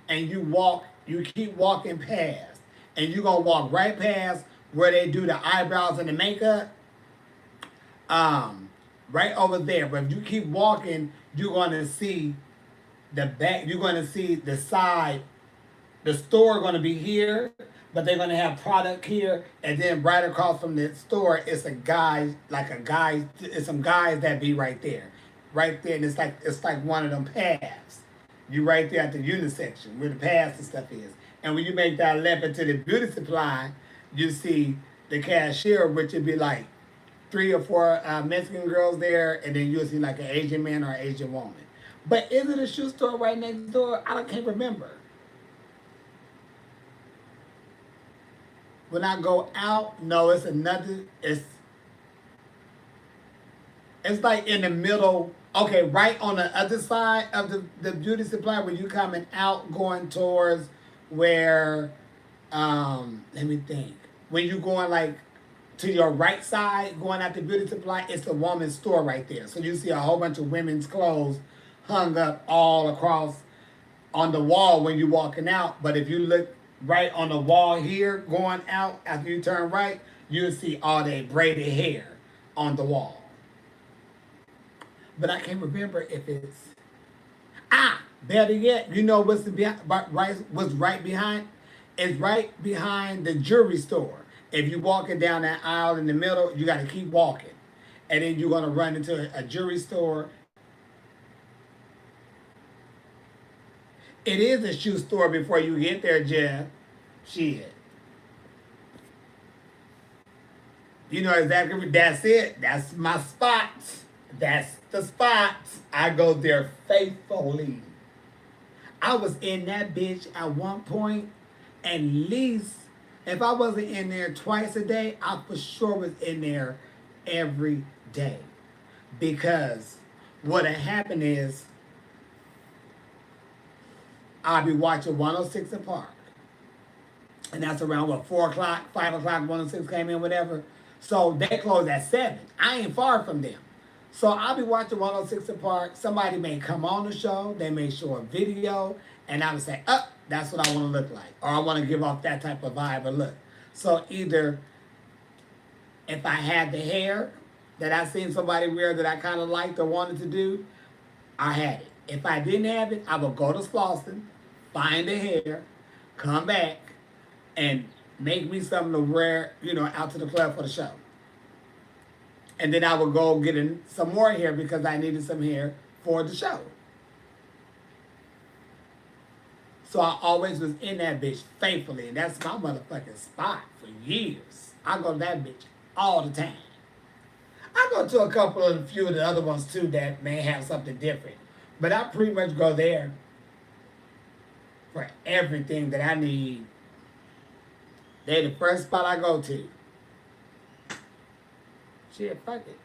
and you keep walking past, and you're gonna walk right past where they do the eyebrows and the makeup. Right over there. But if you keep walking, you're gonna see the back. You're gonna see the side. The store gonna be here, but they're gonna have product here, and then right across from the store, it's some guys that be right there, and it's like one of them paths. You right there at the unisection where the paths and stuff is, and when you make that left into the beauty supply, you see the cashier, which would be like 3 or 4 Mexican girls there, and then you'll see like an Asian man or an Asian woman. But is it a shoe store right next door? Can't remember. When I go out, no, it's another. It's like in the middle. Okay, right on the other side of the beauty supply, when you coming out, going towards where. Let me think. When you going like to your right side, going out the beauty supply, it's the woman's store right there. So you see a whole bunch of women's clothes hung up all across on the wall when you're walking out. But if you look right on the wall here, going out, after you turn right, you'll see all that braided hair on the wall. But I can't remember if it's... better yet, you know what's right behind? It's right behind the jewelry store. If you're walking down that aisle in the middle, you got to keep walking. And then you're going to run into a jewelry store. It is a shoe store before you get there, Jeff. Shit. You know exactly. That's it. That's my spot. That's the spot. I go there faithfully. I was in that bitch at one point, at least, if I wasn't in there twice a day, I for sure was in there every day. Because what had happened is, I'll be watching 106 in Park. And that's around, 4 o'clock, 5 o'clock, 106 came in, whatever. So they close at 7. I ain't far from them. So I'll be watching 106 in Park. Somebody may come on the show. They may show a video. And I would say, that's what I want to look like. Or I want to give off that type of vibe or look. So either if I had the hair that I seen somebody wear that I kind of liked or wanted to do, I had it. If I didn't have it, I would go to Slauson, find the hair, come back, and make me something to wear, out to the club for the show. And then I would go get some more hair because I needed some hair for the show. So I always was in that bitch faithfully, and that's my motherfucking spot for years. I go to that bitch all the time. I go to a few of the other ones too that may have something different. But I pretty much go there for everything that I need. They're the first spot I go to. Shit, fuck it.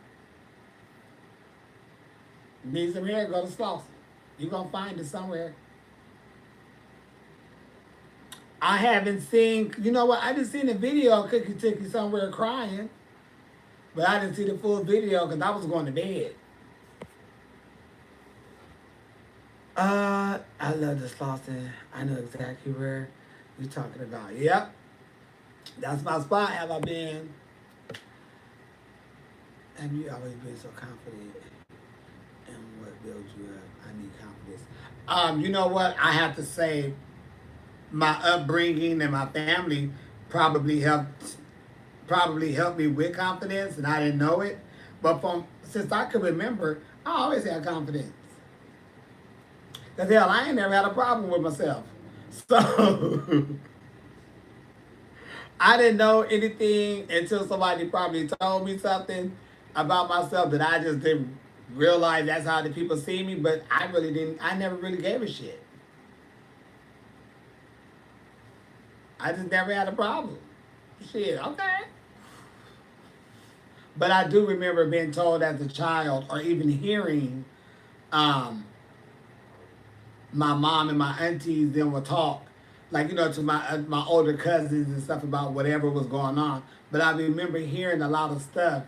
Need some hair, go to Slauson. You're going to find it somewhere. I haven't seen, you know what? I just seen a video of Cookie Tookie somewhere crying. But I didn't see the full video because I was going to bed. I love the Slauson. I know exactly where you're talking about. Yep, that's my spot. Have I been? Have you always been so confident in what builds you up? I need confidence. You know what? I have to say, my upbringing and my family probably helped me with confidence, and I didn't know it. But from since I could remember, I always had confidence. Cause hell, I ain't never had a problem with myself. So I didn't know anything until somebody probably told me something about myself that I just didn't realize that's how the people see me. But I really didn't. I never really gave a shit. I just never had a problem. Shit, okay. But I do remember being told as a child, or even hearing um, my mom and my aunties then would talk, like to my older cousins and stuff about whatever was going on. But I remember hearing a lot of stuff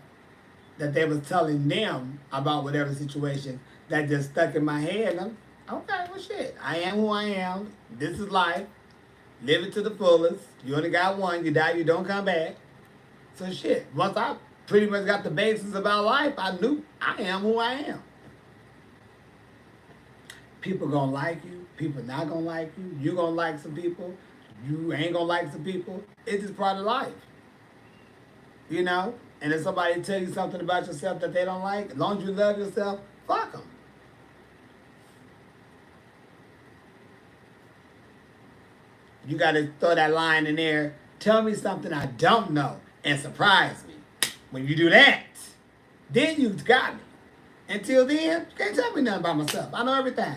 that they was telling them about whatever situation that just stuck in my head. And I'm okay. Well, shit. I am who I am. This is life. Live it to the fullest. You only got one. You die. You don't come back. So shit. Once I pretty much got the basics about life, I knew I am who I am. People gonna like you. People not gonna like you. You gonna like some people. You ain't gonna like some people. It's just part of life. You know? And if somebody tell you something about yourself that they don't like, as long as you love yourself, fuck them. You gotta throw that line in there. Tell me something I don't know and surprise me. When you do that, then you got me. Until then, you can't tell me nothing about myself. I know everything.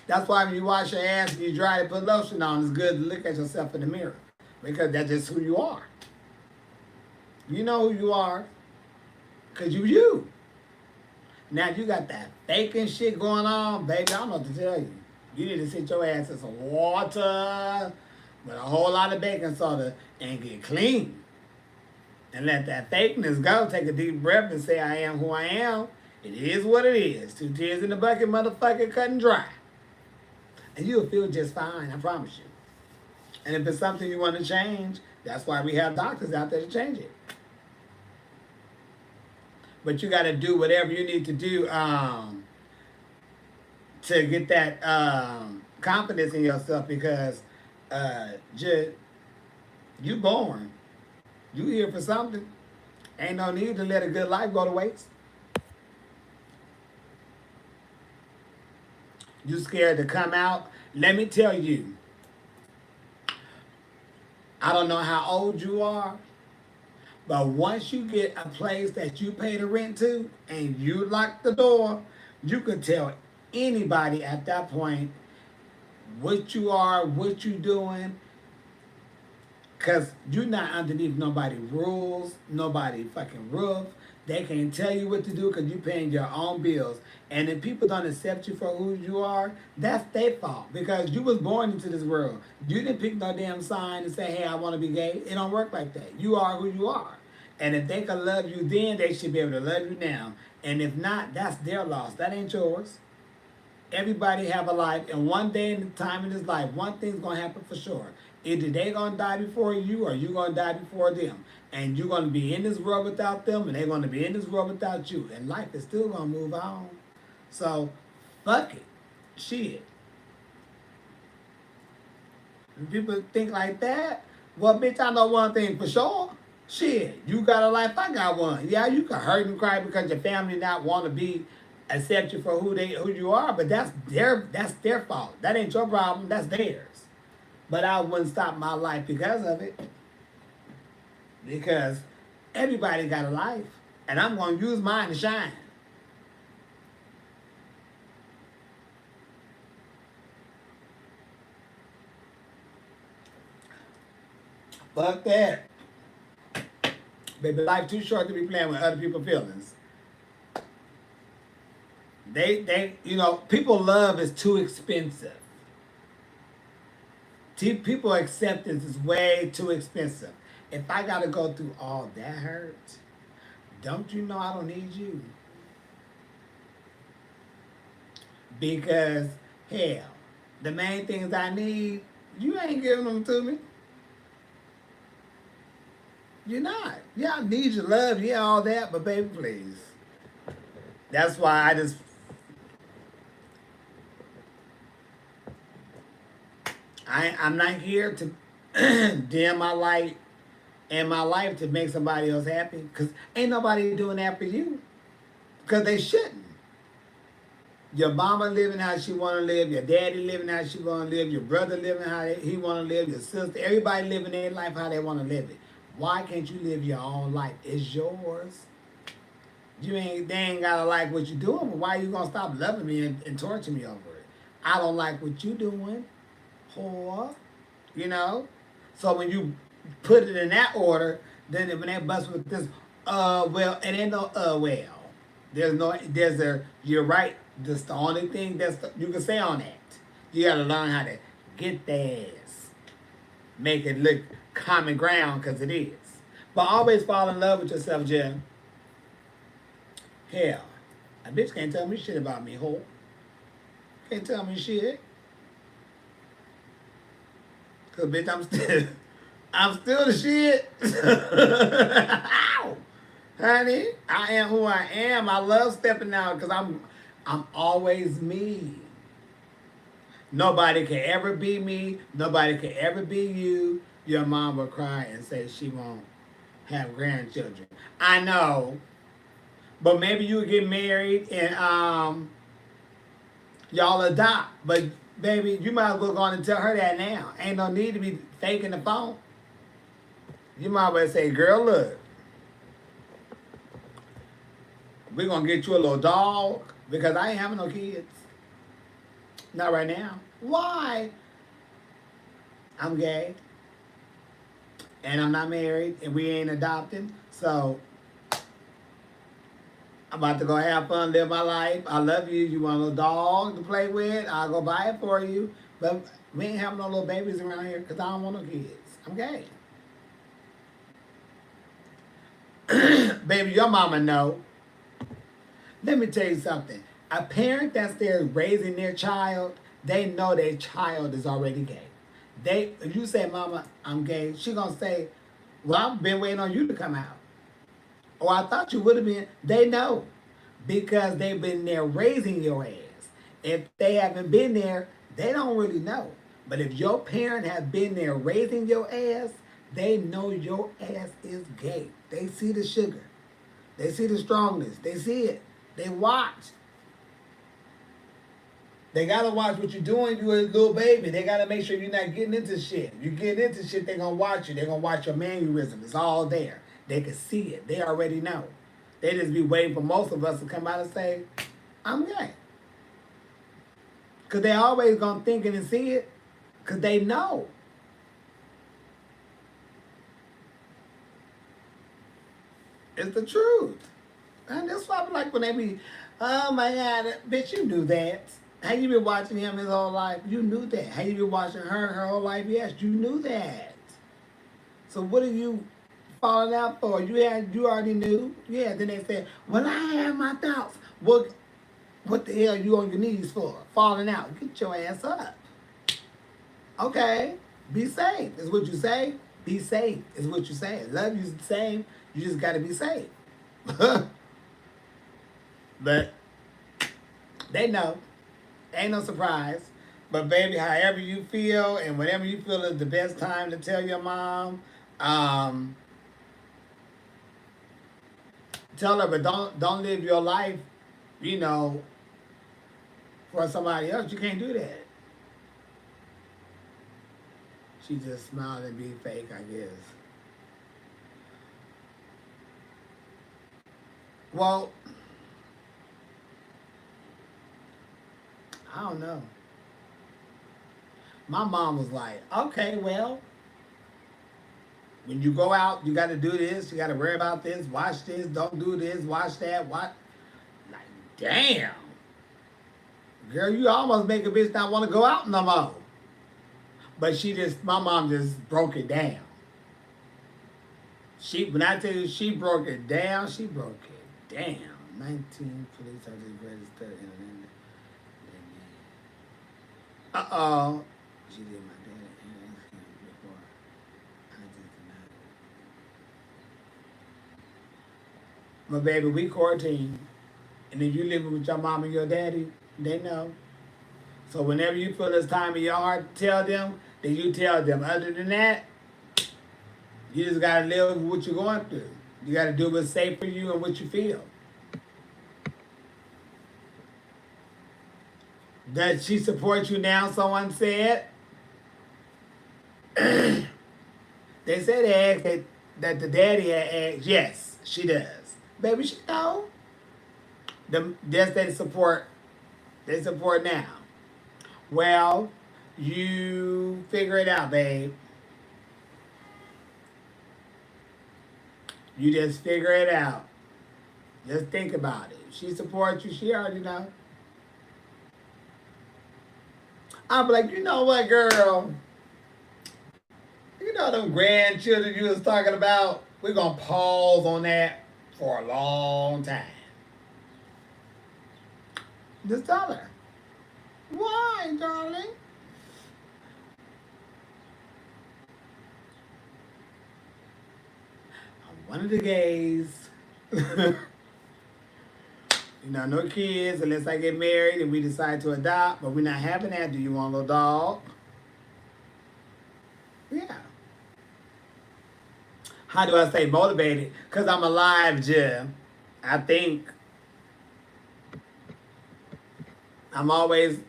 That's why when you wash your ass and you dry to put lotion on, it's good to look at yourself in the mirror. Because that's just who you are. You know who you are. Because you. Now you got that faking shit going on, baby. I don't know what to tell you. You need to sit your ass in some water with a whole lot of baking soda and get clean. And let that fakeness go. Take a deep breath and say, I am who I am. It is what it is. 2 tears in the bucket, motherfucker, cut and dry. And you'll feel just fine, I promise you. And if it's something you want to change, that's why we have doctors out there to change it. But you got to do whatever you need to do to get that confidence in yourself, because just, you born. You here for something. Ain't no need to let a good life go to waste. You scared to come out. Let me tell you, I don't know how old you are, but once you get a place that you pay the rent to and you lock the door, you can tell anybody at that point what you are, what you doing, because you're not underneath nobody's rules, nobody fucking roof. They can't tell you what to do because you're paying your own bills. And if people don't accept you for who you are, that's their fault. Because you was born into this world. You didn't pick no damn sign and say, hey, I want to be gay. It don't work like that. You are who you are. And if they can love you then, they should be able to love you now. And if not, that's their loss. That ain't yours. Everybody have a life. And one day in the time in this life, one thing's going to happen for sure. Either they going to die before you or you going to die before them. And you're going to be in this world without them, and they're going to be in this world without you. And life is still going to move on. So, fuck it. Shit. When people think like that, well, bitch, I know one thing for sure. Shit, you got a life, I got one. Yeah, you can hurt and cry because your family not want to be accept you for who you are, but that's their fault. That ain't your problem. That's theirs. But I wouldn't stop my life because of it. Because everybody got a life. And I'm going to use mine to shine. Fuck that. Baby, life too short to be playing with other people's feelings. People love is too expensive. People acceptance is way too expensive. If I gotta go through all that hurt, don't you know I don't need you? Because, hell, the main things I need, you ain't giving them to me. You're not. Yeah, I need your love, yeah, all that, but baby, please. That's why I'm not here to dim my light and my life to make somebody else happy. Because ain't nobody doing that for you. Because they shouldn't. Your mama living how she want to live. Your daddy living how she want to live. Your brother living how he want to live. Your sister. Everybody living their life how they want to live it. Why can't you live your own life? It's yours. They ain't gotta like what you're doing, but why you gonna stop loving me and torturing me over it? I don't like what you doing, whore. You know? So when you put it in that order, then when they bust with this, well, it ain't no, well. You're right. That's the only thing you can say on that. You gotta learn how to get the ass. Make it look common ground, because it is. But always fall in love with yourself, Jen. Hell, a bitch can't tell me shit about me, whore. Can't tell me shit. Cause bitch, I'm still the shit. Ow. Honey, I am who I am. I love stepping out because I'm always me. Nobody can ever be me. Nobody can ever be you. Your mom will cry and say she won't have grandchildren. I know. But maybe you would get married and y'all adopt. But baby, you might as well go on and tell her that now. Ain't no need to be faking the phone. You might as well say, girl, look, we're going to get you a little dog because I ain't having no kids. Not right now. Why? I'm gay. And I'm not married. And we ain't adopting. So I'm about to go have fun, live my life. I love you. You want a little dog to play with? I'll go buy it for you. But we ain't having no little babies around here because I don't want no kids. I'm gay. Baby, your mama know. Let me tell you something. A parent that's there raising their child, they know their child is already gay. If you say, Mama, I'm gay, she gonna say, well, I've been waiting on you to come out. Or I thought you would have been. They know. Because they've been there raising your ass. If they haven't been there, they don't really know. But if your parent has been there raising your ass, they know your ass is gay. They see the sugar. They see the strongness. They see it. They watch. They gotta watch what you're doing. You're a little baby. They gotta make sure you're not getting into shit. If you get into shit, they're gonna watch you. They're gonna watch your mannerism. It's all there. They can see it. They already know. They just be waiting for most of us to come out and say, I'm gay. Because they always gonna think it and see it. Because they know. It's the truth. And that's why I'm like when they be, oh my God, bitch, you knew that. How you been watching him his whole life? You knew that. How you been watching her whole life? Yes, you knew that. So what are you falling out for? You already knew? Yeah, then they said, well, I have my thoughts. What the hell are you on your knees for? Falling out. Get your ass up. Okay. Be safe is what you say. Be safe is what you say. Love you's the same. You just got to be safe. But they know. Ain't no surprise. But baby, however you feel and whenever you feel is the best time to tell your mom, tell her, but don't live your life, for somebody else. You can't do that. She just smiled and be fake, I guess. Well, I don't know. My mom was like, okay, well, when you go out, you got to do this. You got to worry about this. Watch this. Don't do this. Watch that. What? Like, damn. Girl, you almost make a bitch not want to go out no more. But my mom just broke it down. When I tell you she broke it down, she broke it down. 19 police are the greatest third in the Uh-oh. She did my dad and asked him before. I just denied it. My baby, we 14. And if you living with your mom and your daddy, they know. So whenever you feel it's time in your heart to tell them, then you tell them. Other than that, you just gotta live with what you're going through. You gotta do what's safe for you and what you feel. Does she support you now? Someone said. They said they asked that the daddy had asked. Yes, she does. Baby, she know. Yes, they support. They support now. Well, you figure it out, babe. You just figure it out. Just think about it. If she supports you, she already know. I'm like, you know what, girl? You know them grandchildren you was talking about? We're gonna pause on that for a long time. Just tell her. Why, darling? I'm one of the gays. You know, no kids unless I get married and we decide to adopt, but we're not having that. Do you want a little dog? Yeah. How do I stay motivated? Because I'm alive, Jim. I think I'm always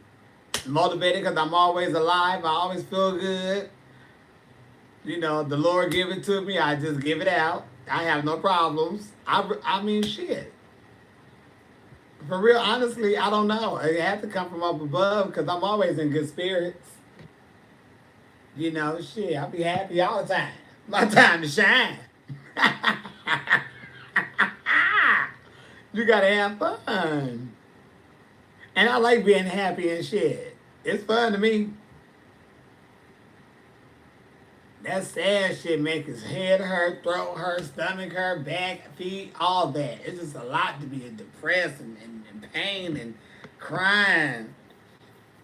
motivated because I'm always alive. I always feel good. You know, the Lord give it to me. I just give it out. I have no problems. I mean, shit. For real, honestly, I don't know. It had to come from up above because I'm always in good spirits. You know, shit, I'll be happy all the time. My time to shine. You gotta have fun. And I like being happy and shit. It's fun to me. That sad shit make his head hurt, throat hurt, stomach hurt, back, feet, all that. It's just a lot to be depressed and pain and crying.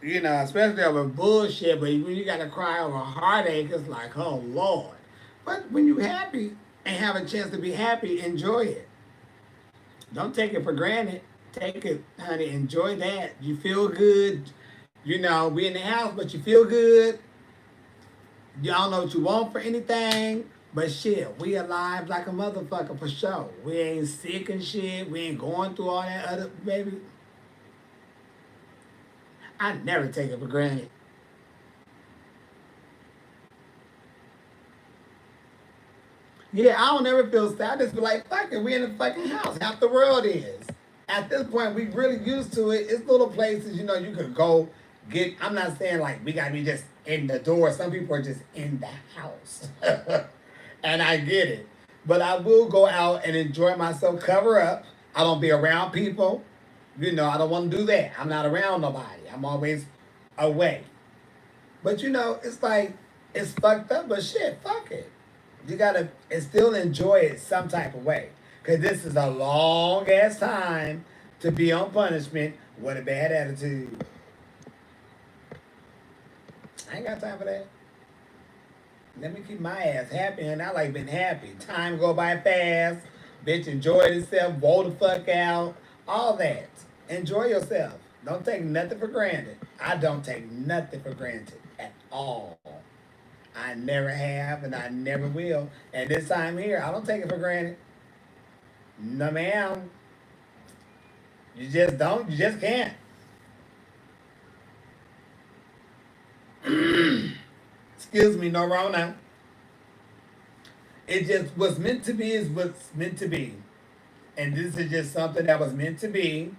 You know, especially over bullshit, but when you gotta cry over a heartache, it's like, oh Lord. But when you're happy and have a chance to be happy, enjoy it. Don't take it for granted. Take it, honey, enjoy that. You feel good. You know, be in the house, but you feel good. You don't know what you want for anything, but shit, we alive like a motherfucker for sure. We ain't sick and shit. We ain't going through all that other, baby. I never take it for granted. Yeah, I don't ever feel sad. I just be like, fuck it, we in the fucking house. Half the world is. At this point, we really used to it. It's little places, you know, you could go get. I'm not saying like we gotta be just in the door. Some people are just in the house. And I get it. But I will go out and enjoy myself, cover up. I don't be around people. You know, I don't want to do that. I'm not around nobody. I'm always away. But you know, it's like, it's fucked up, but shit, fuck it. You gotta and still enjoy it some type of way. Because this is a long ass time to be on punishment with a bad attitude. I ain't got time for that. Let me keep my ass happy, and I like being happy. Time go by fast. Bitch, enjoy yourself. Roll the fuck out. All that. Enjoy yourself. Don't take nothing for granted. I don't take nothing for granted at all. I never have, and I never will. And this time here, I don't take it for granted. No, ma'am. You just don't. You just can't. Excuse me, no wrong now. It just what's meant to be is what's meant to be. And this is just something that was meant to be.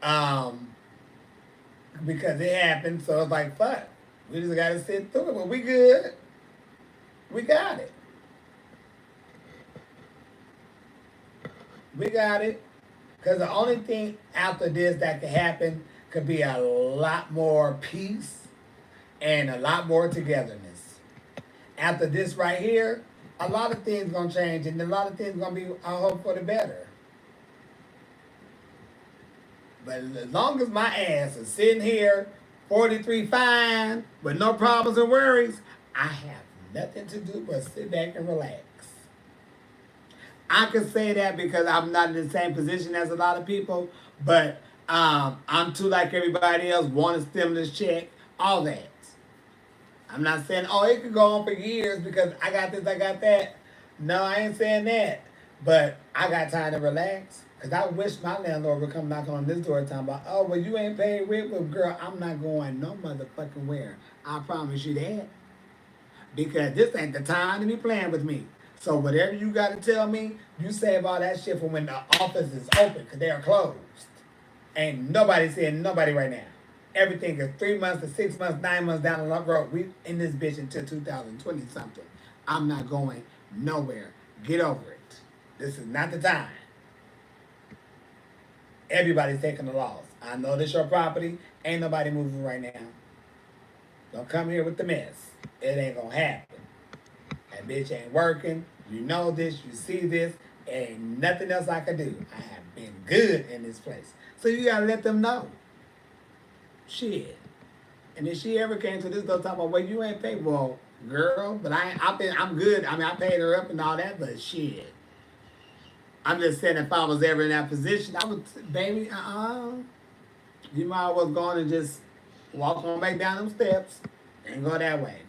Um, because it happened, so it's like fuck. We just gotta sit through it. But we good. We got it. We got it. Because the only thing after this that could happen could be a lot more peace and a lot more togetherness. After this right here, a lot of things gonna change and a lot of things gonna be, I hope, for the better. But as long as my ass is sitting here 43 fine, with no problems and worries, I have nothing to do but sit back and relax. I can say that because I'm not in the same position as a lot of people, but I'm too like everybody else, want a stimulus check, all that. I'm not saying, oh, it could go on for years because I got this, I got that. No, I ain't saying that. But I got time to relax. Because I wish my landlord would come knock on this door talking about, oh, well, you ain't paid rent. Well, girl, I'm not going no motherfucking where. I promise you that. Because this ain't the time to be playing with me. So whatever you got to tell me, you save all that shit for when the office is open because they are closed. Ain't nobody saying nobody right now. Everything is 3 months to 6 months, 9 months down the road. We in this bitch until 2020 something. I'm not going nowhere. Get over it. This is not the time. Everybody's taking the loss. I know this your property. Ain't nobody moving right now. Don't come here with the mess. It ain't gonna happen. That bitch ain't working. You know this. You see this. Ain't nothing else I can do. I have been good in this place. So you gotta let them know. Shit. And if she ever came to this door talking about, well, you ain't paid, well, girl, but I'm good. I mean, I paid her up and all that, but shit. I'm just saying if I was ever in that position, I would, baby, you might as well go on and just walk on back down them steps and go that way.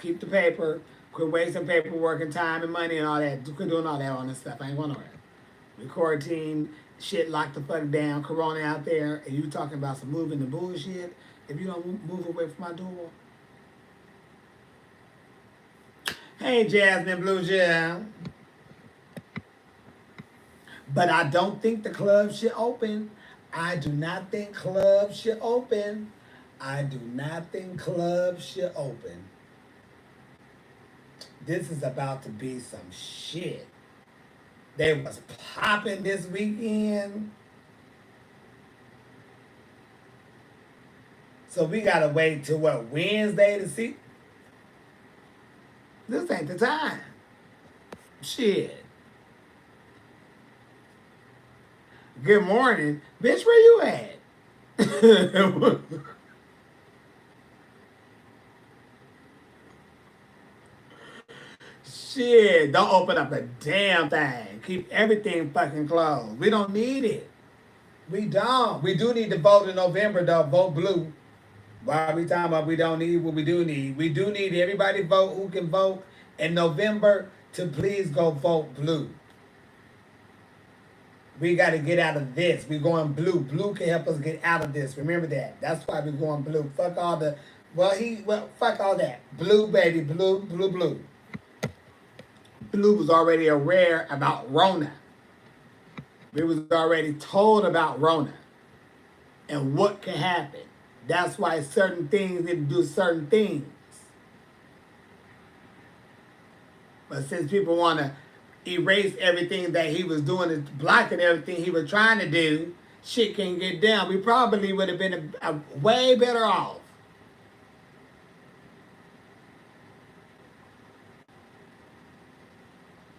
Keep the paper, quit wasting paperwork and time and money and all that. Quit doing all that on this stuff. I ain't going nowhere. We quarantine, shit locked the fuck down, corona out there, and you talking about some moving the bullshit. If you don't move away from my door. Hey, Jasmine Blue Gel. But I don't think the club should open. I do not think clubs should open. I do not think clubs should open. This is about to be some shit. They was popping this weekend. So we gotta wait till what, Wednesday to see? This ain't the time. Shit. Good morning. Bitch, where you at? Shit, don't open up a damn thing. Keep everything fucking closed. We don't need it. We don't. We do need to vote in November, though. Vote blue. Why are we talking about we don't need what we do need? We do need everybody vote who can vote in November to please go vote blue. We got to get out of this. We're going blue. Blue can help us get out of this. Remember that. That's why we're going blue. Fuck all the, fuck all that. Blue, baby. Blue, blue, blue. Blue was already aware about Rona. We was already told about Rona and what can happen. That's why certain things need to do certain things. But since people want to erase everything that he was doing and blocking everything he was trying to do, shit can't get down. We probably would have been a way better off.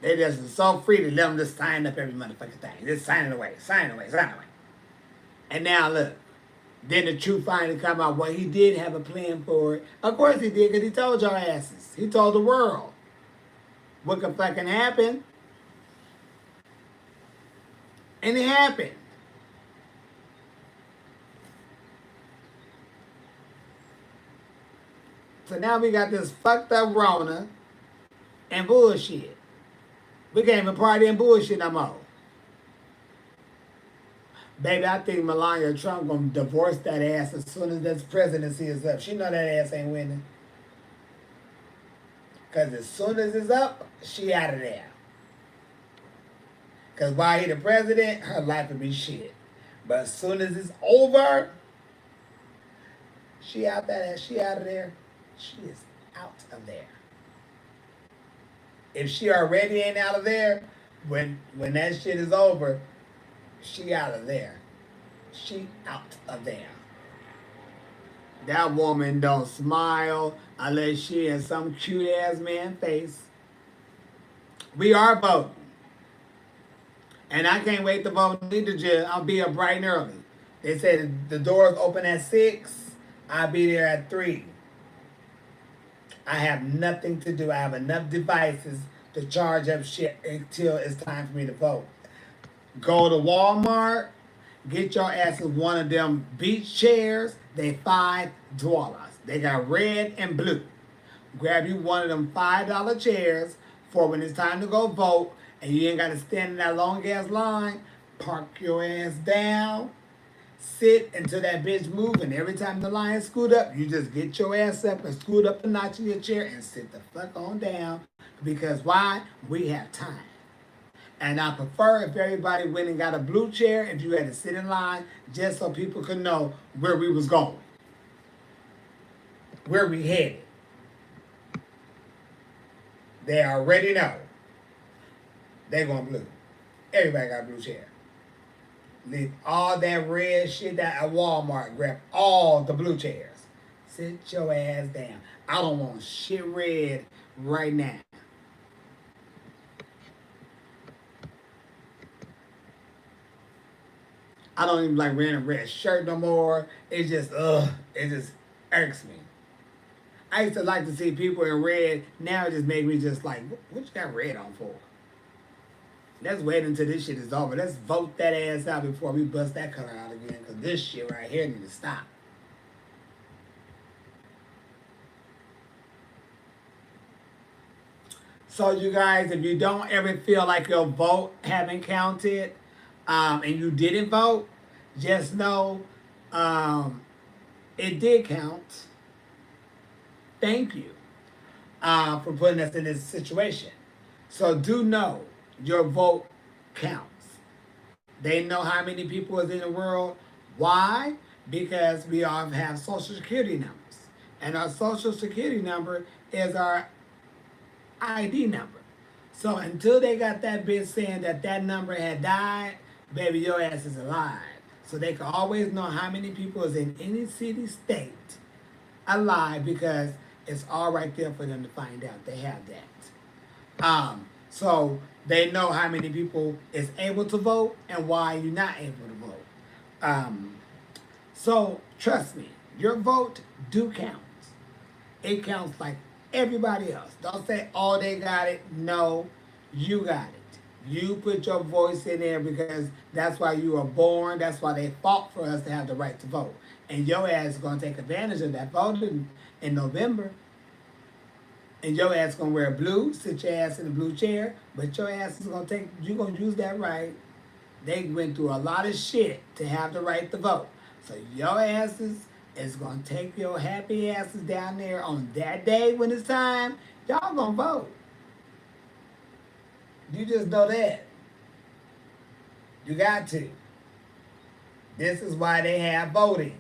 They just so free to let them just sign up every motherfucking thing. Just sign it away, sign it away, sign it away. And now look, then the truth finally come out. Well, he did have a plan for it. Of course he did, because he told y'all asses. He told the world what could fucking happen. And it happened. So now we got this fucked up Rona and bullshit. We can't even party and bullshit no more. Baby, I think Melania Trump gonna divorce that ass as soon as this presidency is up. She know that ass ain't winning. Because as soon as it's up, she out of there. Because while he the president, her life would be shit. But as soon as it's over, she out that ass. She out of there. She is out of there. If she already ain't out of there, when that shit is over, she out of there. She out of there. That woman don't smile unless she in some cute ass man face. We are voting. And I can't wait to vote either, Jill. I'll be up bright and early. They said the doors open at 6. I'll be there at 3. I have nothing to do. I have enough devices to charge up shit until it's time for me to vote. Go to Walmart, get your asses one of them beach chairs. They $5. They got red and blue. Grab you one of them $5 chairs for when it's time to go vote and you ain't got to stand in that long ass line. Park your ass down. Sit until that bitch move, and every time the line scoot up, you just get your ass up and scoot up a notch in your chair and sit the fuck on down. Because why? We have time. And I prefer if everybody went and got a blue chair, if you had to sit in line, just so people could know where we was going, where we headed. They already know. They going blue. Everybody got a blue chair. Leave all that red shit at Walmart. Grab all the blue chairs. Sit your ass down. I don't want shit red right now. I don't even like wearing a red shirt no more. It just irks me. I used to like to see people in red. Now it just makes me just like, what you got red on for? Let's wait until this shit is over. Let's vote that ass out before we bust that color out again. Because this shit right here needs to stop. So you guys, if you don't ever feel like your vote haven't counted, and you didn't vote, just know it did count. Thank you for putting us in this situation. So do know your vote counts. They know how many people is in the world. Why? Because we all have social security numbers. And our social security number is our ID number. So until they got that bitch saying that that number had died, baby, your ass is alive. So they can always know how many people is in any city, state alive, because it's all right there for them to find out. They have that. So they know how many people is able to vote and why you're not able to vote. So trust me, your vote do count. It counts like everybody else. Don't say, oh, they got it. No, you got it. You put your voice in there because that's why you were born. That's why they fought for us to have the right to vote. And your ass is going to take advantage of that voting in November. And your ass is going to wear blue, sit your ass in the blue chair, but your ass is going to take, you're going to use that right. They went through a lot of shit to have the right to vote. So your asses is going to take your happy asses down there on that day when it's time. Y'all going to vote. You just know that. You got to. This is why they have voting.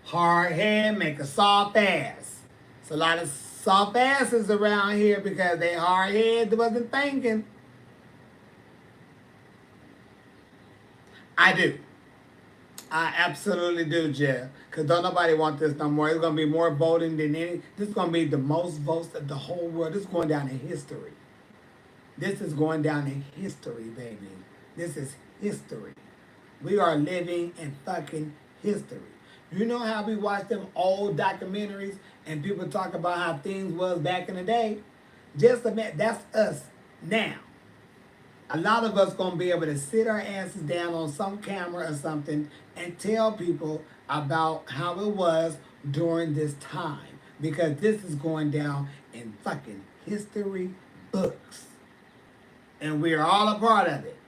Hard head make a soft ass. It's a lot of soft asses around here because they hard head wasn't thinking. I do. I absolutely do, Jeff. Because don't nobody want this no more. It's going to be more voting than any. This is going to be the most votes of the whole world. This is going down in history. This is going down in history, baby. This is history. We are living in fucking history. You know how we watch them old documentaries and people talk about how things was back in the day? Just admit, that's us now. A lot of us gonna be able to sit our asses down on some camera or something and tell people about how it was during this time. Because this is going down in fucking history books. And we are all a part of it.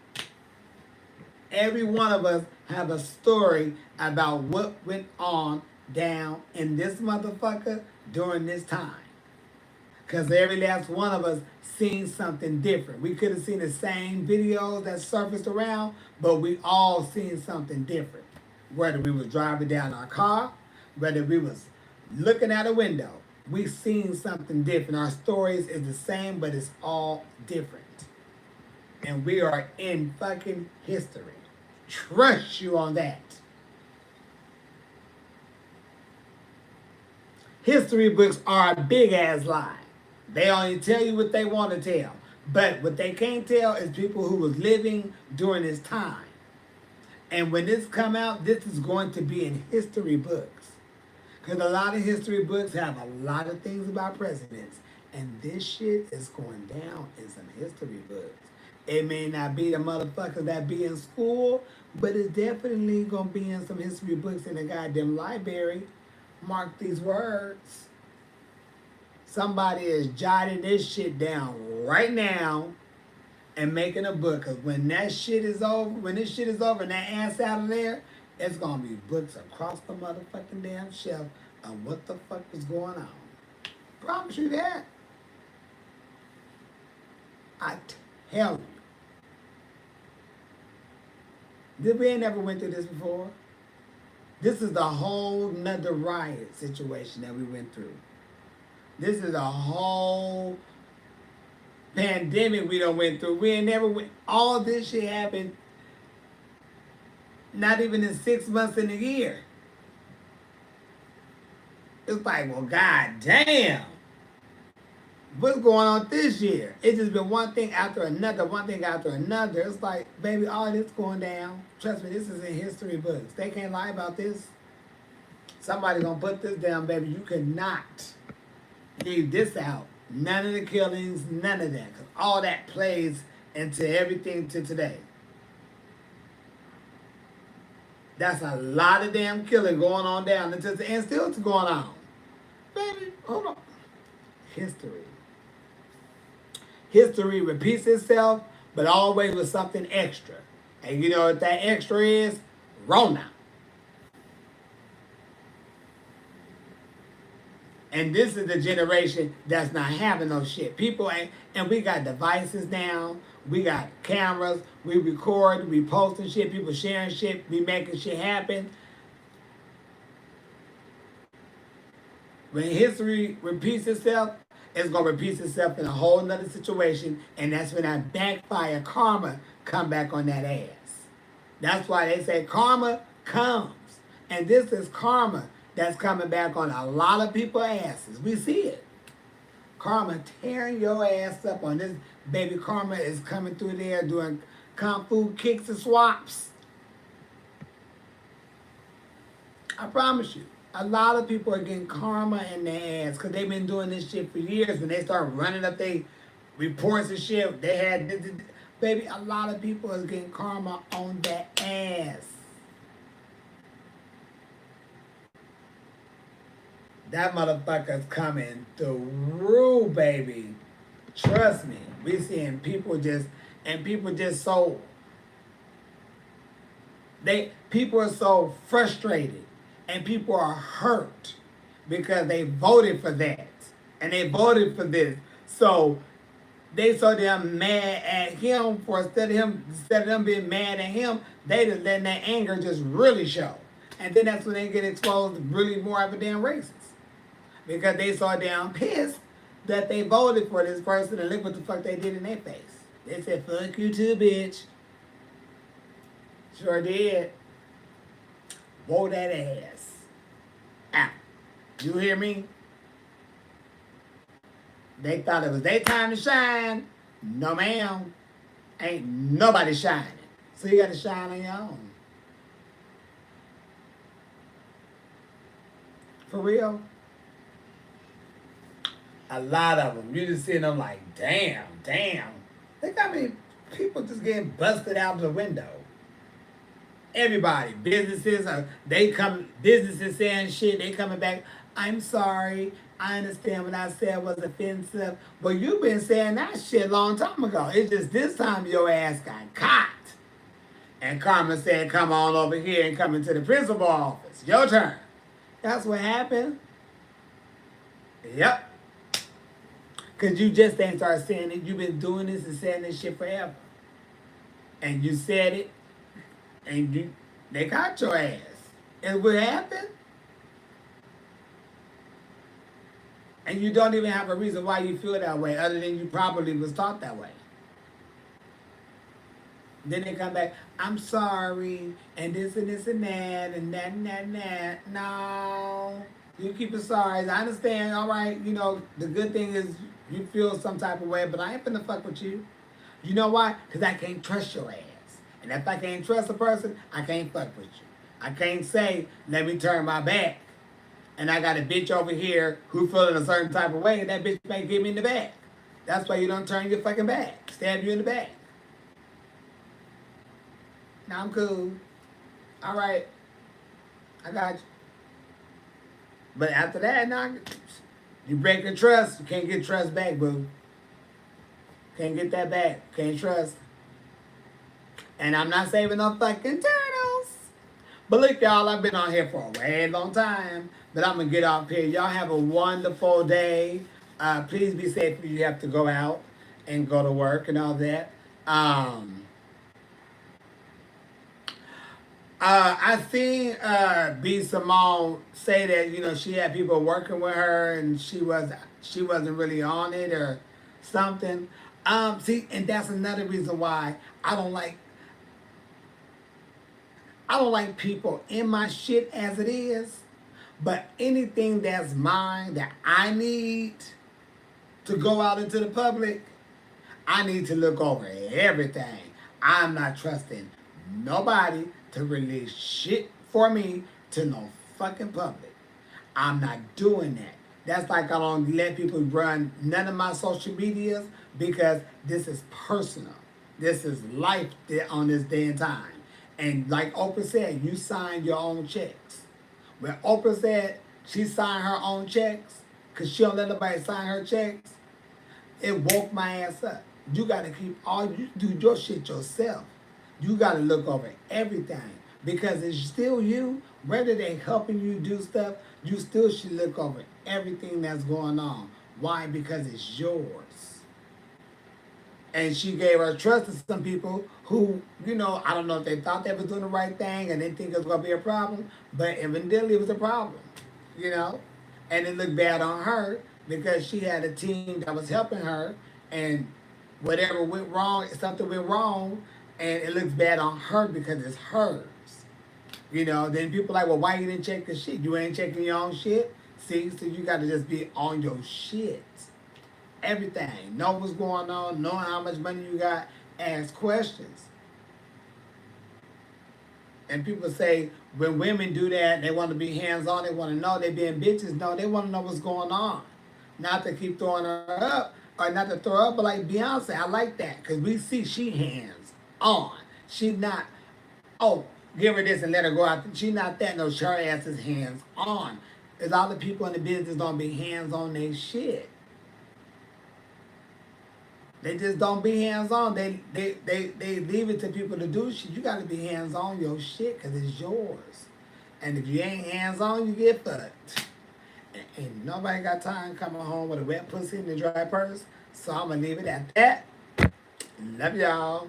Every one of us have a story about what went on down in this motherfucker during this time. Because every last one of us seen something different. We could have seen the same videos that surfaced around, but we all seen something different. Whether we was driving down our car, whether we was looking out a window, we seen something different. Our stories is the same, but it's all different. And we are in fucking history. Trust you on that. History books are a big ass lie. They only tell you what they want to tell. But what they can't tell is people who was living during this time. And when this come out, this is going to be in history books. Because a lot of history books have a lot of things about presidents. And this shit is going down in some history books. It may not be the motherfuckers that be in school, but it's definitely going to be in some history books in the goddamn library. Mark these words. Somebody is jotting this shit down right now and making a book. Because when that shit is over, when this shit is over and that ass out of there, it's going to be books across the motherfucking damn shelf on what the fuck is going on. Promise you that. I tell you. We ain't never went through this before. This is the whole nother riot situation that we went through. This is a whole pandemic we done went through. We ain't never went. All this shit happened not even in 6 months in a year. It's like, well, god damn. What's going on this year? It's just been one thing after another, one thing after another. It's like, baby, all this going down. Trust me, this is in history books. They can't lie about this. Somebody gonna put this down, baby. You cannot leave this out. None of the killings, none of that. 'Cause all that plays into everything to today. That's a lot of damn killing going on down and still it's going on. Baby, hold on. History. History repeats itself, but always with something extra. And you know what that extra is? Rona. And this is the generation that's not having no shit. People ain't, and we got devices now. We got cameras. We record. We posting shit. People sharing shit. We making shit happen. When history repeats itself, it's going to repeat itself in a whole nother situation. And that's when that backfire karma come back on that ass. That's why they say karma comes. And this is karma that's coming back on a lot of people's asses. We see it. Karma tearing your ass up on this. Baby karma is coming through there doing kung fu kicks and swaps. I promise you. A lot of people are getting karma in their ass because they've been doing this shit for years. When they start running up their reports and shit, they had, baby, a lot of people is getting karma on their ass. That motherfucker's coming through, baby. Trust me. We seeing people just so, people are so frustrated. And people are hurt because they voted for that. And they voted for this. So they so damn mad at him for instead of them being mad at him, they just letting that anger just really show. And then that's when they get exposed really more of a damn racist. Because they so damn pissed that they voted for this person and look what the fuck they did in their face. They said, fuck you too, bitch. Sure did. Whoa that ass out. You hear me? They thought it was their time to shine. No, ma'am. Ain't nobody shining. So you got to shine on your own. For real? A lot of them. You just see them like, damn. Look how many people just getting busted out the window. Everybody, businesses saying shit, they coming back, I'm sorry, I understand what I said was offensive. Well, you've been saying that shit a long time ago. It's just this time your ass got caught. And Karma said, come on over here and come into the principal office. Your turn. That's what happened. Yep. Because you just ain't start saying it. You've been doing this and saying this shit forever. And you said it. And they got your ass. And what happened? And you don't even have a reason why you feel that way, other than you probably was taught that way. Then they come back, I'm sorry, and this and this and that, and that and that and that. No. You keep it sorry. I understand, all right, you know, the good thing is you feel some type of way, but I ain't finna fuck with you. You know why? Because I can't trust your ass. And if I can't trust a person, I can't fuck with you. I can't say, let me turn my back. And I got a bitch over here who feeling a certain type of way, and that bitch may get me in the back. That's why you don't turn your fucking back. Stab you in the back. Now I'm cool. All right. I got you. But after that, now you break your trust. You can't get trust back, boo. Can't get that back. Can't trust. And I'm not saving no fucking turtles. But look, y'all, I've been on here for a very long time. But I'm going to get off here. Y'all have a wonderful day. Please be safe if you have to go out and go to work and all that. I seen B. Simone say that, you know, she had people working with her and she wasn't really on it or something. See, and that's another reason why I don't like people in my shit as it is. But anything that's mine that I need to go out into the public, I need to look over everything. I'm not trusting nobody to release shit for me to no fucking public. I'm not doing that. That's like I don't let people run none of my social medias because this is personal. This is life on this day and time. And like Oprah said, you sign your own checks. When Oprah said she signed her own checks because she don't let nobody sign her checks, it woke my ass up. You got to you do your shit yourself. You got to look over everything because it's still you. Whether they helping you do stuff, you still should look over everything that's going on. Why? Because it's yours. And she gave her trust to some people who, you know, I don't know if they thought they was doing the right thing and didn't think it was going to be a problem, but evidently it was a problem, you know. And it looked bad on her because she had a team that was helping her and whatever went wrong, something went wrong, and it looks bad on her because it's hers. You know, then people like, well, why you didn't check the shit? You ain't checking your own shit? See, so you got to just be on your shit. Everything. Know what's going on, knowing how much money you got, ask questions. And people say, when women do that, they want to be hands-on, they want to know, they being bitches. No, they want to know what's going on. Not to keep throwing her up, or not to throw her up, but like Beyonce, I like that, because we see she hands-on. She not, oh, give her this and let her go out. She not that, no, her ass is hands-on. There's all the people in the business don't be hands-on their shit. They just don't be hands-on. They leave it to people to do shit. You got to be hands-on your shit because it's yours. And if you ain't hands-on, you get fucked. And nobody got time coming home with a wet pussy and a dry purse. So I'm going to leave it at that. Love y'all.